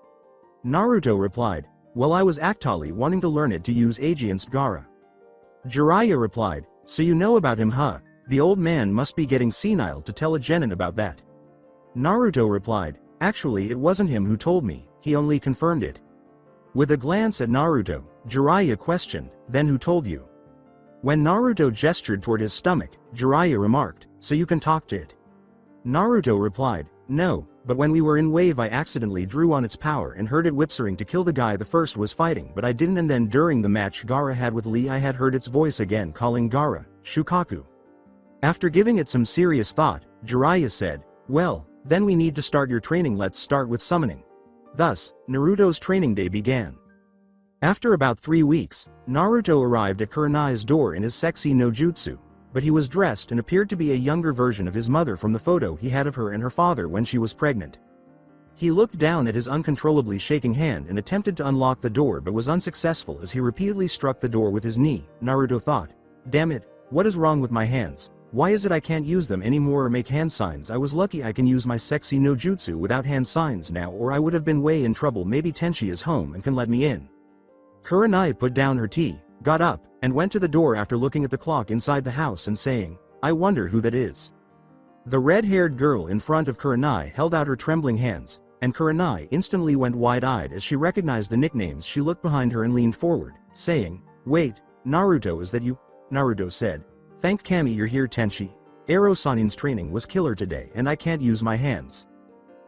Naruto replied, well, I was actually wanting to learn it to use against Gaara. Jiraiya replied, so you know about him, huh? The old man must be getting senile to tell a genin about that. Naruto replied, actually it wasn't him who told me, he only confirmed it. With a glance at Naruto, Jiraiya questioned, then who told you? When Naruto gestured toward his stomach, Jiraiya remarked, so you can talk to it. Naruto replied, no, but when we were in wave I accidentally drew on its power and heard it whispering to kill the guy the first was fighting, but I didn't, and then during the match Gaara had with Lee I had heard its voice again calling Gaara, Shukaku. After giving it some serious thought, Jiraiya said, well, then we need to start your training. Let's start with summoning. Thus, Naruto's training day began. After about 3 weeks, Naruto arrived at Kurenai's door in his sexy no jutsu, but he was dressed and appeared to be a younger version of his mother from the photo he had of her and her father when she was pregnant. He looked down at his uncontrollably shaking hand and attempted to unlock the door but was unsuccessful as he repeatedly struck the door with his knee. Naruto thought, damn it, what is wrong with my hands? Why is it I can't use them anymore or make hand signs? I was lucky I can use my sexy no jutsu without hand signs now, or I would have been way in trouble. Maybe Tenchi is home and can let me in. Kurenai put down her tea, got up, and went to the door after looking at the clock inside the house and saying, I wonder who that is. The red-haired girl in front of Kurenai held out her trembling hands, and Kurenai instantly went wide-eyed as she recognized the nicknames. She looked behind her and leaned forward, saying, wait, Naruto, is that you? Naruto said, thank Kami you're here. Tenchi. Ero Sanin's training was killer today and I can't use my hands.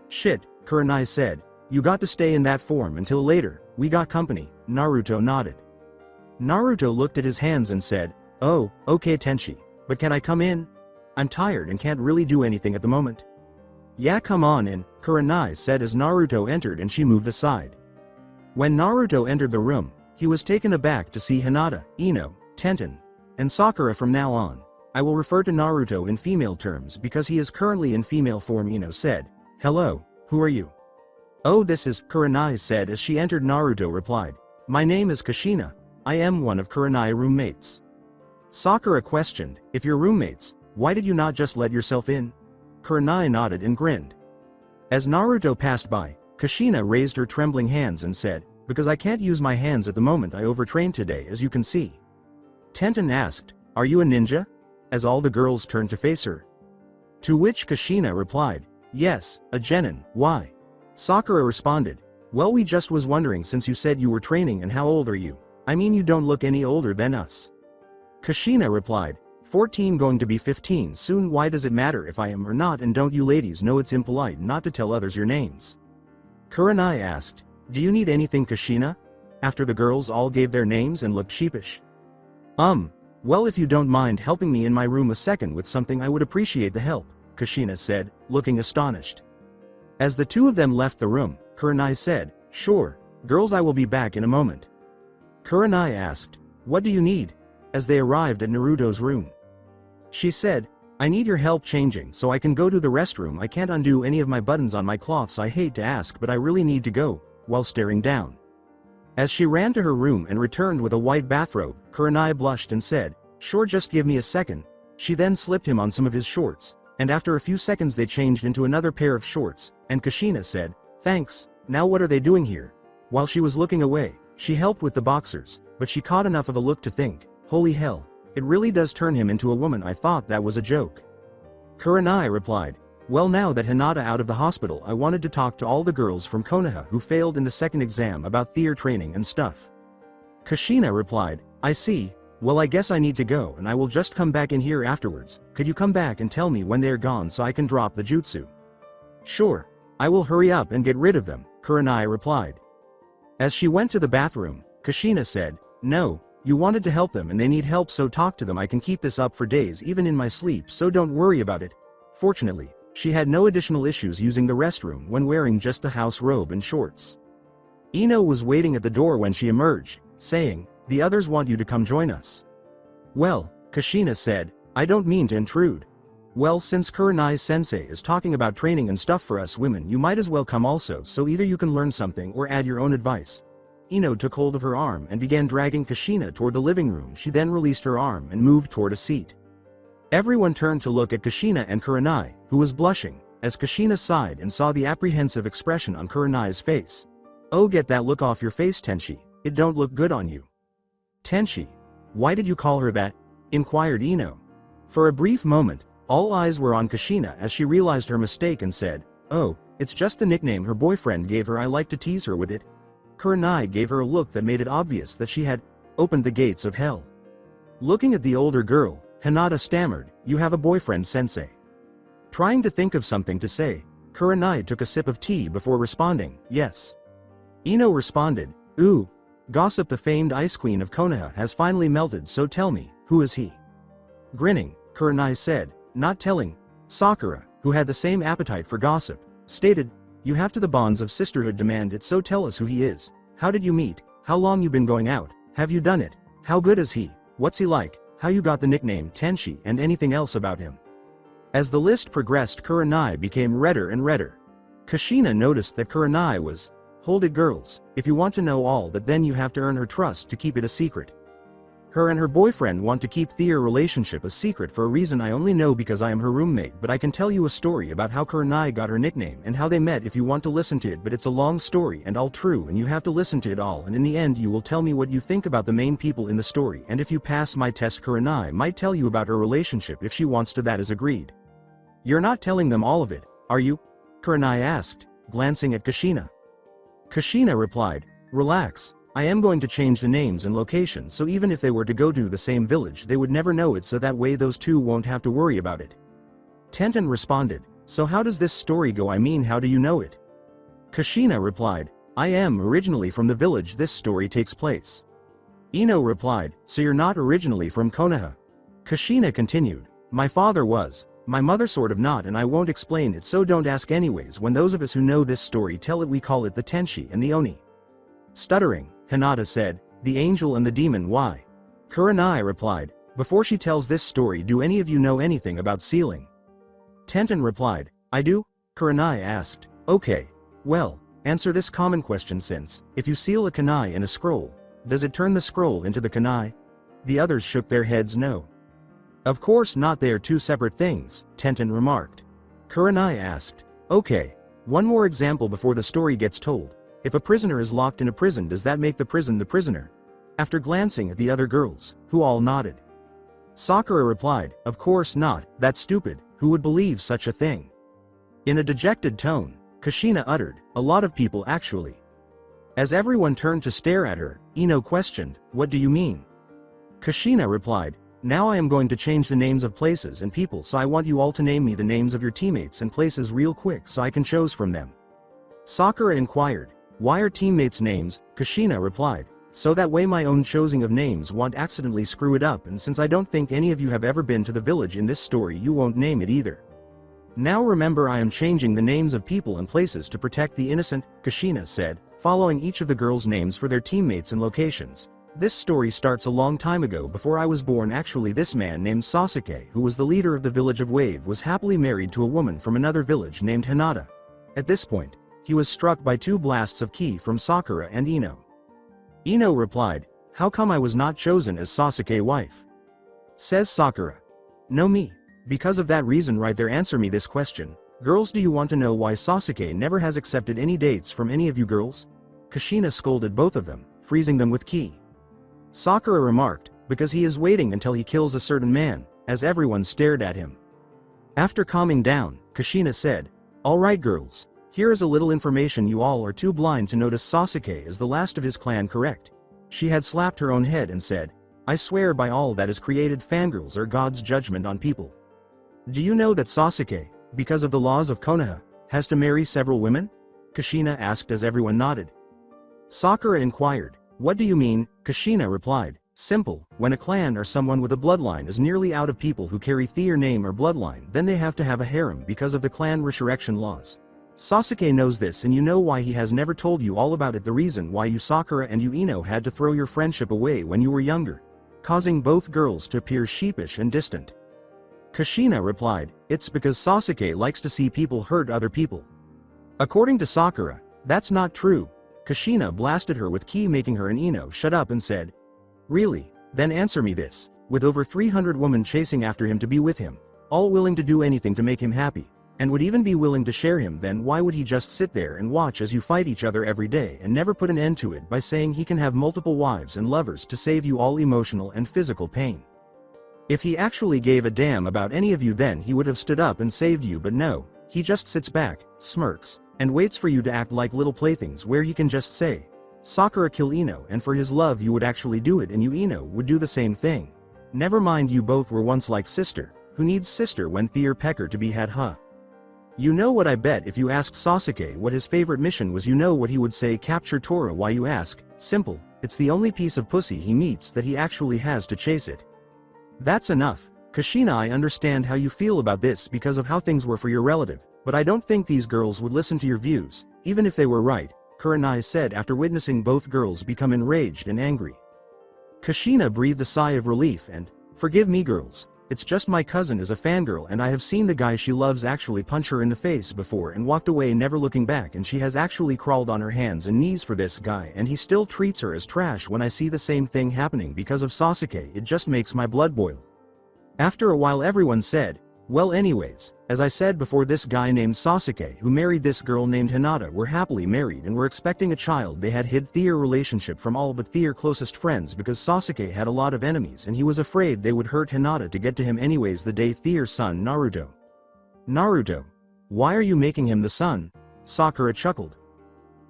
Shit, Kurenai said, you got to stay in that form until later, we got company. Naruto nodded. Naruto looked at his hands and said, oh, okay Tenchi, but can I come in? I'm tired and can't really do anything at the moment. Yeah, come on in, Kurenai said as Naruto entered and she moved aside. When Naruto entered the room, he was taken aback to see Hinata, Ino, Tenten, and Sakura. From now on, I will refer to Naruto in female terms because he is currently in female form. Ino said, hello, who are you? Oh, this is, Kurenai said as she entered. Naruto replied, my name is Kushina. I am one of Kurenai roommates. Sakura questioned, if you're roommates, why did you not just let yourself in? Kurenai nodded and grinned. As Naruto passed by, Kushina raised her trembling hands and said, because I can't use my hands at the moment. I overtrained today, as you can see. Tenten asked, are you a ninja? As all the girls turned to face her. To which Kushina replied, yes, a genin. Why? Sakura responded, well, we just was wondering since you said you were training, and how old are you? I mean, you don't look any older than us. Kushina replied, 14 going to be 15 soon. Why does it matter if I am or not, and don't you ladies know it's impolite not to tell others your names? Kurenai asked, do you need anything Kushina? After the girls all gave their names and looked sheepish. Well, if you don't mind helping me in my room a second with something, I would appreciate the help, Kushina said, looking astonished. As the two of them left the room, Kurenai said, Sure, girls, I will be back in a moment. Kurenai asked, What do you need? As they arrived at Naruto's room. She said, I need your help changing so I can go to the restroom. I can't undo any of my buttons on my cloths. I hate to ask, but I really need to go, while staring down. As she ran to her room and returned with a white bathrobe, Kurenai blushed and said, Sure, just give me a second. She then slipped him on some of his shorts, and after a few seconds they changed into another pair of shorts, and Kushina said, Thanks, now what are they doing here? While she was looking away, she helped with the boxers, but she caught enough of a look to think, Holy hell, it really does turn him into a woman. I thought that was a joke. Kurenai replied, Well, now that Hinata out of the hospital, I wanted to talk to all the girls from Konoha who failed in the second exam about theater training and stuff. Kushina replied, I see, well, I guess I need to go and I will just come back in here afterwards. Could you come back and tell me when they're gone so I can drop the jutsu? Sure, I will hurry up and get rid of them, Kurenai replied. As she went to the bathroom, Kushina said, No, you wanted to help them and they need help, so talk to them. I can keep this up for days even in my sleep, so don't worry about it. Fortunately, she had no additional issues using the restroom when wearing just the house robe and shorts. Ino was waiting at the door when she emerged, saying, The others want you to come join us. Well, Kushina said, I don't mean to intrude. Well, since Kurenai sensei is talking about training and stuff for us women, you might as well come also, so either you can learn something or add your own advice. Ino took hold of her arm and began dragging Kushina toward the living room. She then released her arm and moved toward a seat. Everyone turned to look at Kushina and Kurenai, who was blushing, as Kushina sighed and saw the apprehensive expression on Kurenai's face. Oh, get that look off your face, Tenchi, it don't look good on you. Tenchi? Why did you call her that? Inquired Ino. For a brief moment, all eyes were on Kushina as she realized her mistake and said, Oh, it's just the nickname her boyfriend gave her. I like to tease her with it. Kurenai gave her a look that made it obvious that she had opened the gates of hell. Looking at the older girl, Hinata stammered, You have a boyfriend, sensei? Trying to think of something to say, Kurenai took a sip of tea before responding, Yes. Ino responded, Ooh. Gossip, the famed ice queen of Konoha has finally melted, so tell me, who is he? Grinning, Kurenai said, Not telling. Sakura, who had the same appetite for gossip, stated, You have to, the bonds of sisterhood demand it, so tell us who he is. How did you meet? How long you been going out? Have you done it? How good is he? What's he like? How you got the nickname Tenchi and anything else about him? As the list progressed, Kurenai became redder and redder. Kushina noticed that Kurenai was, Hold it, girls, if you want to know all that, then you have to earn her trust to keep it a secret. Her and her boyfriend want to keep their relationship a secret for a reason I only know because I am her roommate, but I can tell you a story about how Kurenai got her nickname and how they met if you want to listen to it, but it's a long story and all true and you have to listen to it all, and in the end you will tell me what you think about the main people in the story, and if you pass my test Kurenai might tell you about her relationship if she wants to. That is agreed. You're not telling them all of it, are you? Kurenai asked, glancing at Kushina. Kushina replied, Relax, I am going to change the names and locations so even if they were to go to the same village they would never know it, so that way those two won't have to worry about it. Tenten responded, So how does this story go? I mean, how do you know it? Kushina replied, I am originally from the village this story takes place. Ino replied, So you're not originally from Konoha? Kushina continued, My father was. My mother sort of not, and I won't explain it, so don't ask anyways. When those of us who know this story tell it, we call it the Tenchi and the Oni. Stuttering, Hinata said, The angel and the demon. Why? Kurenai replied, Before she tells this story, do any of you know anything about sealing? Tenten replied, I do. Kurenai asked, Okay. Well, answer this common question, since, if you seal a kunai in a scroll, does it turn the scroll into the kunai? The others shook their heads no. Of course not, they are two separate things, Tenten remarked. Kurenai asked, Okay, one more example before the story gets told. If a prisoner is locked in a prison, does that make the prison the prisoner? After glancing at the other girls, who all nodded. Sakura replied, Of course not, that's stupid, who would believe such a thing? In a dejected tone, Kushina uttered, A lot of people actually. As everyone turned to stare at her, Ino questioned, What do you mean? Kushina replied, Now I am going to change the names of places and people, so I want you all to name me the names of your teammates and places real quick so I can choose from them. Sakura inquired, Why are teammates' names? Kushina replied, So that way my own choosing of names won't accidentally screw it up, and since I don't think any of you have ever been to the village in this story, you won't name it either. Now remember, I am changing the names of people and places to protect the innocent, Kushina said, following each of the girls' names for their teammates and locations. This story starts a long time ago before I was born. Actually, this man named Sasuke, who was the leader of the village of Wave, was happily married to a woman from another village named Hinata. At this point, he was struck by 2 blasts of ki from Sakura and Ino. Ino replied, "How come I was not chosen as Sasuke's wife?" Says Sakura. "No, me. Because of that reason right there. Answer me this question. Girls, do you want to know why Sasuke never has accepted any dates from any of you girls?" Kushina scolded both of them, freezing them with ki. Sakura remarked, "Because he is waiting until he kills a certain man," as everyone stared at him. After calming down, Kushina said, "Alright girls. Here is a little information. You all are too blind to notice Sasuke is the last of his clan, correct?" She had slapped her own head and said, "I swear by all that is created, fangirls are God's judgment on people. Do you know that Sasuke, because of the laws of Konoha, has to marry several women?" Kushina asked as everyone nodded. Sakura inquired, "What do you mean?" Kushina replied, "Simple, when a clan or someone with a bloodline is nearly out of people who carry their name or bloodline, then they have to have a harem because of the clan resurrection laws. Sasuke knows this, and you know why he has never told you all about it. The reason why you Sakura and you Ino had to throw your friendship away when you were younger, causing both girls to appear sheepish and distant." Kushina replied, "It's because Sasuke likes to see people hurt other people." According to Sakura, that's not true. Kushina blasted her with ki, making her and Ino shut up, and said, "Really? Then answer me this. With over 300 women chasing after him to be with him, all willing to do anything to make him happy, and would even be willing to share him, then why would he just sit there and watch as you fight each other every day and never put an end to it by saying he can have multiple wives and lovers to save you all emotional and physical pain? If he actually gave a damn about any of you, then he would have stood up and saved you, but no, he just sits back, smirks, and waits for you to act like little playthings where he can just say, 'Sakura, kill Ino,' and for his love you would actually do it, and you Ino would do the same thing. Never mind, you both were once like sister. Who needs sister when their pecker to be had, huh? You know what, I bet if you asked Sasuke what his favorite mission was, you know what he would say, capture Tora. Why, you ask? Simple, it's the only piece of pussy he meets that he actually has to chase it." That's enough. Kushina, I understand how you feel about this because of how things were for your relative, but I don't think these girls would listen to your views, even if they were right, Kurenai said after witnessing both girls become enraged and angry. Kushina breathed a sigh of relief and, "Forgive me girls, it's just my cousin is a fangirl, and I have seen the guy she loves actually punch her in the face before and walked away never looking back, and she has actually crawled on her hands and knees for this guy, and he still treats her as trash. When I see the same thing happening because of Sasuke, it just makes my blood boil." After a while everyone said, "Well, anyways, as I said before, this guy named Sasuke who married this girl named Hinata were happily married and were expecting a child. They had hid their relationship from all but their closest friends because Sasuke had a lot of enemies and he was afraid they would hurt Hinata to get to him anyways. The day their son Naruto." "Naruto? Why are you making him the son?" Sakura chuckled.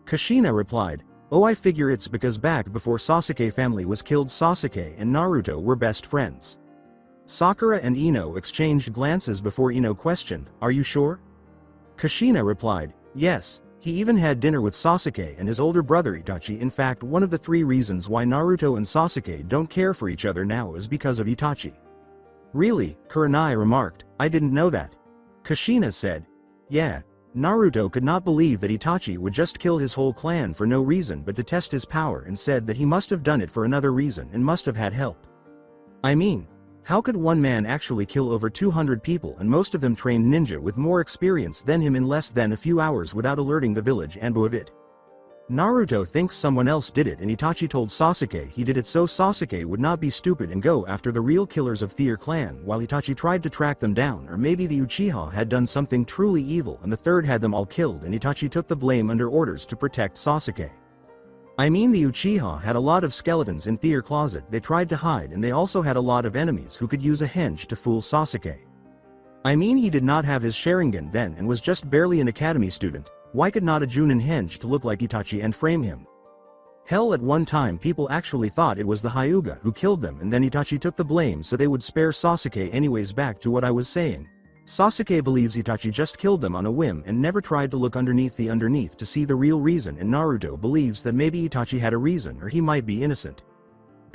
Kushina replied, "Oh, I figure it's because back before Sasuke family was killed, Sasuke and Naruto were best friends." Sakura and Ino exchanged glances before Ino questioned, "Are you sure?" Kushina replied, "Yes, he even had dinner with Sasuke and his older brother Itachi. In fact, one of the 3 reasons why Naruto and Sasuke don't care for each other now is because of Itachi." "Really?" Kurenai remarked, "I didn't know that." Kushina said, "Yeah, Naruto could not believe that Itachi would just kill his whole clan for no reason but to test his power, and said that he must have done it for another reason and must have had help. I mean, how could one man actually kill over 200 people, and most of them trained ninja with more experience than him, in less than a few hours without alerting the village Anbu of it? Naruto thinks someone else did it, and Itachi told Sasuke he did it so Sasuke would not be stupid and go after the real killers of their clan while Itachi tried to track them down. Or maybe the Uchiha had done something truly evil and the third had them all killed, and Itachi took the blame under orders to protect Sasuke. I mean, the Uchiha had a lot of skeletons in their closet they tried to hide, and they also had a lot of enemies who could use a henge to fool Sasuke. I mean, he did not have his Sharingan then and was just barely an academy student. Why could not a Chunin henge to look like Itachi and frame him? Hell, at one time people actually thought it was the Hyuga who killed them, and then Itachi took the blame so they would spare Sasuke. Anyways, back to what I was saying. Sasuke believes Itachi just killed them on a whim and never tried to look underneath to see the real reason, and Naruto believes that maybe Itachi had a reason or he might be innocent.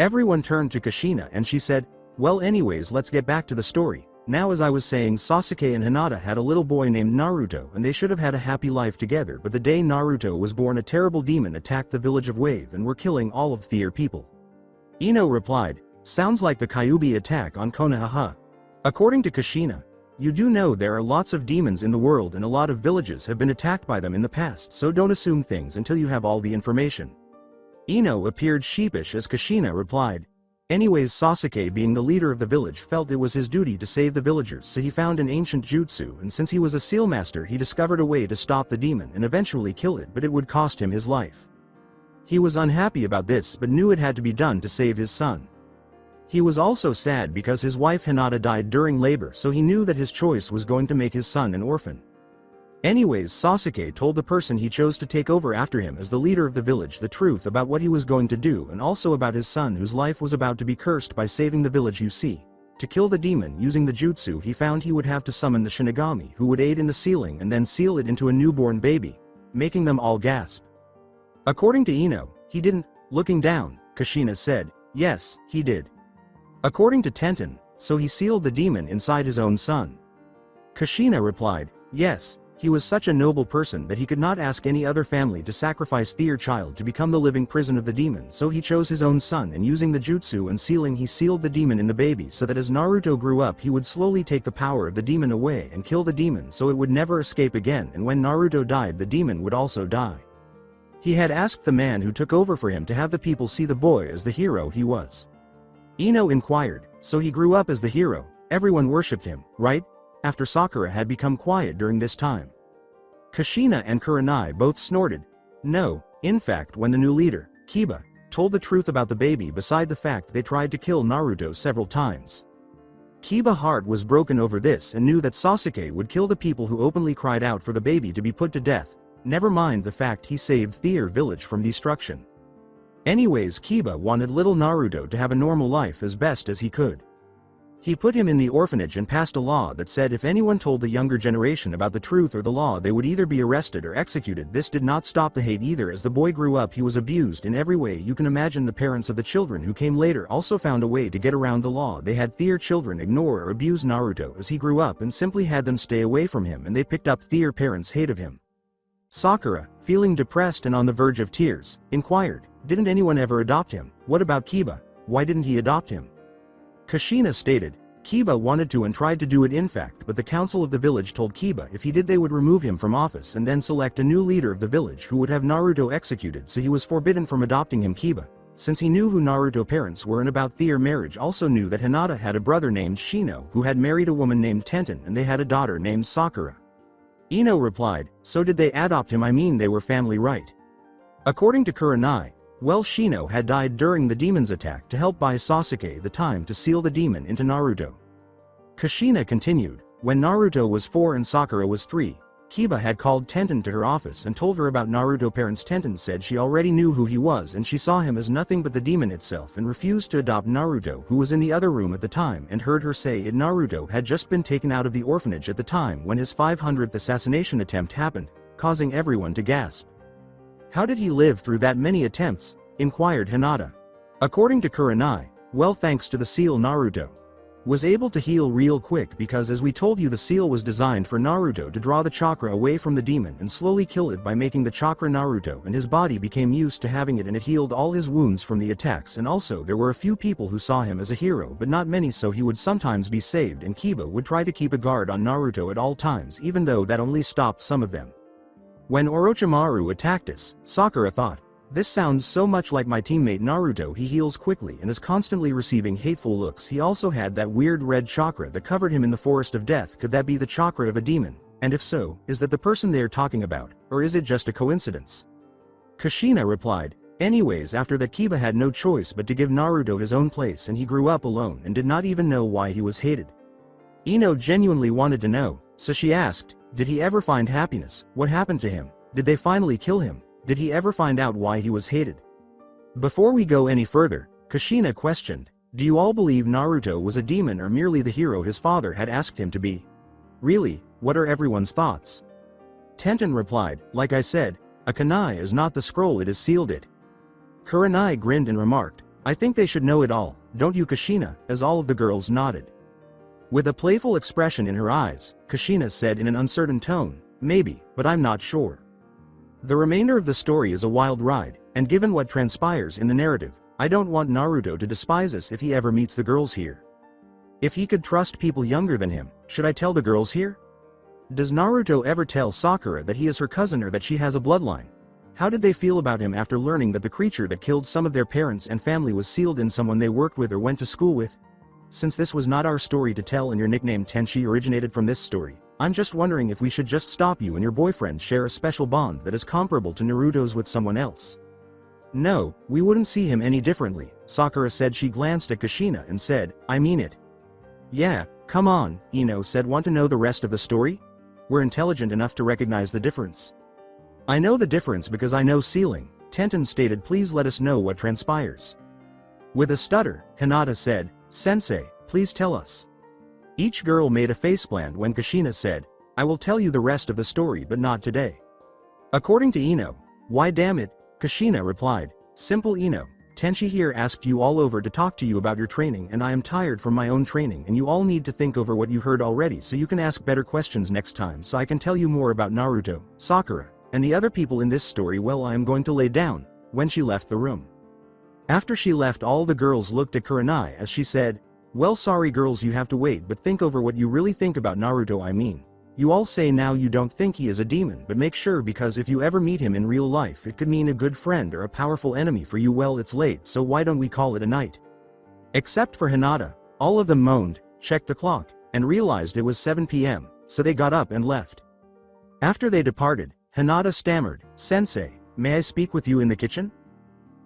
Everyone turned to Kushina and she said, "Well, anyways, let's get back to the story. Now, as I was saying, Sasuke and Hinata had a little boy named Naruto and they should have had a happy life together, but the day Naruto was born a terrible demon attacked the village of Wave and were killing all of their people." Ino replied, "Sounds like the Kyuubi attack on Konoha." According to Kushina, "You do know there are lots of demons in the world and a lot of villages have been attacked by them in the past, so don't assume things until you have all the information." Ino appeared sheepish as Kushina replied, "Anyways, Sasuke, being the leader of the village, felt it was his duty to save the villagers, so he found an ancient jutsu, and since he was a seal master he discovered a way to stop the demon and eventually kill it, but it would cost him his life. He was unhappy about this but knew it had to be done to save his son. He was also sad because his wife Hinata died during labor, so he knew that his choice was going to make his son an orphan. Anyways, Sasuke told the person he chose to take over after him as the leader of the village the truth about what he was going to do and also about his son whose life was about to be cursed by saving the village. You see, to kill the demon using the jutsu he found he would have to summon the Shinigami who would aid in the sealing and then seal it into a newborn baby, making them all gasp." According to Ino, "He didn't." Looking down, Kushina said, "Yes, he did." According to Tenten, "So he sealed the demon inside his own son." Kushina replied, "Yes. He was such a noble person that he could not ask any other family to sacrifice their child to become the living prison of the demon, so he chose his own son, and using the jutsu and sealing he sealed the demon in the baby so that as Naruto grew up he would slowly take the power of the demon away and kill the demon so it would never escape again, and when Naruto died the demon would also die. He had asked the man who took over for him to have the people see the boy as the hero he was." Ino inquired, "So he grew up as the hero, everyone worshipped him, right?" After Sakura had become quiet during this time. Kushina and Kurenai both snorted. "No, in fact when the new leader, Kiba, told the truth about the baby beside the fact they tried to kill Naruto several times. Kiba's heart was broken over this and knew that Sasuke would kill the people who openly cried out for the baby to be put to death, never mind the fact he saved their village from destruction. Anyways, Kiba wanted little Naruto to have a normal life as best as he could. He put him in the orphanage and passed a law that said if anyone told the younger generation about the truth or the law they would either be arrested or executed. This did not stop the hate either. As the boy grew up he was abused in every way you can imagine. The parents of the children who came later also found a way to get around the law. They had their children ignore or abuse Naruto as he grew up and simply had them stay away from him, and they picked up their parents' hate of him. Sakura, feeling depressed and on the verge of tears, inquired, "Didn't anyone ever adopt him? What about Kiba? Why didn't he adopt him?" Kushina stated, "Kiba wanted to and tried to do it in fact, but the council of the village told Kiba if he did they would remove him from office and then select a new leader of the village who would have Naruto executed, so he was forbidden from adopting him." Kiba, since he knew who Naruto's parents were and about their marriage, also knew that Hinata had a brother named Shino who had married a woman named Tenten and they had a daughter named Sakura. Ino replied, "So did they adopt him? I mean they were family, right?" According to Kurenai, well, Shino had died during the demon's attack to help buy Sasuke the time to seal the demon into Naruto. Kushina continued, "When Naruto was 4 and Sakura was 3, Kiba had called Tenten to her office and told her about Naruto's parents. Tenten said she already knew who he was and she saw him as nothing but the demon itself and refused to adopt Naruto, who was in the other room at the time, and heard her say it. Naruto had just been taken out of the orphanage at the time when his 500th assassination attempt happened, causing everyone to gasp." "How did he live through that many attempts?" inquired Hinata. According to Kurenai, well, thanks to the seal, Naruto was able to heal real quick because, as we told you, the seal was designed for Naruto to draw the chakra away from the demon and slowly kill it by making the chakra Naruto, and his body became used to having it and it healed all his wounds from the attacks. And also there were a few people who saw him as a hero but not many, so he would sometimes be saved, and Kiba would try to keep a guard on Naruto at all times even though that only stopped some of them. When Orochimaru attacked us, Sakura thought, "This sounds so much like my teammate Naruto. He heals quickly and is constantly receiving hateful looks. He also had that weird red chakra that covered him in the forest of death. Could that be the chakra of a demon? And if so, is that the person they're talking about, or is it just a coincidence?" Kushina replied, "Anyways, after that Kiba had no choice but to give Naruto his own place, and he grew up alone and did not even know why he was hated." Ino genuinely wanted to know, so she asked, "Did he ever find happiness? What happened to him? Did they finally kill him? Did he ever find out why he was hated?" Before we go any further, Kushina questioned, "Do you all believe Naruto was a demon or merely the hero his father had asked him to be?" Really, what are everyone's thoughts? Tenten replied, like I said, a kunai is not the scroll, it is sealed it. Kurenai grinned and remarked, I think they should know it all, don't you Kushina, as all of the girls nodded. With a playful expression in her eyes, Kushina said in an uncertain tone, maybe, but I'm not sure. The remainder of the story is a wild ride, and given what transpires in the narrative, I don't want Naruto to despise us if he ever meets the girls here. If he could trust people younger than him, should I tell the girls here? Does Naruto ever tell Sakura that he is her cousin or that she has a bloodline? How did they feel about him after learning that the creature that killed some of their parents and family was sealed in someone they worked with or went to school with? Since this was not our story to tell and your nickname Tenchi originated from this story, I'm just wondering if we should just stop you and your boyfriend share a special bond that is comparable to Naruto's with someone else. No, we wouldn't see him any differently, Sakura said. She glanced at Kushina and said, I mean it. Yeah, come on, Ino said. Want to know the rest of the story? We're intelligent enough to recognize the difference. I know the difference because I know sealing, Tenten stated. Please let us know what transpires. With a stutter, Hinata said, Sensei, please tell us. Each girl made a faceplant when Kushina said, I will tell you the rest of the story but not today. According to Ino. Why damn it, Kushina replied, simple Ino, Tenchi here asked you all over to talk to you about your training and I am tired from my own training and you all need to think over what you heard already so you can ask better questions next time so I can tell you more about Naruto, Sakura, and the other people in this story. Well, I am going to lay down, when she left the room. After she left, all the girls looked at Kurenai as she said, well, sorry girls, you have to wait, but think over what you really think about Naruto. I mean, you all say now you don't think he is a demon, but make sure, because if you ever meet him in real life it could mean a good friend or a powerful enemy for you. Well, it's late, so why don't we call it a night? Except for Hinata. All of them moaned, checked the clock, and realized it was 7 p.m, so they got up and left. After they departed, Hinata stammered, Sensei, may I speak with you in the kitchen?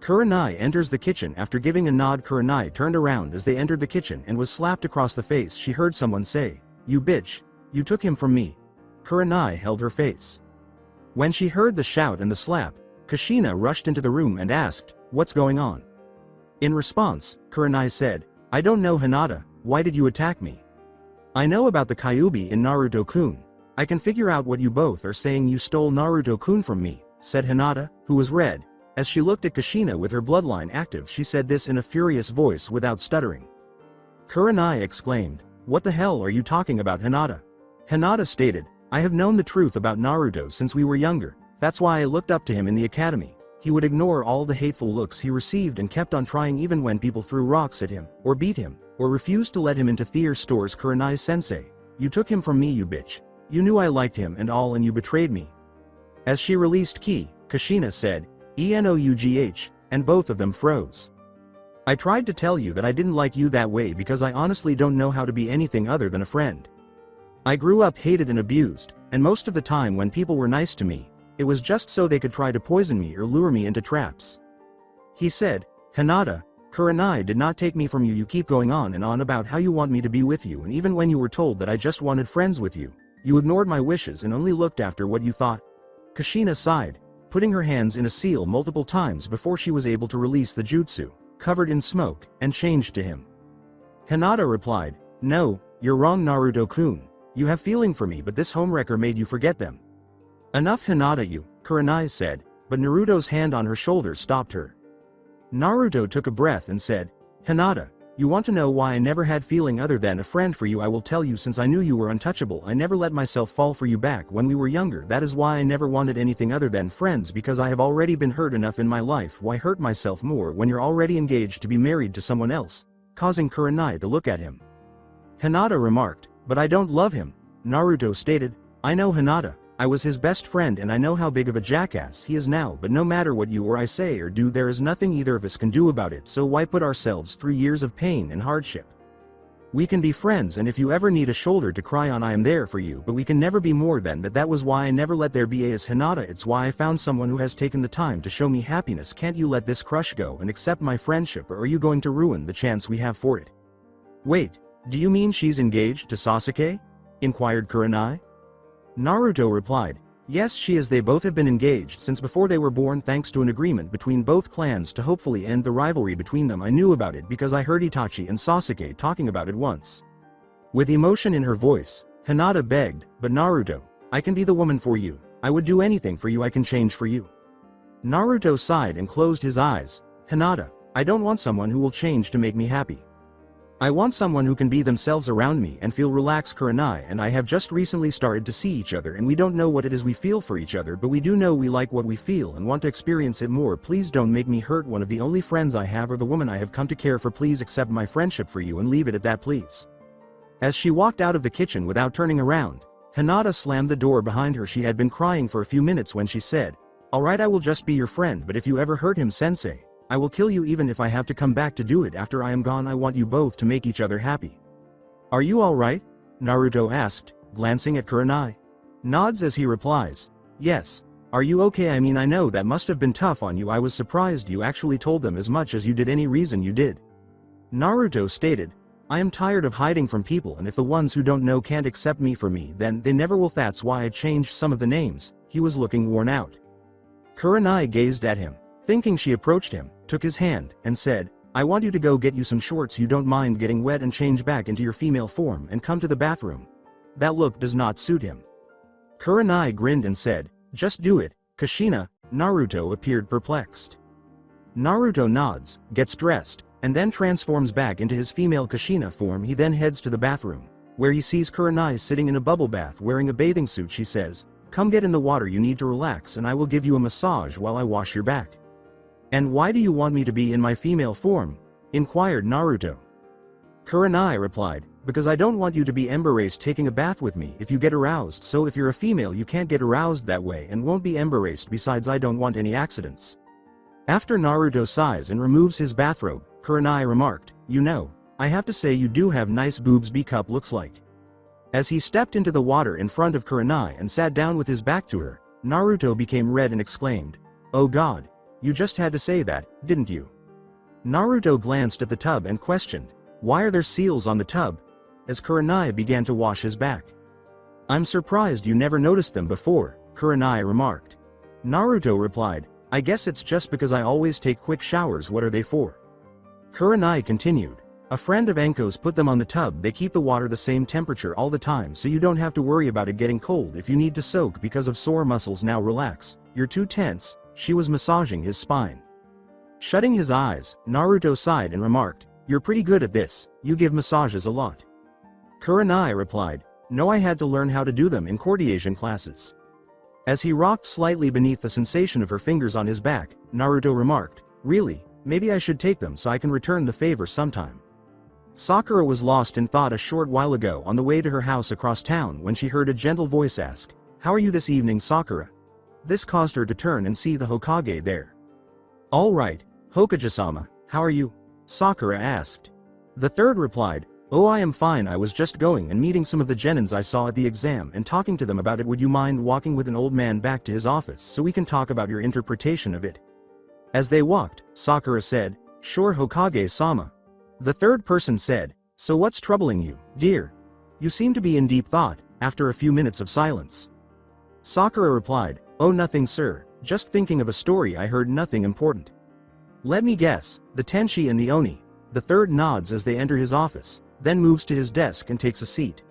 Kurenai enters the kitchen. After giving a nod, Kurenai turned around as they entered the kitchen and was slapped across the face. She heard someone say, you bitch, you took him from me. Kurenai held her face. When she heard the shout and the slap, Kushina rushed into the room and asked, what's going on? In response, Kurenai said, I don't know Hinata, why did you attack me? I know about the Kyuubi in Naruto-kun. I can figure out what you both are saying. You stole Naruto-kun from me, said Hinata, who was red. As she looked at Kushina with her bloodline active, she said this in a furious voice without stuttering. Kurenai exclaimed, what the hell are you talking about, Hinata? Hinata stated, I have known the truth about Naruto since we were younger, that's why I looked up to him in the academy. He would ignore all the hateful looks he received and kept on trying even when people threw rocks at him, or beat him, or refused to let him into their stores. Kurenai sensei, you took him from me, you bitch. You knew I liked him and all, and you betrayed me. As she released ki, Kushina said, ENOUGH, and both of them froze. I tried to tell you that I didn't like you that way because I honestly don't know how to be anything other than a friend. I grew up hated and abused, and most of the time when people were nice to me, it was just so they could try to poison me or lure me into traps. He said, Hinata, Kurenai did not take me from you. You keep going on and on about how you want me to be with you, and even when you were told that I just wanted friends with you, you ignored my wishes and only looked after what you thought. Kushina sighed, putting her hands in a seal multiple times before she was able to release the jutsu, covered in smoke, and changed to him. Hinata replied, no, you're wrong Naruto-kun. You have feeling for me, but this homewrecker made you forget them. Enough Hinata, you, Kurenai said, but Naruto's hand on her shoulder stopped her. Naruto took a breath and said, Hinata, you want to know why I never had feeling other than a friend for you? I will tell you. Since I knew you were untouchable, I never let myself fall for you back when we were younger. That is why I never wanted anything other than friends, because I have already been hurt enough in my life. Why hurt myself more when you're already engaged to be married to someone else? Causing Kurenai to look at him. Hinata remarked, but I don't love him. Naruto stated, I know Hinata, I was his best friend and I know how big of a jackass he is now, but no matter what you or I say or do, there is nothing either of us can do about it, so why put ourselves through years of pain and hardship? We can be friends, and if you ever need a shoulder to cry on, I am there for you, but we can never be more than that. That was why I never let there be as Hinata. It's why I found someone who has taken the time to show me happiness. Can't you let this crush go and accept my friendship, or are you going to ruin the chance we have for it? Wait, do you mean she's engaged to Sasuke? Inquired Kurenai. Naruto replied, yes, she is. They both have been engaged since before they were born, thanks to an agreement between both clans to hopefully end the rivalry between them. I knew about it because I heard Itachi and Sasuke talking about it once. With emotion in her voice, Hinata begged, but Naruto, I can be the woman for you. I would do anything for you. I can change for you. Naruto sighed and closed his eyes. Hinata, I don't want someone who will change to make me happy. I want someone who can be themselves around me and feel relaxed. Kurenai and I have just recently started to see each other and we don't know what it is we feel for each other, but we do know we like what we feel and want to experience it more. Please don't make me hurt one of the only friends I have or the woman I have come to care for. Please accept my friendship for you and leave it at that, please. As she walked out of the kitchen without turning around, Hinata slammed the door behind her. She had been crying for a few minutes when she said, "Alright, I will just be your friend, but if you ever hurt him, sensei, I will kill you even if I have to come back to do it after I am gone. I want you both to make each other happy." "Are you alright?" Naruto asked, glancing at Kurenai. Nods as he replies, "Yes. Are you okay? I mean, I know that must have been tough on you. I was surprised you actually told them as much as you did. Any reason you did?" Naruto stated, "I am tired of hiding from people, and if the ones who don't know can't accept me for me, then they never will. That's why I changed some of the names." He was looking worn out. Kurenai gazed at him, thinking. She approached him, took his hand, and said, "I want you to go get you some shorts. You don't mind getting wet and change back into your female form and come to the bathroom. That look does not suit him." Kurenai grinned and said, "Just do it, Kushina." Naruto appeared perplexed. Naruto nods, gets dressed, and then transforms back into his female Kushina form. He then heads to the bathroom, where he sees Kurenai sitting in a bubble bath wearing a bathing suit. She says, "Come get in the water, you need to relax and I will give you a massage while I wash your back." "And why do you want me to be in my female form?" inquired Naruto. Kurenai replied, "Because I don't want you to be embarrassed taking a bath with me if you get aroused, so if you're a female you can't get aroused that way and won't be embarrassed. Besides, I don't want any accidents." After Naruto sighs and removes his bathrobe, Kurenai remarked, "You know, I have to say you do have nice boobs. B-cup looks like." As he stepped into the water in front of Kurenai and sat down with his back to her, Naruto became red and exclaimed, "Oh God, you just had to say that, didn't you?" Naruto glanced at the tub and questioned, "Why are there seals on the tub?" as Kurenai began to wash his back. "I'm surprised you never noticed them before," Kurenai remarked. Naruto replied, "I guess it's just because I always take quick showers. What are they for?" Kurenai continued, "A friend of Enko's put them on the tub. They keep the water the same temperature all the time so you don't have to worry about it getting cold if you need to soak because of sore muscles. Now relax, you're too tense." She was massaging his spine. Shutting his eyes, Naruto sighed and remarked, "You're pretty good at this, you give massages a lot." Kurenai replied, "No, I had to learn how to do them in coordination classes." As he rocked slightly beneath the sensation of her fingers on his back, Naruto remarked, "Really, maybe I should take them so I can return the favor sometime." Sakura was lost in thought a short while ago on the way to her house across town when she heard a gentle voice ask, "How are you this evening, Sakura?" This caused her to turn and see the Hokage there. "All right, Hokage-sama, how are you?" Sakura asked. The third replied, "Oh, I am fine. I was just going and meeting some of the genins I saw at the exam and talking to them about it. Would you mind walking with an old man back to his office so we can talk about your interpretation of it?" As they walked, Sakura said, "Sure, Hokage-sama." The third person said, "So what's troubling you, dear? You seem to be in deep thought." After a few minutes of silence, Sakura replied, "Oh, nothing, sir, just thinking of a story I heard. Nothing important." "Let me guess, the Tenshi and the Oni." The third nods as they enter his office, then moves to his desk and takes a seat.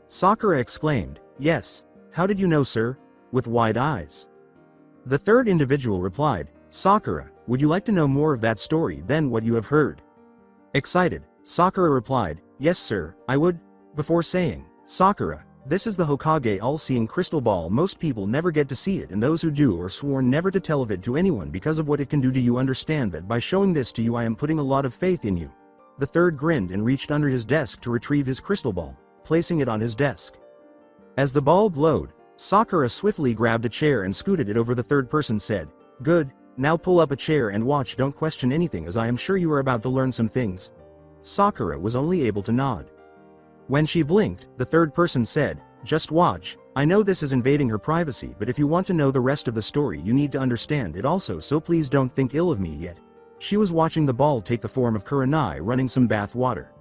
Sakura exclaimed, "Yes, how did you know, sir?" with wide eyes. The third individual replied, "Sakura, would you like to know more of that story than what you have heard?" Excited, Sakura replied, "Yes, sir, I would." Before saying, "Sakura, this is the Hokage all-seeing crystal ball. Most people never get to see it, and those who do are sworn never to tell of it to anyone because of what it can do. Do you understand that by showing this to you I am putting a lot of faith in you?" The third grinned and reached under his desk to retrieve his crystal ball, placing it on his desk. As the ball glowed, Sakura swiftly grabbed a chair and scooted it over. The third person said, "Good, now pull up a chair and watch. Don't question anything as I am sure you are about to learn some things." Sakura was only able to nod. When she blinked, the third person said, "Just watch. I know this is invading her privacy, but if you want to know the rest of the story you need to understand it also, so please don't think ill of me yet." She was watching the ball take the form of Kurenai running some bath water.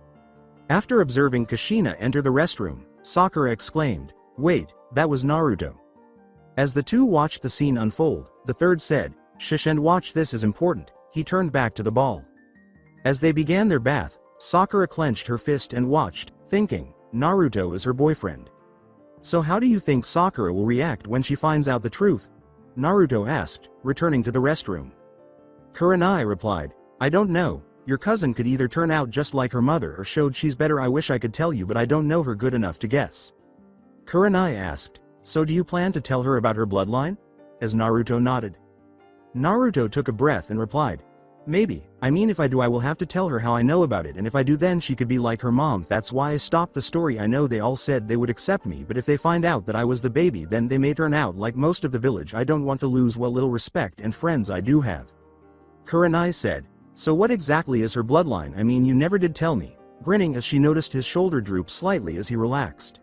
After observing Kushina enter the restroom, Sakura exclaimed, "Wait, that was Naruto." As the two watched the scene unfold, the third said, "Shush and watch, this is important." He turned back to the ball. As they began their bath, Sakura clenched her fist and watched, thinking, Naruto is her boyfriend. So how do you think Sakura will react when she finds out the truth? Naruto asked, returning to the restroom. Kurenai replied, I don't know, your cousin could either turn out just like her mother or showed she's better. I wish I could tell you, but I don't know her good enough to guess. Kurenai asked, so do you plan to tell her about her bloodline? As Naruto nodded. Naruto took a breath and replied, maybe, I mean if I do I will have to tell her how I know about it, and if I do then she could be like her mom. That's why I stopped the story. I know they all said they would accept me, but if they find out that I was the baby then they may turn out like most of the village. I don't want to lose what little respect and friends I do have. Kurenai said, so what exactly is her bloodline? I mean you never did tell me, grinning as she noticed his shoulder droop slightly as he relaxed.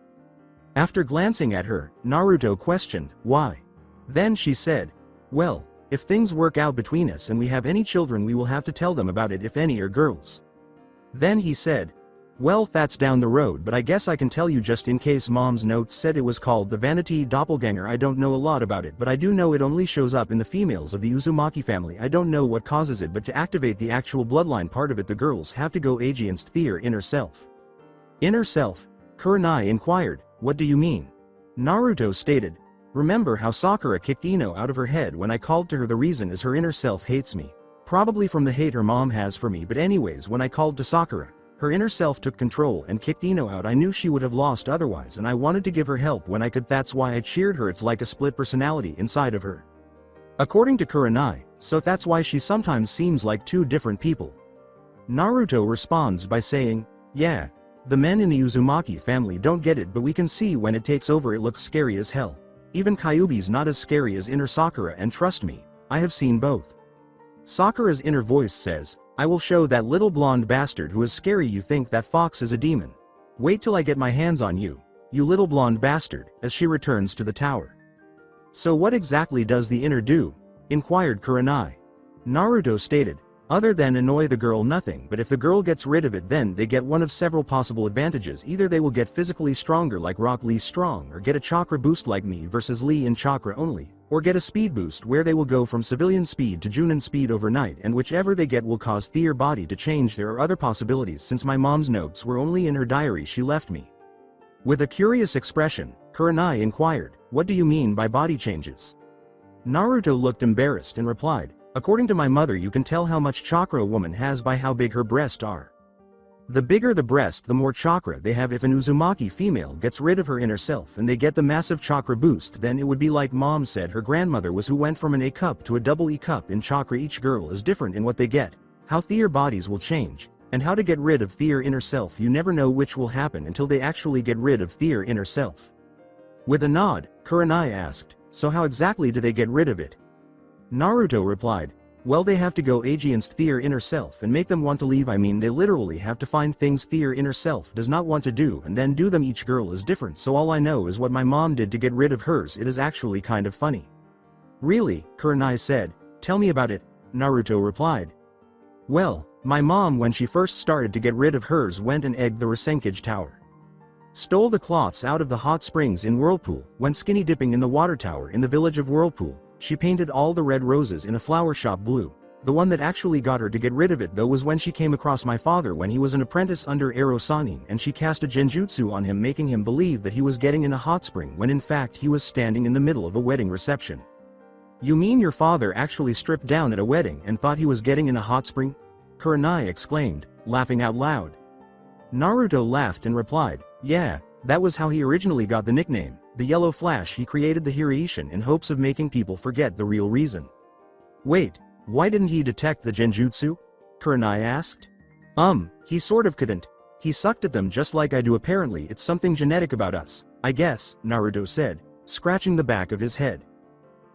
After glancing at her, Naruto questioned, why? Then she said, well, if things work out between us and we have any children we will have to tell them about it if any are girls. Then he said, well that's down the road, but I guess I can tell you just in case. Mom's notes said it was called the Vanity Doppelganger. I don't know a lot about it, but I do know it only shows up in the females of the Uzumaki family. I don't know what causes it, but to activate the actual bloodline part of it the girls have to go against their inner self. Inner self? Kurenai inquired, what do you mean? Naruto stated, remember how Sakura kicked Ino out of her head when I called to her? The reason is her inner self hates me. Probably from the hate her mom has for me, but anyways when I called to Sakura, her inner self took control and kicked Ino out. I knew she would have lost otherwise and I wanted to give her help when I could. That's why I cheered her. It's like a split personality inside of her. According to Kurenai, so that's why she sometimes seems like two different people. Naruto responds by saying, yeah, the men in the Uzumaki family don't get it, but we can see when it takes over it looks scary as hell. Even Kyuubi's not as scary as inner Sakura, and trust me, I have seen both. Sakura's inner voice says, I will show that little blonde bastard who is scary. You think that fox is a demon? Wait till I get my hands on you, you little blonde bastard, as she returns to the tower. So what exactly does the inner do? Inquired Kurenai. Naruto stated, other than annoy the girl nothing, but if the girl gets rid of it then they get one of several possible advantages. Either they will get physically stronger like Rock Lee strong, or get a chakra boost like me versus Lee in chakra only, or get a speed boost where they will go from civilian speed to Chunin speed overnight, and whichever they get will cause their body to change. There are other possibilities since my mom's notes were only in her diary she left me. With a curious expression, Kurenai inquired, what do you mean by body changes? Naruto looked embarrassed and replied, according to my mother you can tell how much chakra a woman has by how big her breasts are. The bigger the breast the more chakra they have. If an Uzumaki female gets rid of her inner self and they get the massive chakra boost, then it would be like mom said her grandmother was, who went from an A cup to a double E cup in chakra. Each girl is different in what they get, how their bodies will change, and how to get rid of their inner self. You never know which will happen until they actually get rid of their inner self. With a nod, Kurenai asked, so how exactly do they get rid of it? Naruto replied, well they have to go against their inner self and make them want to leave. I mean they literally have to find things their inner self does not want to do and then do them. Each girl is different, so all I know is what my mom did to get rid of hers. It is actually kind of funny. Really? Kurenai said, tell me about it. Naruto replied, well, my mom when she first started to get rid of hers went and egged the Rasenkage tower. Stole the cloths out of the hot springs in Whirlpool, went skinny dipping in the water tower in the village of Whirlpool. She painted all the red roses in a flower shop blue. The one that actually got her to get rid of it though was when she came across my father when he was an apprentice under Orochimaru, and she cast a genjutsu on him making him believe that he was getting in a hot spring when in fact he was standing in the middle of a wedding reception. You mean your father actually stripped down at a wedding and thought he was getting in a hot spring? Kurenai exclaimed, laughing out loud. Naruto laughed and replied, yeah, that was how he originally got the nickname, the Yellow Flash. He created the Hiraishin in hopes of making people forget the real reason. Wait, why didn't he detect the genjutsu? Kurenai asked. He sort of couldn't. He sucked at them just like I do. Apparently it's something genetic about us, I guess, Naruto said, scratching the back of his head.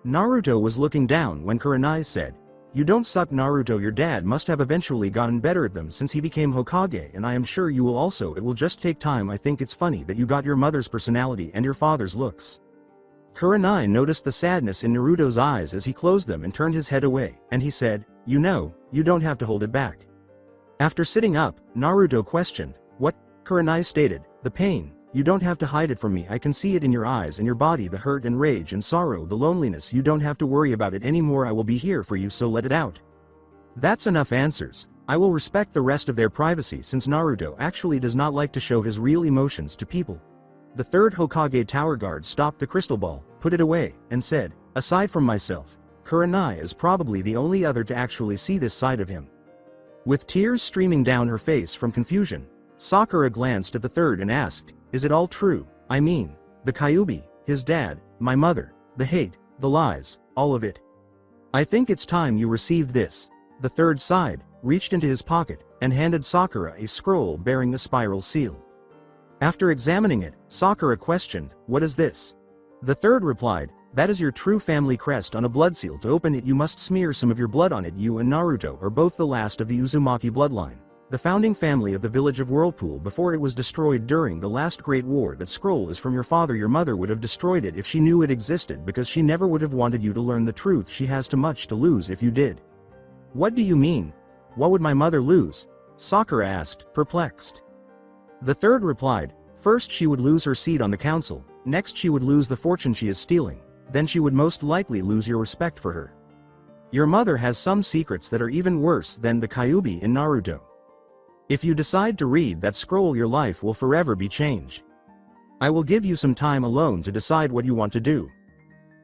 Naruto was looking down when Kurenai said, you don't suck. Naruto, your dad must have eventually gotten better at them since he became Hokage, and I am sure you will also. It will just take time. I think it's funny that you got your mother's personality and your father's looks. Kurenai noticed the sadness in Naruto's eyes as he closed them and turned his head away, and he said, you know, you don't have to hold it back. After sitting up, Naruto questioned, what? Kurenai stated, the pain. You don't have to hide it from me. I can see it in your eyes and your body, the hurt and rage and sorrow, the loneliness. You don't have to worry about it anymore. I will be here for you, so let it out. That's enough answers. I will respect the rest of their privacy since Naruto actually does not like to show his real emotions to people. The third Hokage tower guard stopped the crystal ball, put it away, and said, "Aside from myself, Kurenai is probably the only other to actually see this side of him." With tears streaming down her face from confusion, Sakura glanced at the third and asked, "Is it all true? I mean, the Kyuubi, his dad, my mother, the hate, the lies, all of it?" "I think it's time you received this." The third sighed, reached into his pocket, and handed Sakura a scroll bearing the spiral seal. After examining it, Sakura questioned, "What is this?" The third replied, "That is your true family crest on a blood seal. To open it you must smear some of your blood on it. You and Naruto are both the last of the Uzumaki bloodline, the founding family of the village of Whirlpool before it was destroyed during the last Great War. That scroll is from your father. Your mother would have destroyed it if she knew it existed because she never would have wanted you to learn the truth. She has too much to lose if you did." "What do you mean? What would my mother lose?" Sakura asked, perplexed. The third replied, "First she would lose her seat on the council, next she would lose the fortune she is stealing, then she would most likely lose your respect for her. Your mother has some secrets that are even worse than the Kyuubi in Naruto. If you decide to read that scroll your life will forever be changed. I will give you some time alone to decide what you want to do.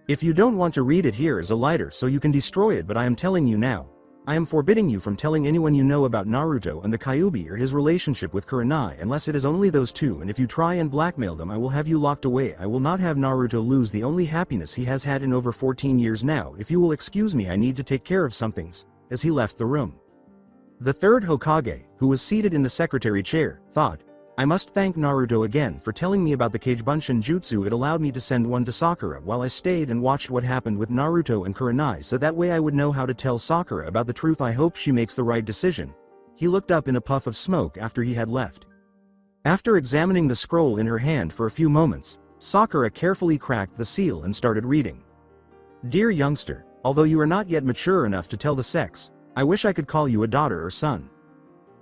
If you don't want to read it, here is a lighter so you can destroy it, but I am telling you now. I am forbidding you from telling anyone you know about Naruto and the Kyuubi or his relationship with Kurenai unless it is only those two, and if you try and blackmail them I will have you locked away. I will not have Naruto lose the only happiness he has had in over 14 years now. If you will excuse me, I need to take care of some things," as he left the room. The third Hokage, who was seated in the secretary chair, thought, "I must thank Naruto again for telling me about the Kagebunshin jutsu. It allowed me to send one to Sakura while I stayed and watched what happened with Naruto and Kurenai, so that way I would know how to tell Sakura about the truth. I hope she makes the right decision." He looked up in a puff of smoke after he had left. After examining the scroll in her hand for a few moments, Sakura carefully cracked the seal and started reading. "Dear youngster, although you are not yet mature enough to tell the sex, I wish I could call you a daughter or son.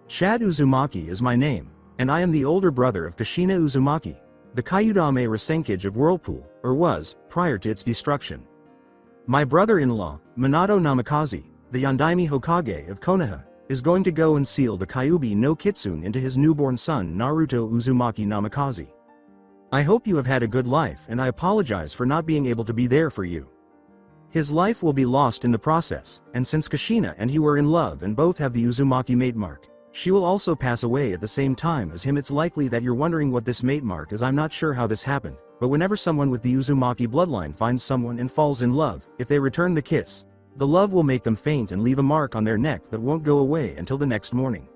Chad Uzumaki is my name, and I am the older brother of Kushina Uzumaki, the Kyudame Rasenkage of Whirlpool, or was, prior to its destruction. My brother-in-law, Minato Namikaze, the Undaime Hokage of Konoha, is going to go and seal the Kyuubi no Kitsune into his newborn son Naruto Uzumaki Namikaze. I hope you have had a good life, and I apologize for not being able to be there for you. His life will be lost in the process, and since Kushina and he were in love and both have the Uzumaki mate mark, she will also pass away at the same time as him. It's likely that you're wondering what this mate mark is. I'm not sure how this happened, but whenever someone with the Uzumaki bloodline finds someone and falls in love, if they return the kiss, the love will make them faint and leave a mark on their neck that won't go away until the next morning.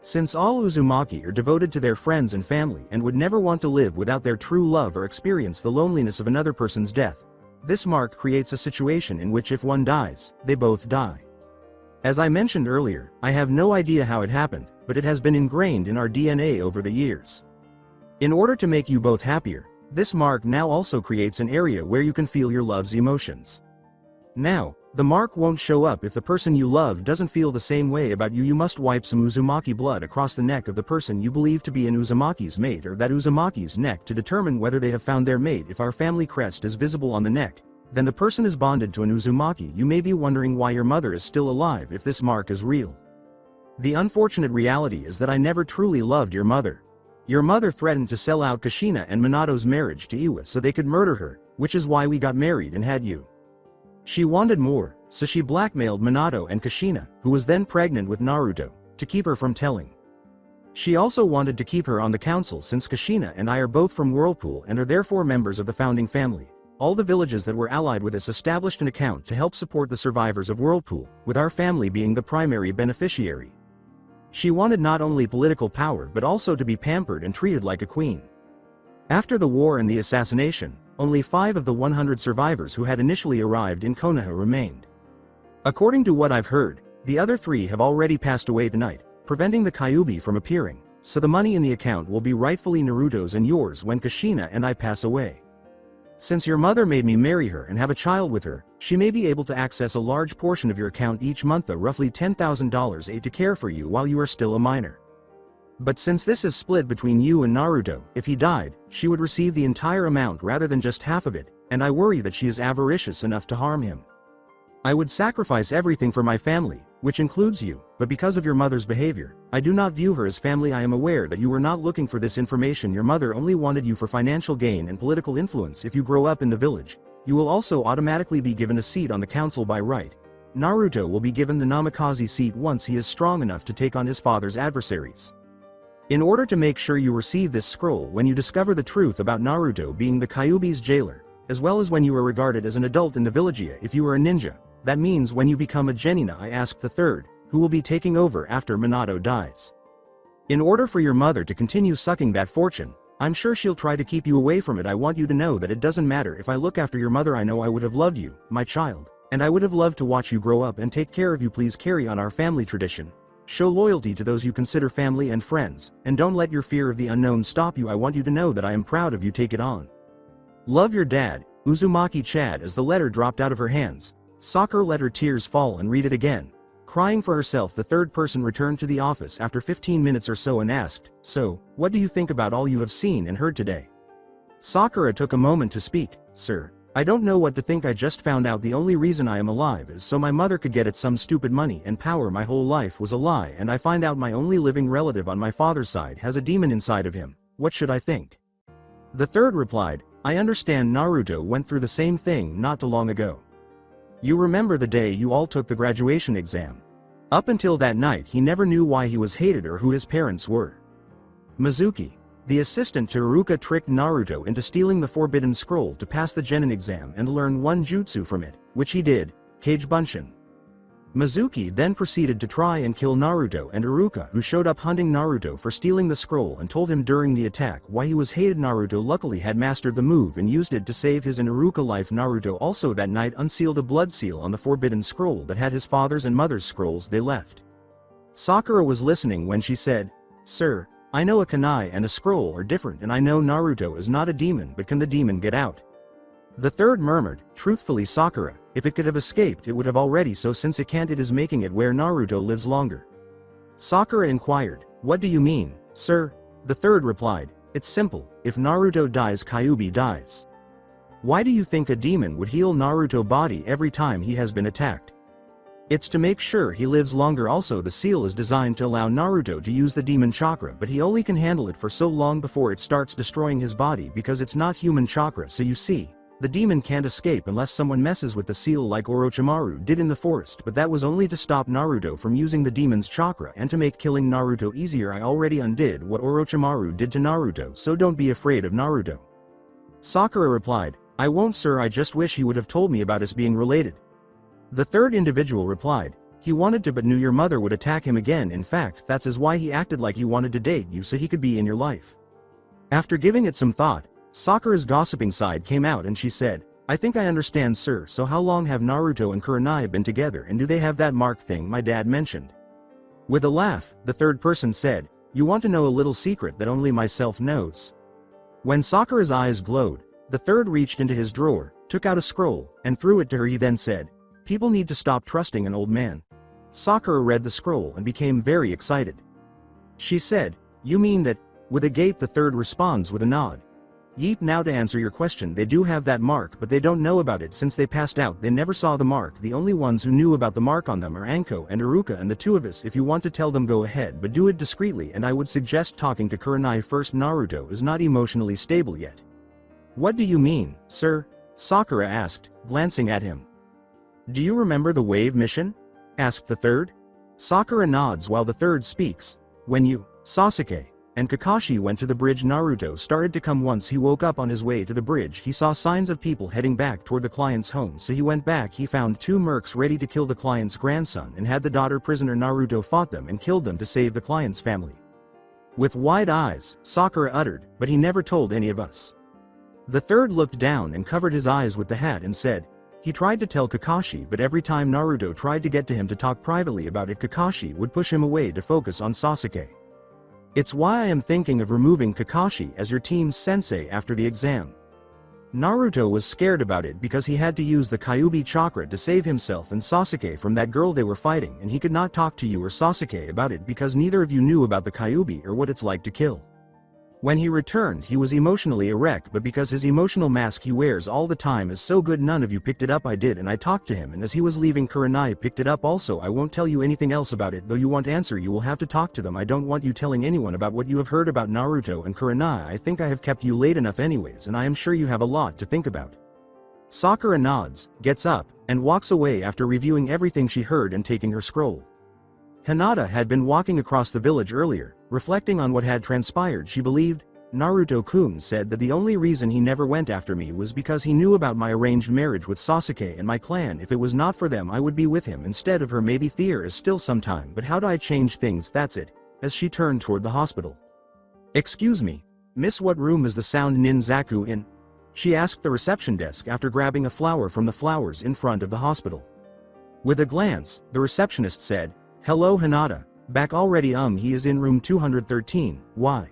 Since all Uzumaki are devoted to their friends and family and would never want to live without their true love or experience the loneliness of another person's death, this mark creates a situation in which if one dies, they both die. As I mentioned earlier, I have no idea how it happened, but it has been ingrained in our DNA over the years. In order to make you both happier, this mark now also creates an area where you can feel your love's emotions. Now, the mark won't show up if the person you love doesn't feel the same way about you. You must wipe some Uzumaki blood across the neck of the person you believe to be an Uzumaki's mate or that Uzumaki's neck to determine whether they have found their mate. If our family crest is visible on the neck, then the person is bonded to an Uzumaki. You may be wondering why your mother is still alive if this mark is real. The unfortunate reality is that I never truly loved your mother. Your mother threatened to sell out Kushina and Minato's marriage to Iwa so they could murder her, which is why we got married and had you. She wanted more, so she blackmailed Minato and Kushina, who was then pregnant with Naruto, to keep her from telling. She also wanted to keep her on the council since Kushina and I are both from Whirlpool and are therefore members of the founding family. All the villages that were allied with us established an account to help support the survivors of Whirlpool, with our family being the primary beneficiary. She wanted not only political power but also to be pampered and treated like a queen. After the war and the assassination, only 5 of the 100 survivors who had initially arrived in Konoha remained. According to what I've heard, the other 3 have already passed away tonight, preventing the Kyuubi from appearing, so the money in the account will be rightfully Naruto's and yours when Kushina and I pass away. Since your mother made me marry her and have a child with her, she may be able to access a large portion of your account each month, roughly $10,000 aid to care for you while you are still a minor. But since this is split between you and Naruto, if he died, she would receive the entire amount rather than just half of it, and I worry that she is avaricious enough to harm him. I would sacrifice everything for my family, which includes you, but because of your mother's behavior, I do not view her as family. I am aware that you were not looking for this information. Your mother only wanted you for financial gain and political influence. If you grow up in the village, you will also automatically be given a seat on the council by right. Naruto will be given the Namikaze seat once he is strong enough to take on his father's adversaries. In order to make sure you receive this scroll when you discover the truth about Naruto being the Kyuubi's jailer, as well as when you are regarded as an adult in the villagia. If you are a ninja, that means when you become a genin. I asked the third, who will be taking over after Minato dies. In order for your mother to continue sucking that fortune, I'm sure she'll try to keep you away from it. I want you to know that it doesn't matter if I look after your mother. I know I would have loved you, my child, and I would have loved to watch you grow up and take care of you. Please carry on our family tradition. Show loyalty to those you consider family and friends, and don't let your fear of the unknown stop you. I want you to know that I am proud of you. Take it on. Love your dad, Uzumaki Chad. As the letter dropped out of her hands, Sakura let her tears fall and read it again. Crying for herself, the third person returned to the office after 15 minutes or so and asked, "So, what do you think about all you have seen and heard today?" Sakura took a moment to speak. "Sir, I don't know what to think. I just found out the only reason I am alive is so my mother could get at some stupid money and power. My whole life was a lie, and I find out my only living relative on my father's side has a demon inside of him. What should I think?" The third replied, "I understand. Naruto went through the same thing not too long ago. You remember the day you all took the graduation exam? Up until that night he never knew why he was hated or who his parents were. Mizuki, the assistant to Iruka, tricked Naruto into stealing the forbidden scroll to pass the genin exam and learn one jutsu from it, which he did, Kage Bunshin. Mizuki then proceeded to try and kill Naruto and Iruka, who showed up hunting Naruto for stealing the scroll and told him during the attack why he was hated. Naruto luckily had mastered the move and used it to save his and Iruka life. Naruto also that night unsealed a blood seal on the forbidden scroll that had his father's and mother's scrolls they left." Sakura was listening when she said, "Sir, I know a kunai and a scroll are different, and I know Naruto is not a demon, but can the demon get out?" The third murmured, "Truthfully, Sakura, if it could have escaped it would have already, so since it can't, it is making it where Naruto lives longer." Sakura inquired, "What do you mean, sir?" The third replied, "It's simple, if Naruto dies, Kyuubi dies. Why do you think a demon would heal Naruto's body every time he has been attacked? It's to make sure he lives longer. Also, the seal is designed to allow Naruto to use the demon chakra, but he only can handle it for so long before it starts destroying his body because it's not human chakra. So you see, the demon can't escape unless someone messes with the seal like Orochimaru did in the forest, but that was only to stop Naruto from using the demon's chakra and to make killing Naruto easier. I already undid what Orochimaru did to Naruto, so don't be afraid of Naruto." Sakura replied, "I won't, sir. I just wish he would have told me about us being related." The third individual replied, "He wanted to, but knew your mother would attack him again. In fact, that's why he acted like he wanted to date you so he could be in your life." After giving it some thought, Sakura's gossiping side came out and she said, "I think I understand, sir. So how long have Naruto and Kurenai been together, and do they have that mark thing my dad mentioned?" With a laugh, the third person said, "You want to know a little secret that only myself knows?" When Sakura's eyes glowed, the third reached into his drawer, took out a scroll, and threw it to her. He then said, "People need to stop trusting an old man." Sakura read the scroll and became very excited. She said, "You mean that?" With a gape, the third responds with a nod. "Yeep, now to answer your question, they do have that mark, but they don't know about it since they passed out. They never saw the mark. The only ones who knew about the mark on them are Anko and Iruka and the two of us. If you want to tell them, go ahead, but do it discreetly, and I would suggest talking to Kurenai first. Naruto is not emotionally stable yet." "What do you mean, sir?" Sakura asked, glancing at him. "Do you remember the wave mission?" asked the third. Sakura nods while the third speaks. "When you, Sasuke, and Kakashi went to the bridge, Naruto started to come. Once he woke up on his way to the bridge, he saw signs of people heading back toward the client's home, so he went back. He found two mercs ready to kill the client's grandson and had the daughter prisoner. Naruto fought them and killed them to save the client's family." With wide eyes, Sakura uttered, "But he never told any of us." The third looked down and covered his eyes with the hat and said, "He tried to tell Kakashi, but every time Naruto tried to get to him to talk privately about it, Kakashi would push him away to focus on Sasuke. It's why I am thinking of removing Kakashi as your team's sensei after the exam." Naruto was scared about it because he had to use the Kyuubi chakra to save himself and Sasuke from that girl they were fighting, and he could not talk to you or Sasuke about it because neither of you knew about the Kyuubi or what it's like to kill. When he returned, he was emotionally a wreck, but because his emotional mask he wears all the time is so good, none of you picked it up. I did, and I talked to him, and as he was leaving, Kurenai picked it up also. I won't tell you anything else about it, though you want answer you will have to talk to them. I don't want you telling anyone about what you have heard about Naruto and Kurenai. I think I have kept you late enough anyways, and I am sure you have a lot to think about. Sakura nods, gets up, and walks away after reviewing everything she heard and taking her scroll. Hinata had been walking across the village earlier, reflecting on what had transpired. She believed, Naruto-kun said that the only reason he never went after me was because he knew about my arranged marriage with Sasuke and my clan. If it was not for them, I would be with him instead of her. Maybe there is still some time, but how do I change things? That's it. As she turned toward the hospital. Excuse me, miss, what room is the sound Ninzaku in? She asked the reception desk after grabbing a flower from the flowers in front of the hospital. With a glance, the receptionist said, hello Hinata, back already? He is in room 213, why?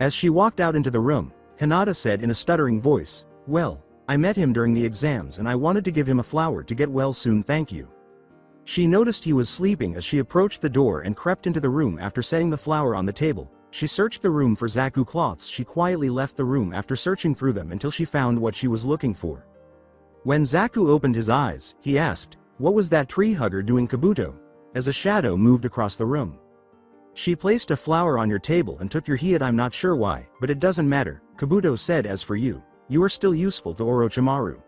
As she walked out into the room, Hinata said in a stuttering voice, well, I met him during the exams and I wanted to give him a flower to get well soon, thank you. She noticed he was sleeping as she approached the door and crept into the room. After setting the flower on the table, she searched the room for Zaku cloths. She quietly left the room after searching through them until she found what she was looking for. When Zaku opened his eyes, he asked, what was that tree hugger doing, Kabuto? As a shadow moved across the room. She placed a flower on your table and took your heat. I'm not sure why, but it doesn't matter, Kabuto said. As for you, you are still useful to Orochimaru.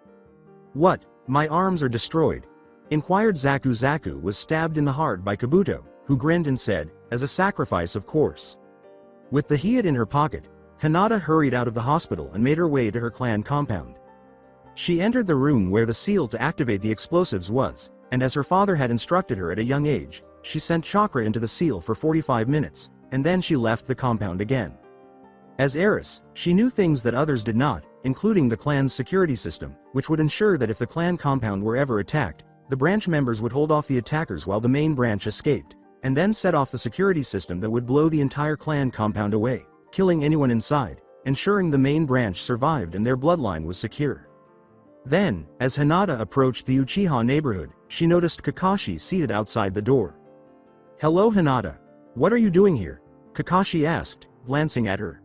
What, my arms are destroyed? Inquired Zaku. Zaku was stabbed in the heart by Kabuto, who grinned and said, as a sacrifice of course. With the heat in her pocket, Hinata hurried out of the hospital and made her way to her clan compound. She entered the room where the seal to activate the explosives was, and as her father had instructed her at a young age, she sent Chakra into the seal for 45 minutes, and then she left the compound again. As heiress, she knew things that others did not, including the clan's security system, which would ensure that if the clan compound were ever attacked, the branch members would hold off the attackers while the main branch escaped, and then set off the security system that would blow the entire clan compound away, killing anyone inside, ensuring the main branch survived and their bloodline was secure. Then, as Hinata approached the Uchiha neighborhood, she noticed Kakashi seated outside the door. Hello Hinata. What are you doing here? Kakashi asked, glancing at her.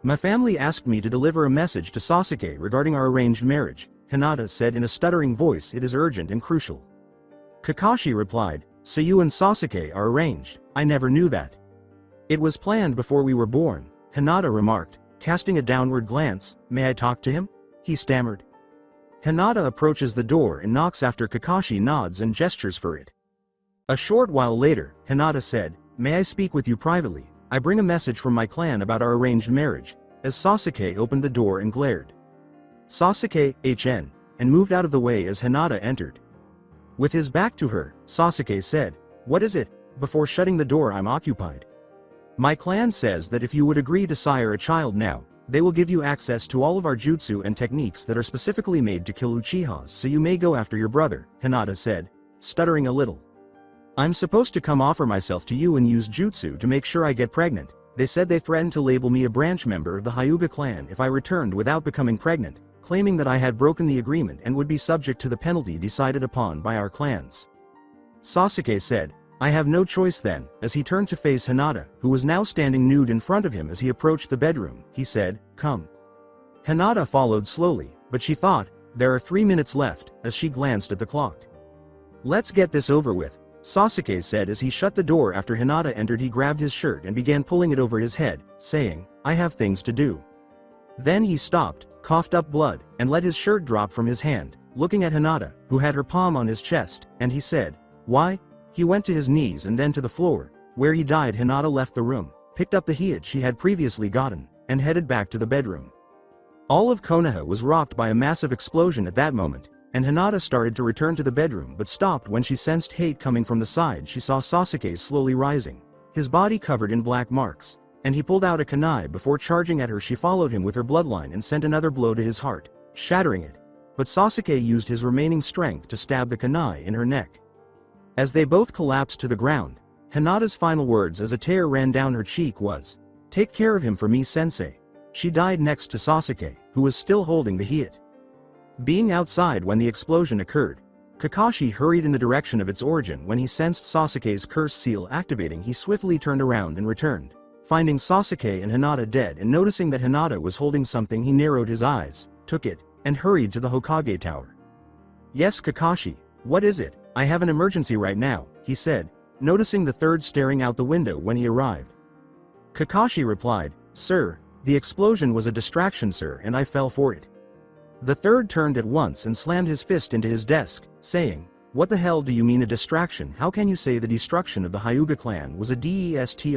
My family asked me to deliver a message to Sasuke regarding our arranged marriage, Hinata said in a stuttering voice. It is urgent and crucial. Kakashi replied, so you and Sasuke are arranged? I never knew that. It was planned before we were born, Hinata remarked, casting a downward glance. May I talk to him? He stammered. Hinata approaches the door and knocks after Kakashi nods and gestures for it. A short while later, Hinata said, may I speak with you privately? I bring a message from my clan about our arranged marriage, as Sasuke opened the door and glared. Sasuke, HN, and moved out of the way as Hinata entered. With his back to her, Sasuke said, what is it? Before shutting the door, I'm occupied. My clan says that if you would agree to sire a child now, they will give you access to all of our jutsu and techniques that are specifically made to kill Uchihas, so you may go after your brother, Hinata said, stuttering a little. I'm supposed to come offer myself to you and use jutsu to make sure I get pregnant. They said they threatened to label me a branch member of the Hyuga clan if I returned without becoming pregnant, claiming that I had broken the agreement and would be subject to the penalty decided upon by our clans. Sasuke said, I have no choice then, as he turned to face Hinata, who was now standing nude in front of him. As he approached the bedroom, he said, come. Hinata followed slowly, but she thought, there are 3 minutes left, as she glanced at the clock. Let's get this over with, Sasuke said as he shut the door. After Hinata entered, he grabbed his shirt and began pulling it over his head, saying, I have things to do. Then he stopped, coughed up blood, and let his shirt drop from his hand, looking at Hinata, who had her palm on his chest, and he said, why? He went to his knees and then to the floor, where he died. Hinata left the room, picked up the heat she had previously gotten, and headed back to the bedroom. All of Konoha was rocked by a massive explosion at that moment, and Hinata started to return to the bedroom but stopped when she sensed hate coming from the side. She saw Sasuke slowly rising, his body covered in black marks, and he pulled out a kunai before charging at her. She followed him with her bloodline and sent another blow to his heart, shattering it, but Sasuke used his remaining strength to stab the kunai in her neck. As they both collapsed to the ground, Hinata's final words as a tear ran down her cheek was, take care of him for me, sensei. She died next to Sasuke, who was still holding the heat. Being outside when the explosion occurred, Kakashi hurried in the direction of its origin. When he sensed Sasuke's curse seal activating, he swiftly turned around and returned, Finding Sasuke and Hinata dead and noticing that Hinata was holding something, he narrowed his eyes, took it, and hurried to the Hokage tower. "Yes, Kakashi, what is it? I have an emergency right now," he said, noticing the third staring out the window when he arrived. Kakashi replied, "Sir, the explosion was a distraction, sir, and I fell for it." The third turned at once and slammed his fist into his desk, saying, "What the hell do you mean a distraction? How can you say the destruction of the Hyuga clan was a destruction?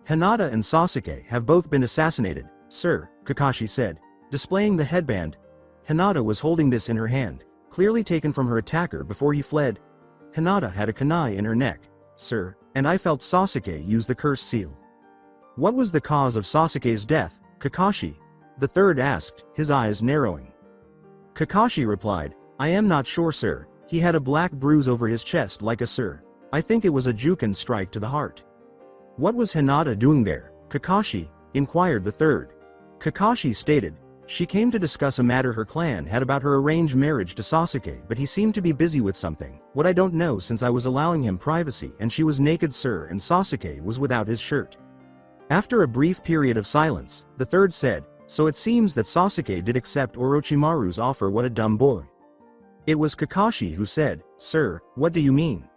Hinata and Sasuke have both been assassinated, sir," Kakashi said, displaying the headband. Hinata was holding this in her hand, clearly taken from her attacker before he fled. Hinata had a kunai in her neck, "Sir, and I felt Sasuke use the curse seal." "What was the cause of Sasuke's death, Kakashi?" the third asked, his eyes narrowing. Kakashi replied, "I am not sure, sir. He had a black bruise over his chest like a sir. I think it was a Juken strike to the heart." "What was Hinata doing there, Kakashi?" inquired the third. Kakashi stated, "She came to discuss a matter her clan had about her arranged marriage to Sasuke, but he seemed to be busy with something, what I don't know, since I was allowing him privacy, and she was naked, sir, and Sasuke was without his shirt." After a brief period of silence, the third said, "So it seems that Sasuke did accept Orochimaru's offer. What a dumb boy." It was Kakashi who said, "Sir, what do you mean?"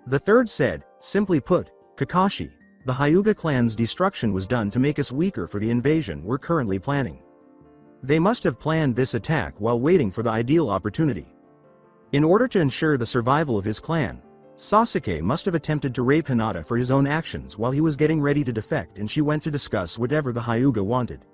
The third said, "Simply put, Kakashi, the Hyuga clan's destruction was done to make us weaker for the invasion we're currently planning. They must have planned this attack while waiting for the ideal opportunity. In order to ensure the survival of his clan, Sasuke must have attempted to rape Hinata for his own actions while he was getting ready to defect, and she went to discuss whatever the Hyuga wanted.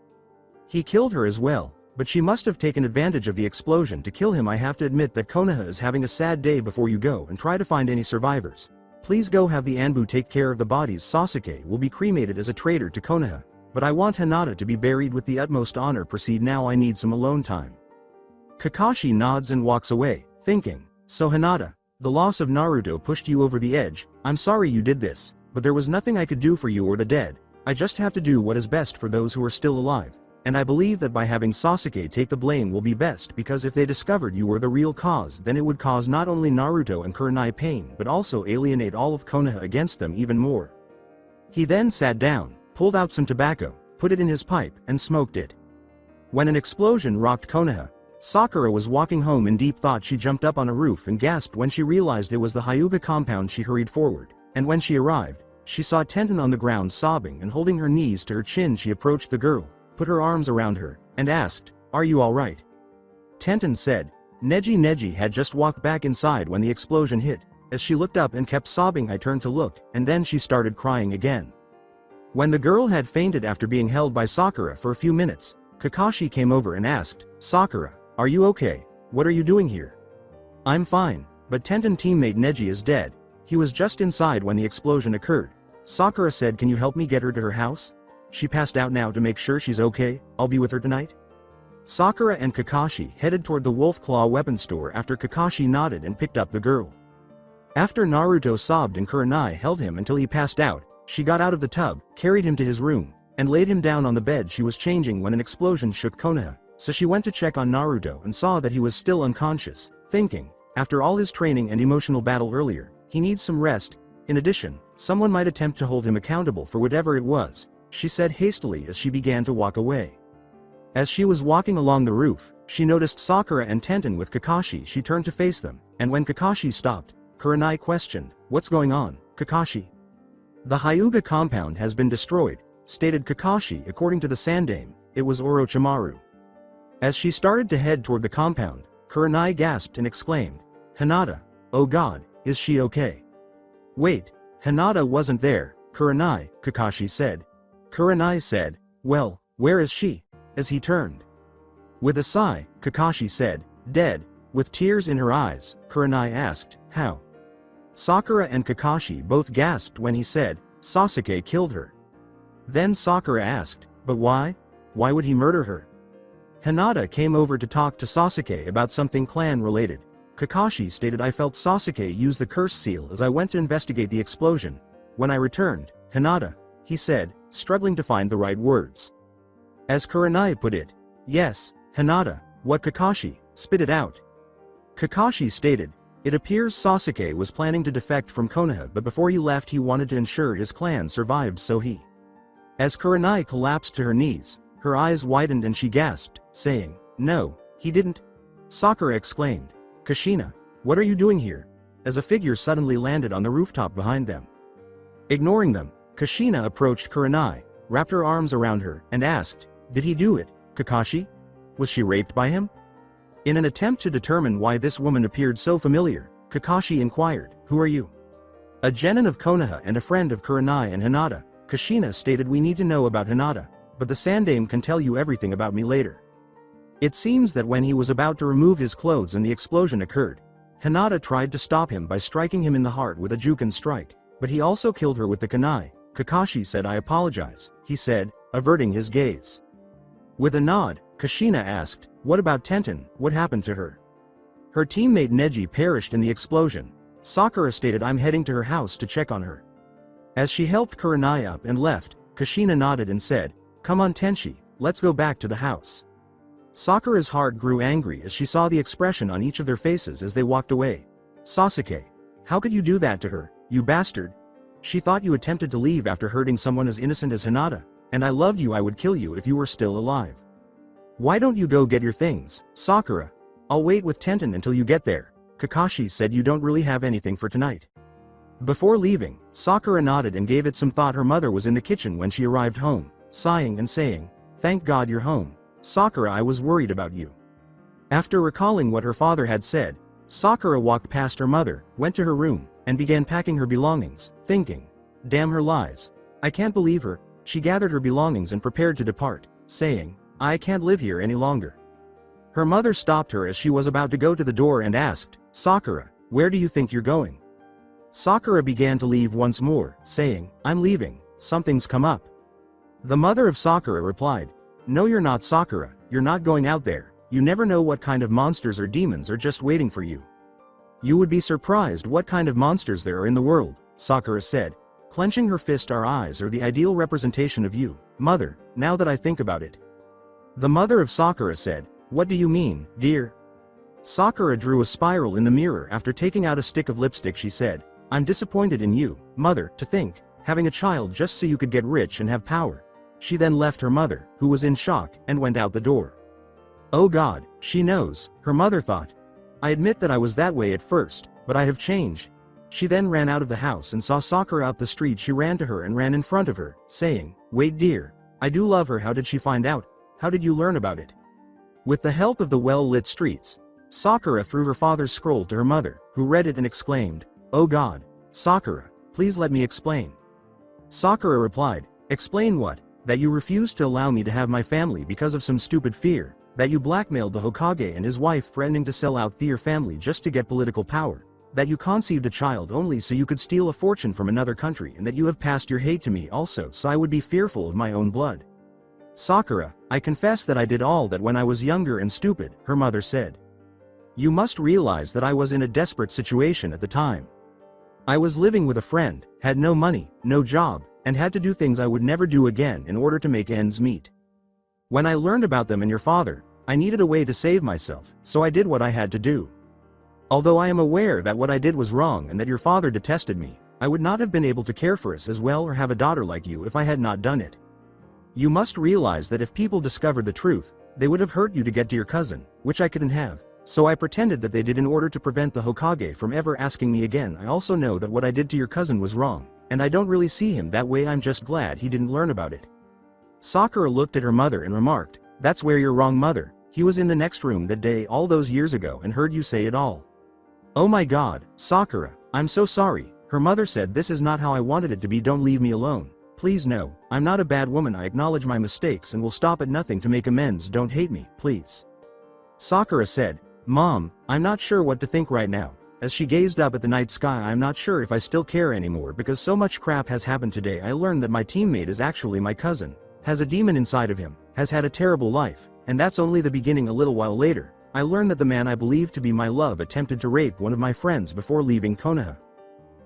He killed her as well, but she must have taken advantage of the explosion to kill him. I have to admit that Konoha is having a sad day. Before you go and try to find any survivors, please go have the Anbu take care of the bodies. Sasuke will be cremated as a traitor to Konoha, but I want Hinata to be buried with the utmost honor. Proceed now, I need some alone time." Kakashi nods and walks away, thinking, "So Hinata, the loss of Naruto pushed you over the edge. I'm sorry you did this, but there was nothing I could do for you or the dead. I just have to do what is best for those who are still alive. And I believe that by having Sasuke take the blame will be best, because if they discovered you were the real cause, then it would cause not only Naruto and Kurenai pain but also alienate all of Konoha against them even more." He then sat down, pulled out some tobacco, put it in his pipe, and smoked it. When an explosion rocked Konoha, Sakura was walking home in deep thought. She jumped up on a roof and gasped when she realized it was the Hyuga compound. She hurried forward, and when she arrived, she saw Tenten on the ground sobbing and holding her knees to her chin. She approached the girl, put her arms around her, and asked, "Are you all right?" Tenten said, Neji had just walked back inside when the explosion hit. As she looked up and kept sobbing, I turned to look, and then she started crying again. When the girl had fainted after being held by Sakura for a few minutes, Kakashi came over and asked, "Sakura, are you okay? What are you doing here?" "I'm fine, but Tenten teammate Neji is dead. He was just inside when the explosion occurred." Sakura said, "Can you help me get her to her house? She passed out now. To make sure she's okay, I'll be with her tonight." Sakura and Kakashi headed toward the Wolf Claw weapon store after Kakashi nodded and picked up the girl. After Naruto sobbed and Kurenai held him until he passed out, she got out of the tub, carried him to his room, and laid him down on the bed. She was changing when an explosion shook Konoha, so she went to check on Naruto and saw that he was still unconscious, thinking, after all his training and emotional battle earlier, he needs some rest. In addition, someone might attempt to hold him accountable for whatever it was, she said hastily as she began to walk away. As she was walking along the roof, she noticed Sakura and Tenten with Kakashi. She turned to face them, and when Kakashi stopped, Kurenai questioned, "What's going on, Kakashi?" "The Hyuga compound has been destroyed," stated Kakashi. According to the Sandame, it was Orochimaru. As she started to head toward the compound, Kurenai gasped and exclaimed, "Hinata, oh god, is she okay?" "Wait, Hinata wasn't there, Kurenai," Kakashi said. Kurenai said, "Well, where is she?" as he turned. With a sigh, Kakashi said, "Dead." With tears in her eyes, Kurenai asked, "How?" Sakura and Kakashi both gasped when he said, "Sasuke killed her." Then Sakura asked, "But why? Why would he murder her?" Hinata came over to talk to Sasuke about something clan-related. Kakashi stated, "I felt Sasuke use the curse seal as I went to investigate the explosion. When I returned, Hinata," he said, struggling to find the right words. As Kurenai put it, "Yes, Hinata, what?" Kakashi spit it out. Kakashi stated, It appears Sasuke was planning to defect from Konoha, but before he left he wanted to ensure his clan survived, so he. As Kurenai collapsed to her knees, her eyes widened and she gasped, saying, "No, he didn't." Sakura exclaimed, "Kushina, what are you doing here?" as a figure suddenly landed on the rooftop behind them. Ignoring them, Kushina approached Kurenai, wrapped her arms around her, and asked, "Did he do it, Kakashi? Was she raped by him?" In an attempt to determine why this woman appeared so familiar, Kakashi inquired, "Who are you?" "A genin of Konoha and a friend of Kurenai and Hinata." Kushina stated, "We need to know about Hinata, but the Sandame can tell you everything about me later." It seems that when he was about to remove his clothes and the explosion occurred, Hinata tried to stop him by striking him in the heart with a Juken strike, but he also killed her with the kunai. Kakashi said, "I apologize," he said, averting his gaze. With a nod, Kushina asked, "What about Tenten, what happened to her?" "Her teammate Neji perished in the explosion." Sakura stated, "I'm heading to her house to check on her." As she helped Kurenai up and left, Kushina nodded and said, "Come on Tenshi, let's go back to the house." Sakura's heart grew angry as she saw the expression on each of their faces as they walked away. "Sasuke, how could you do that to her, you bastard? She thought you attempted to leave after hurting someone as innocent as Hinata, and I loved you. I would kill you if you were still alive. Why don't you go get your things, Sakura? I'll wait with Tenten until you get there." Kakashi said, "You don't really have anything for tonight." Before leaving, Sakura nodded and gave it some thought. Her mother was in the kitchen when she arrived home, sighing and saying, "Thank God you're home. Sakura, I was worried about you." After recalling what her father had said, Sakura walked past her mother, went to her room, and began packing her belongings, thinking, "Damn her lies. I can't believe her." She gathered her belongings and prepared to depart, saying, "I can't live here any longer." Her mother stopped her as she was about to go to the door and asked, "Sakura, where do you think you're going?" Sakura began to leave once more, saying, "I'm leaving, something's come up." The mother of Sakura replied, "No, you're not, Sakura, you're not going out there. You never know what kind of monsters or demons are just waiting for you. You would be surprised what kind of monsters there are in the world," Sakura said, clenching her fist. "Our eyes are the ideal representation of you, mother, now that I think about it." The mother of Sakura said, "What do you mean, dear?" Sakura drew a spiral in the mirror. After taking out a stick of lipstick, she said, "I'm disappointed in you, mother, to think, having a child just so you could get rich and have power." She then left her mother, who was in shock, and went out the door. "Oh God, she knows," her mother thought. "I admit that I was that way at first, but I have changed." She then ran out of the house and saw Sakura up the street. She ran to her and ran in front of her, saying, "Wait dear, I do love her." "How did she find out? How did you learn about it?" With the help of the well-lit streets, Sakura threw her father's scroll to her mother, who read it and exclaimed, "Oh God, Sakura, please let me explain." Sakura replied, "Explain what? That you refused to allow me to have my family because of some stupid fear, that you blackmailed the Hokage and his wife, threatening to sell out their family just to get political power, that you conceived a child only so you could steal a fortune from another country, and that you have passed your hate to me also so I would be fearful of my own blood." "Sakura, I confess that I did all that when I was younger and stupid," her mother said. "You must realize that I was in a desperate situation at the time. I was living with a friend, had no money, no job, and had to do things I would never do again in order to make ends meet. When I learned about them and your father, I needed a way to save myself, so I did what I had to do. Although I am aware that what I did was wrong and that your father detested me, I would not have been able to care for us as well or have a daughter like you if I had not done it. You must realize that if people discovered the truth, they would have hurt you to get to your cousin, which I couldn't have, so I pretended that they did in order to prevent the Hokage from ever asking me again. I also know that what I did to your cousin was wrong, and I don't really see him that way. I'm just glad he didn't learn about it." Sakura looked at her mother and remarked, "That's where you're wrong, mother. He was in the next room that day all those years ago and heard you say it all." "Oh my God, Sakura, I'm so sorry," her mother said. "This is not how I wanted it to be. Don't leave me alone. Please no, I'm not a bad woman. I acknowledge my mistakes and will stop at nothing to make amends. Don't hate me, please." Sakura said, "Mom, I'm not sure what to think right now." As she gazed up at the night sky, "I'm not sure if I still care anymore because so much crap has happened today. I learned that my teammate is actually my cousin, has a demon inside of him, has had a terrible life, and that's only the beginning. A little while later, I learned that the man I believed to be my love attempted to rape one of my friends before leaving Konoha.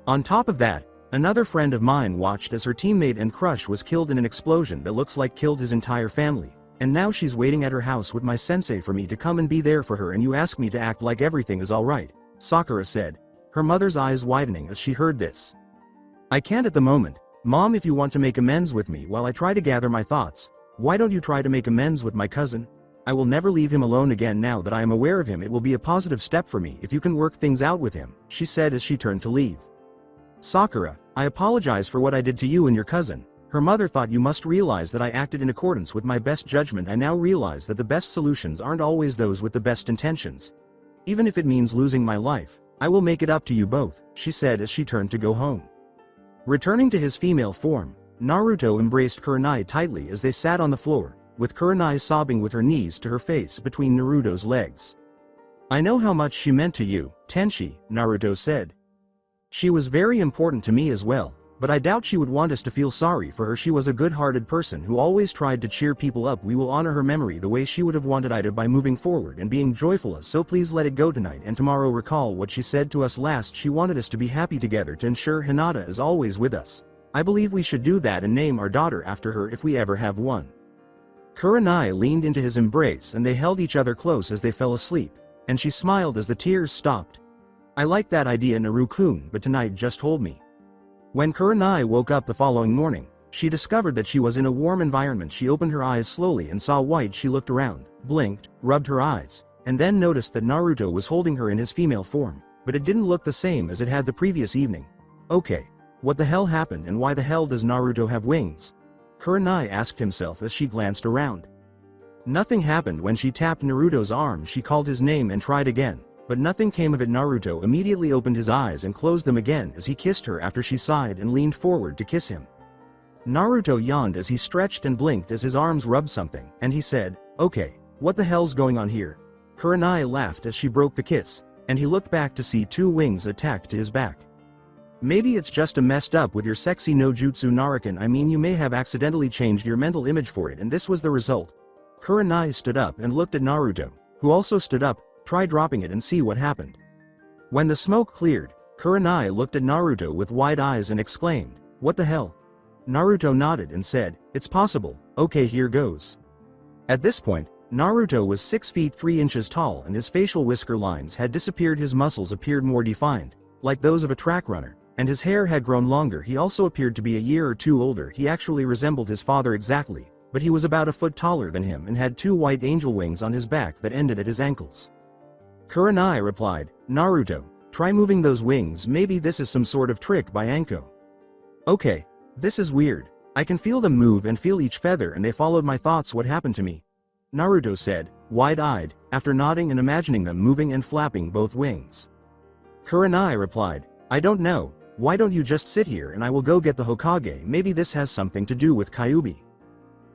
On top of that, another friend of mine watched as her teammate and crush was killed in an explosion that looks like killed his entire family, and now she's waiting at her house with my sensei for me to come and be there for her, and you ask me to act like everything is alright. Sakura said, her mother's eyes widening as she heard this. I can't at the moment. Mom, if you want to make amends with me while I try to gather my thoughts, why don't you try to make amends with my cousin? I will never leave him alone again now that I am aware of him. It will be a positive step for me if you can work things out with him, she said as she turned to leave. Sakura, I apologize for what I did to you and your cousin. Her mother thought you must realize that I acted in accordance with my best judgment. I now realize that the best solutions aren't always those with the best intentions. Even if it means losing my life, I will make it up to you both, she said as she turned to go home. Returning to his female form, Naruto embraced Kurenai tightly as they sat on the floor, with Kurenai sobbing with her knees to her face between Naruto's legs. I know how much she meant to you, Tenchi, Naruto said. She was very important to me as well, but I doubt she would want us to feel sorry for her. She was a good-hearted person who always tried to cheer people up. We will honor her memory the way she would have wanted Ida by moving forward and being joyful, so please let it go tonight and tomorrow. Recall what she said to us last. She wanted us to be happy together, to ensure Hinata is always with us. I believe we should do that and name our daughter after her if we ever have one. Kurenai leaned into his embrace and they held each other close as they fell asleep, and she smiled as the tears stopped. I like that idea, Naru-kun, but tonight just hold me. When Kurenai woke up the following morning, she discovered that she was in a warm environment. She opened her eyes slowly and saw white. She looked around, blinked, rubbed her eyes, and then noticed that Naruto was holding her in his female form, but it didn't look the same as it had the previous evening. Okay, what the hell happened and why the hell does Naruto have wings? Kurenai asked himself as she glanced around. Nothing happened when she tapped Naruto's arm. She called his name and tried again, but nothing came of it. Naruto immediately opened his eyes and closed them again as he kissed her after she sighed and leaned forward to kiss him. Naruto yawned as he stretched and blinked as his arms rubbed something, and he said, okay, what the hell's going on here? Kurenai laughed as she broke the kiss, and he looked back to see two wings attached to his back. Maybe it's just a messed up with your sexy no jutsu Narukan. I mean, you may have accidentally changed your mental image for it and this was the result. Kurenai stood up and looked at Naruto, who also stood up. Try dropping it and see what happened. When the smoke cleared, Kurenai looked at Naruto with wide eyes and exclaimed, what the hell? Naruto nodded and said, it's possible, okay, here goes. At this point, Naruto was 6 feet 3 inches tall and his facial whisker lines had disappeared. His muscles appeared more defined, like those of a track runner, and his hair had grown longer. He also appeared to be a year or two older. He actually resembled his father exactly, but he was about a foot taller than him and had 2 white angel wings on his back that ended at his ankles. Kurenai replied, Naruto, try moving those wings. Maybe this is some sort of trick by Anko. Okay, this is weird. I can feel them move and feel each feather and they followed my thoughts. What happened to me? Naruto said, wide-eyed, after nodding and imagining them moving and flapping both wings. Kurenai replied, I don't know. Why don't you just sit here and I will go get the Hokage? Maybe this has something to do with Kyuubi.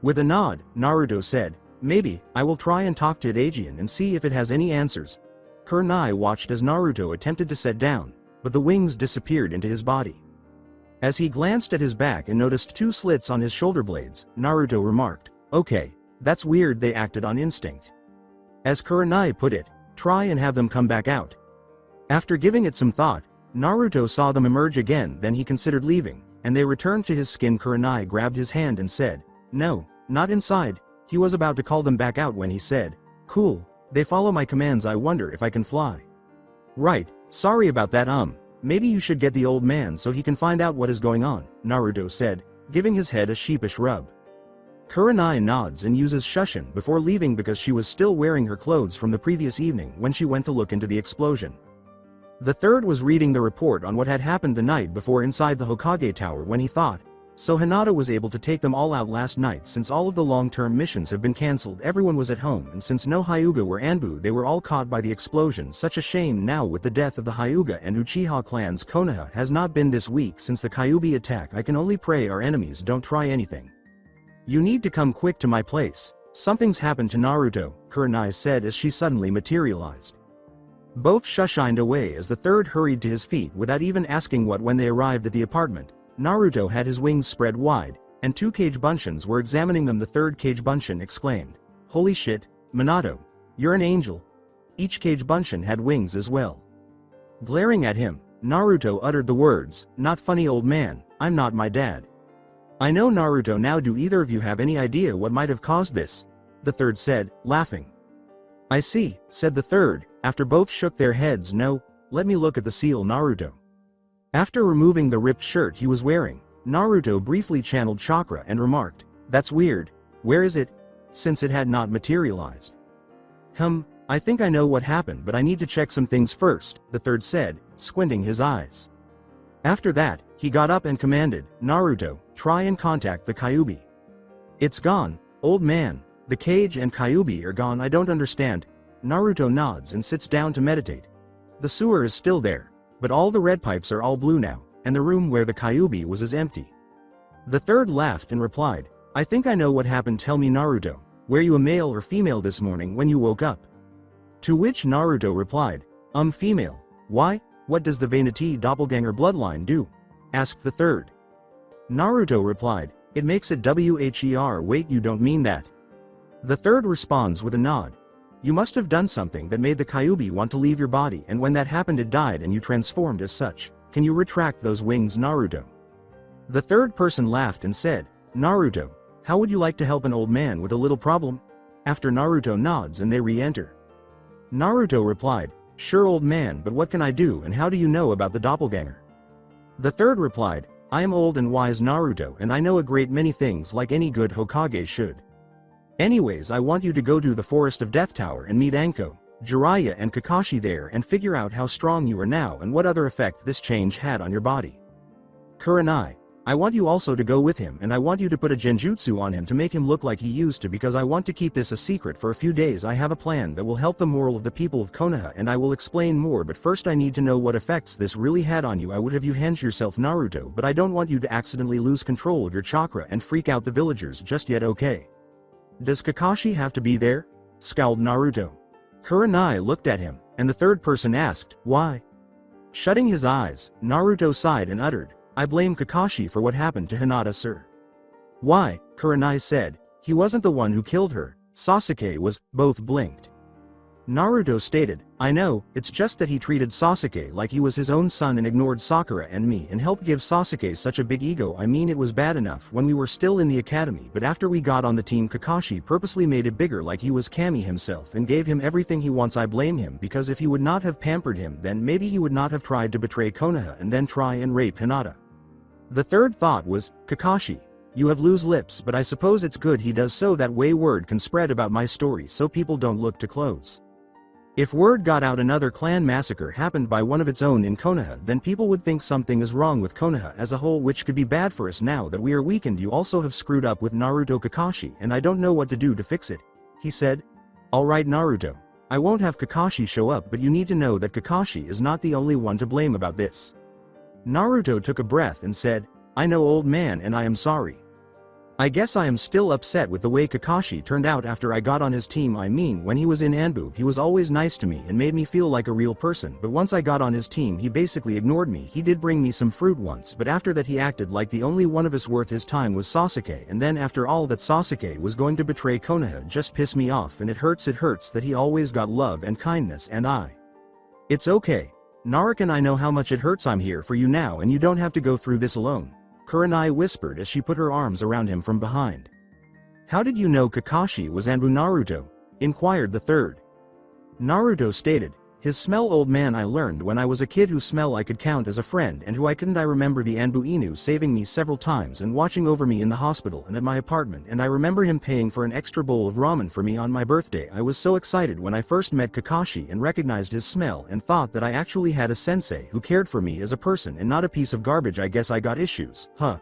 With a nod, Naruto said, maybe, I will try and talk to Adagian and see if it has any answers. Kurenai watched as Naruto attempted to sit down, but the wings disappeared into his body. As he glanced at his back and noticed 2 slits on his shoulder blades, Naruto remarked, okay, that's weird. They acted on instinct. As Kurenai put it, try and have them come back out. After giving it some thought, Naruto saw them emerge again. Then he considered leaving, and they returned to his skin. Kurenai grabbed his hand and said, no, not inside. He was about to call them back out when he said, cool, they follow my commands. I wonder if I can fly. Right, sorry about that. Maybe you should get the old man so he can find out what is going on, Naruto said, giving his head a sheepish rub. Kurenai nods and uses Shushin before leaving because she was still wearing her clothes from the previous evening when she went to look into the explosion. The third was reading the report on what had happened the night before inside the Hokage Tower when he thought, so Hinata was able to take them all out last night. Since all of the long-term missions have been cancelled, everyone was at home, and since no Hyuga were Anbu, they were all caught by the explosion. Such a shame now with the death of the Hyuga and Uchiha clans. Konoha has not been this weak since the Kyuubi attack. I can only pray our enemies don't try anything. You need to come quick to my place. Something's happened to Naruto, Kurenai said as she suddenly materialized. Both shushined away as the third hurried to his feet without even asking what. When they arrived at the apartment, Naruto had his wings spread wide, and 2 Kage Bunshins were examining them. The third Kage Bunshin exclaimed, holy shit, Minato, you're an angel. Each Kage Bunshin had wings as well. Glaring at him, Naruto uttered the words, not funny old man, I'm not my dad. I know, Naruto. Now do either of you have any idea what might have caused this? The third said, laughing. I see, said the third, after both shook their heads. No, let me look at the seal Naruto. After removing the ripped shirt he was wearing, Naruto briefly channeled Chakra and remarked, "That's weird. Where is it?" Since it had not materialized. I think I know what happened, but I need to check some things first, the third said, squinting his eyes. After that, he got up and commanded, "Naruto, try and contact the Kyuubi." "It's gone, old man. The cage and Kyuubi are gone. I don't understand." Naruto nods and sits down to meditate. The sewer is still there, but all the red pipes are all blue now, and the room where the Kyuubi was is empty. The third laughed and replied, "I think I know what happened. Tell me, Naruto, were you a male or female this morning when you woke up?" To which Naruto replied, Female. Why? What does the Vainati doppelganger bloodline do?" asked the third. Naruto replied, "It makes it WHER. Wait, you don't mean that?" The third responds with a nod. "You must have done something that made the Kyuubi want to leave your body, and when that happened it died and you transformed as such. Can you retract those wings, Naruto?" The third person laughed and said, "Naruto, how would you like to help an old man with a little problem?" After Naruto nods and they re-enter. Naruto replied, "Sure, old man, but what can I do and how do you know about the doppelganger?" The third replied, "I am old and wise, Naruto, and I know a great many things like any good Hokage should. Anyways, I want you to go to the Forest of Death Tower and meet Anko, Jiraiya and Kakashi there and figure out how strong you are now and what other effect this change had on your body. Kurenai, I want you also to go with him, and I want you to put a genjutsu on him to make him look like he used to, because I want to keep this a secret for a few days. I have a plan that will help the moral of the people of Konoha, and I will explain more, but first I need to know what effects this really had on you. I would have you henge yourself, Naruto, but I don't want you to accidentally lose control of your chakra and freak out the villagers just yet, okay?" "Does Kakashi have to be there?" scowled Naruto. Kurenai looked at him, and the third person asked, "Why?" Shutting his eyes, Naruto sighed and uttered, "I blame Kakashi for what happened to Hinata, sir." "Why?" Kurenai said. "He wasn't the one who killed her. Sasuke was." Both blinked. Naruto stated, "I know, it's just that he treated Sasuke like he was his own son and ignored Sakura and me and helped give Sasuke such a big ego. I mean, it was bad enough when we were still in the academy, but after we got on the team Kakashi purposely made it bigger like he was Kami himself and gave him everything he wants. I blame him, because if he would not have pampered him, then maybe he would not have tried to betray Konoha and then try and rape Hinata." The third thought was, "Kakashi, you have loose lips, but I suppose it's good he does so that way word can spread about my story so people don't look to clothes. If word got out another clan massacre happened by one of its own in Konoha, then people would think something is wrong with Konoha as a whole, which could be bad for us. Now that we are weakened, you also have screwed up with Naruto Kakashi, and I don't know what to do to fix it," he said. "Alright, Naruto, I won't have Kakashi show up, but you need to know that Kakashi is not the only one to blame about this." Naruto took a breath and said, "I know, old man, and I am sorry. I guess I am still upset with the way Kakashi turned out after I got on his team. I mean, when he was in Anbu he was always nice to me and made me feel like a real person, but once I got on his team he basically ignored me. He did bring me some fruit once, but after that he acted like the only one of us worth his time was Sasuke, and then after all that Sasuke was going to betray Konoha just pissed me off, and it hurts that he always got love and kindness and I. It's okay, Naruto, I know how much it hurts. I'm here for you now and you don't have to go through this alone," Kurenai whispered as she put her arms around him from behind. "How did you know Kakashi was Anbu, Naruto?" inquired the third. Naruto stated, "His smell, old man, I learned when I was a kid whose smell I could count as a friend and who I couldn't. I remember the Anbu Inu saving me several times and watching over me in the hospital and at my apartment, and I remember him paying for an extra bowl of ramen for me on my birthday. I was so excited when I first met Kakashi and recognized his smell and thought that I actually had a sensei who cared for me as a person and not a piece of garbage. I guess I got issues, huh?"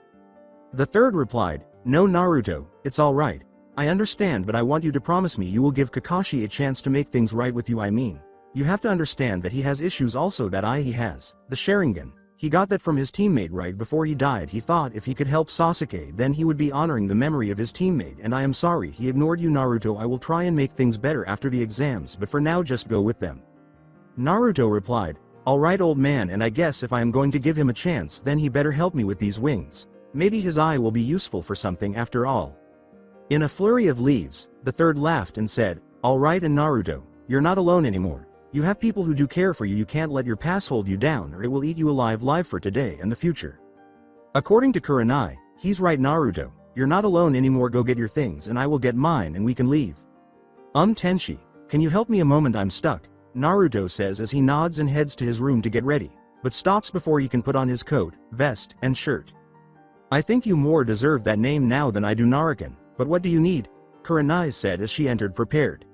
The third replied, "No, Naruto, it's alright. I understand, but I want you to promise me you will give Kakashi a chance to make things right with you. I mean, you have to understand that he has issues also that he has. The Sharingan. He got that from his teammate right before he died. He thought if he could help Sasuke then he would be honoring the memory of his teammate, and I am sorry he ignored you, Naruto. I will try and make things better after the exams, but for now just go with them." Naruto replied, "Alright, old man, and I guess if I am going to give him a chance then he better help me with these wings. Maybe his eye will be useful for something after all." In a flurry of leaves, the third laughed and said, "Alright, and Naruto, you're not alone anymore. You have people who do care for you. You can't let your past hold you down or it will eat you alive for today and the future." According to Kurenai, he's right, Naruto, you're not alone anymore. Go get your things and I will get mine and we can leave. Tenshi, can you help me a moment? I'm stuck. Naruto says as he nods and heads to his room to get ready, but stops before he can put on his coat, vest, and shirt. I think you more deserve that name now than I do Naruken, but what do you need? Kurenai said as she entered prepared.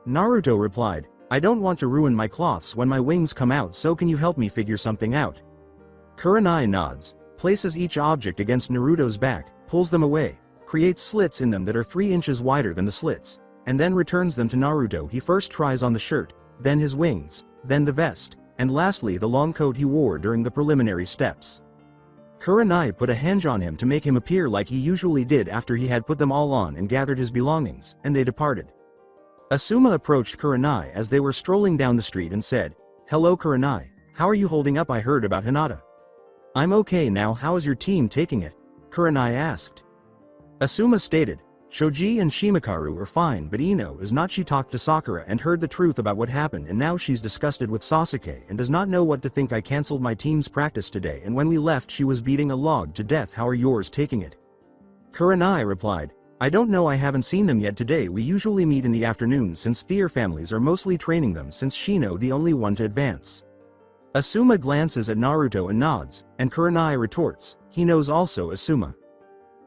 Naruto replied, I don't want to ruin my cloths when my wings come out, so can you help me figure something out? Kurenai nods, places each object against Naruto's back, pulls them away, creates slits in them that are 3 inches wider than the slits, and then returns them to Naruto. He first tries on the shirt, then his wings, then the vest, and lastly the long coat he wore during the preliminary steps. Kurenai put a hinge on him to make him appear like he usually did after he had put them all on and gathered his belongings, and they departed. Asuma approached Kurenai as they were strolling down the street and said, Hello Kurenai, how are you holding up? I heard about Hinata. I'm okay now, how is your team taking it? Kurenai asked. Asuma stated, Shoji and Shimakaru are fine, but Ino is not. She talked to Sakura and heard the truth about what happened, and now she's disgusted with Sasuke and does not know what to think. I cancelled my team's practice today, and when we left she was beating a log to death. How are yours taking it? Kurenai replied, I don't know, I haven't seen them yet today. We usually meet in the afternoon since their families are mostly training them, since Shino the only one to advance. Asuma glances at Naruto and nods, and Kurenai retorts, he knows also Asuma.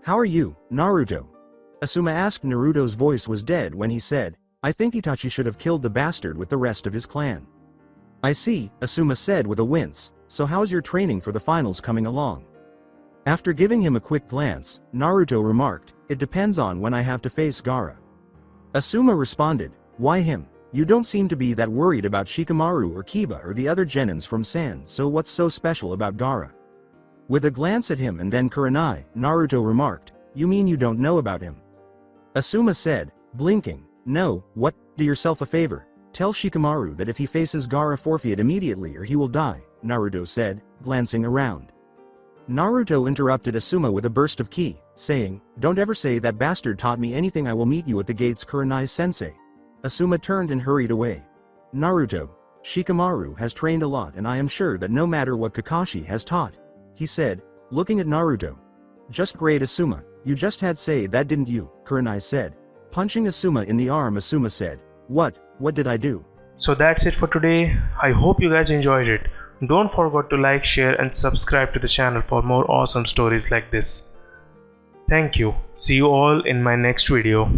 How are you, Naruto? Asuma asked. Naruto's voice was dead when he said, I think Itachi should have killed the bastard with the rest of his clan. I see, Asuma said with a wince, so how's your training for the finals coming along? After giving him a quick glance, Naruto remarked, it depends on when I have to face Gaara. Asuma responded, why him? You don't seem to be that worried about Shikamaru or Kiba or the other genins from Sand, so what's so special about Gaara? With a glance at him and then Kurenai, Naruto remarked, you mean you don't know about him? Asuma said, blinking, no, what? Do yourself a favor. Tell Shikamaru that if he faces Gaara, forfeit immediately or he will die, Naruto said, glancing around. Naruto interrupted Asuma with a burst of ki, saying, don't ever say that bastard taught me anything. I will meet you at the gates, Kurenai-sensei. Asuma turned and hurried away. Naruto, Shikamaru has trained a lot, and I am sure that no matter what Kakashi has taught, he said, looking at Naruto. Just great Asuma, you just had say that, didn't you? Kurenai said. Punching Asuma in the arm, Asuma said, what did I do? So that's it for today. I hope you guys enjoyed it. Don't forget to like, share and subscribe to the channel for more awesome stories like this. Thank you. See you all in my next video.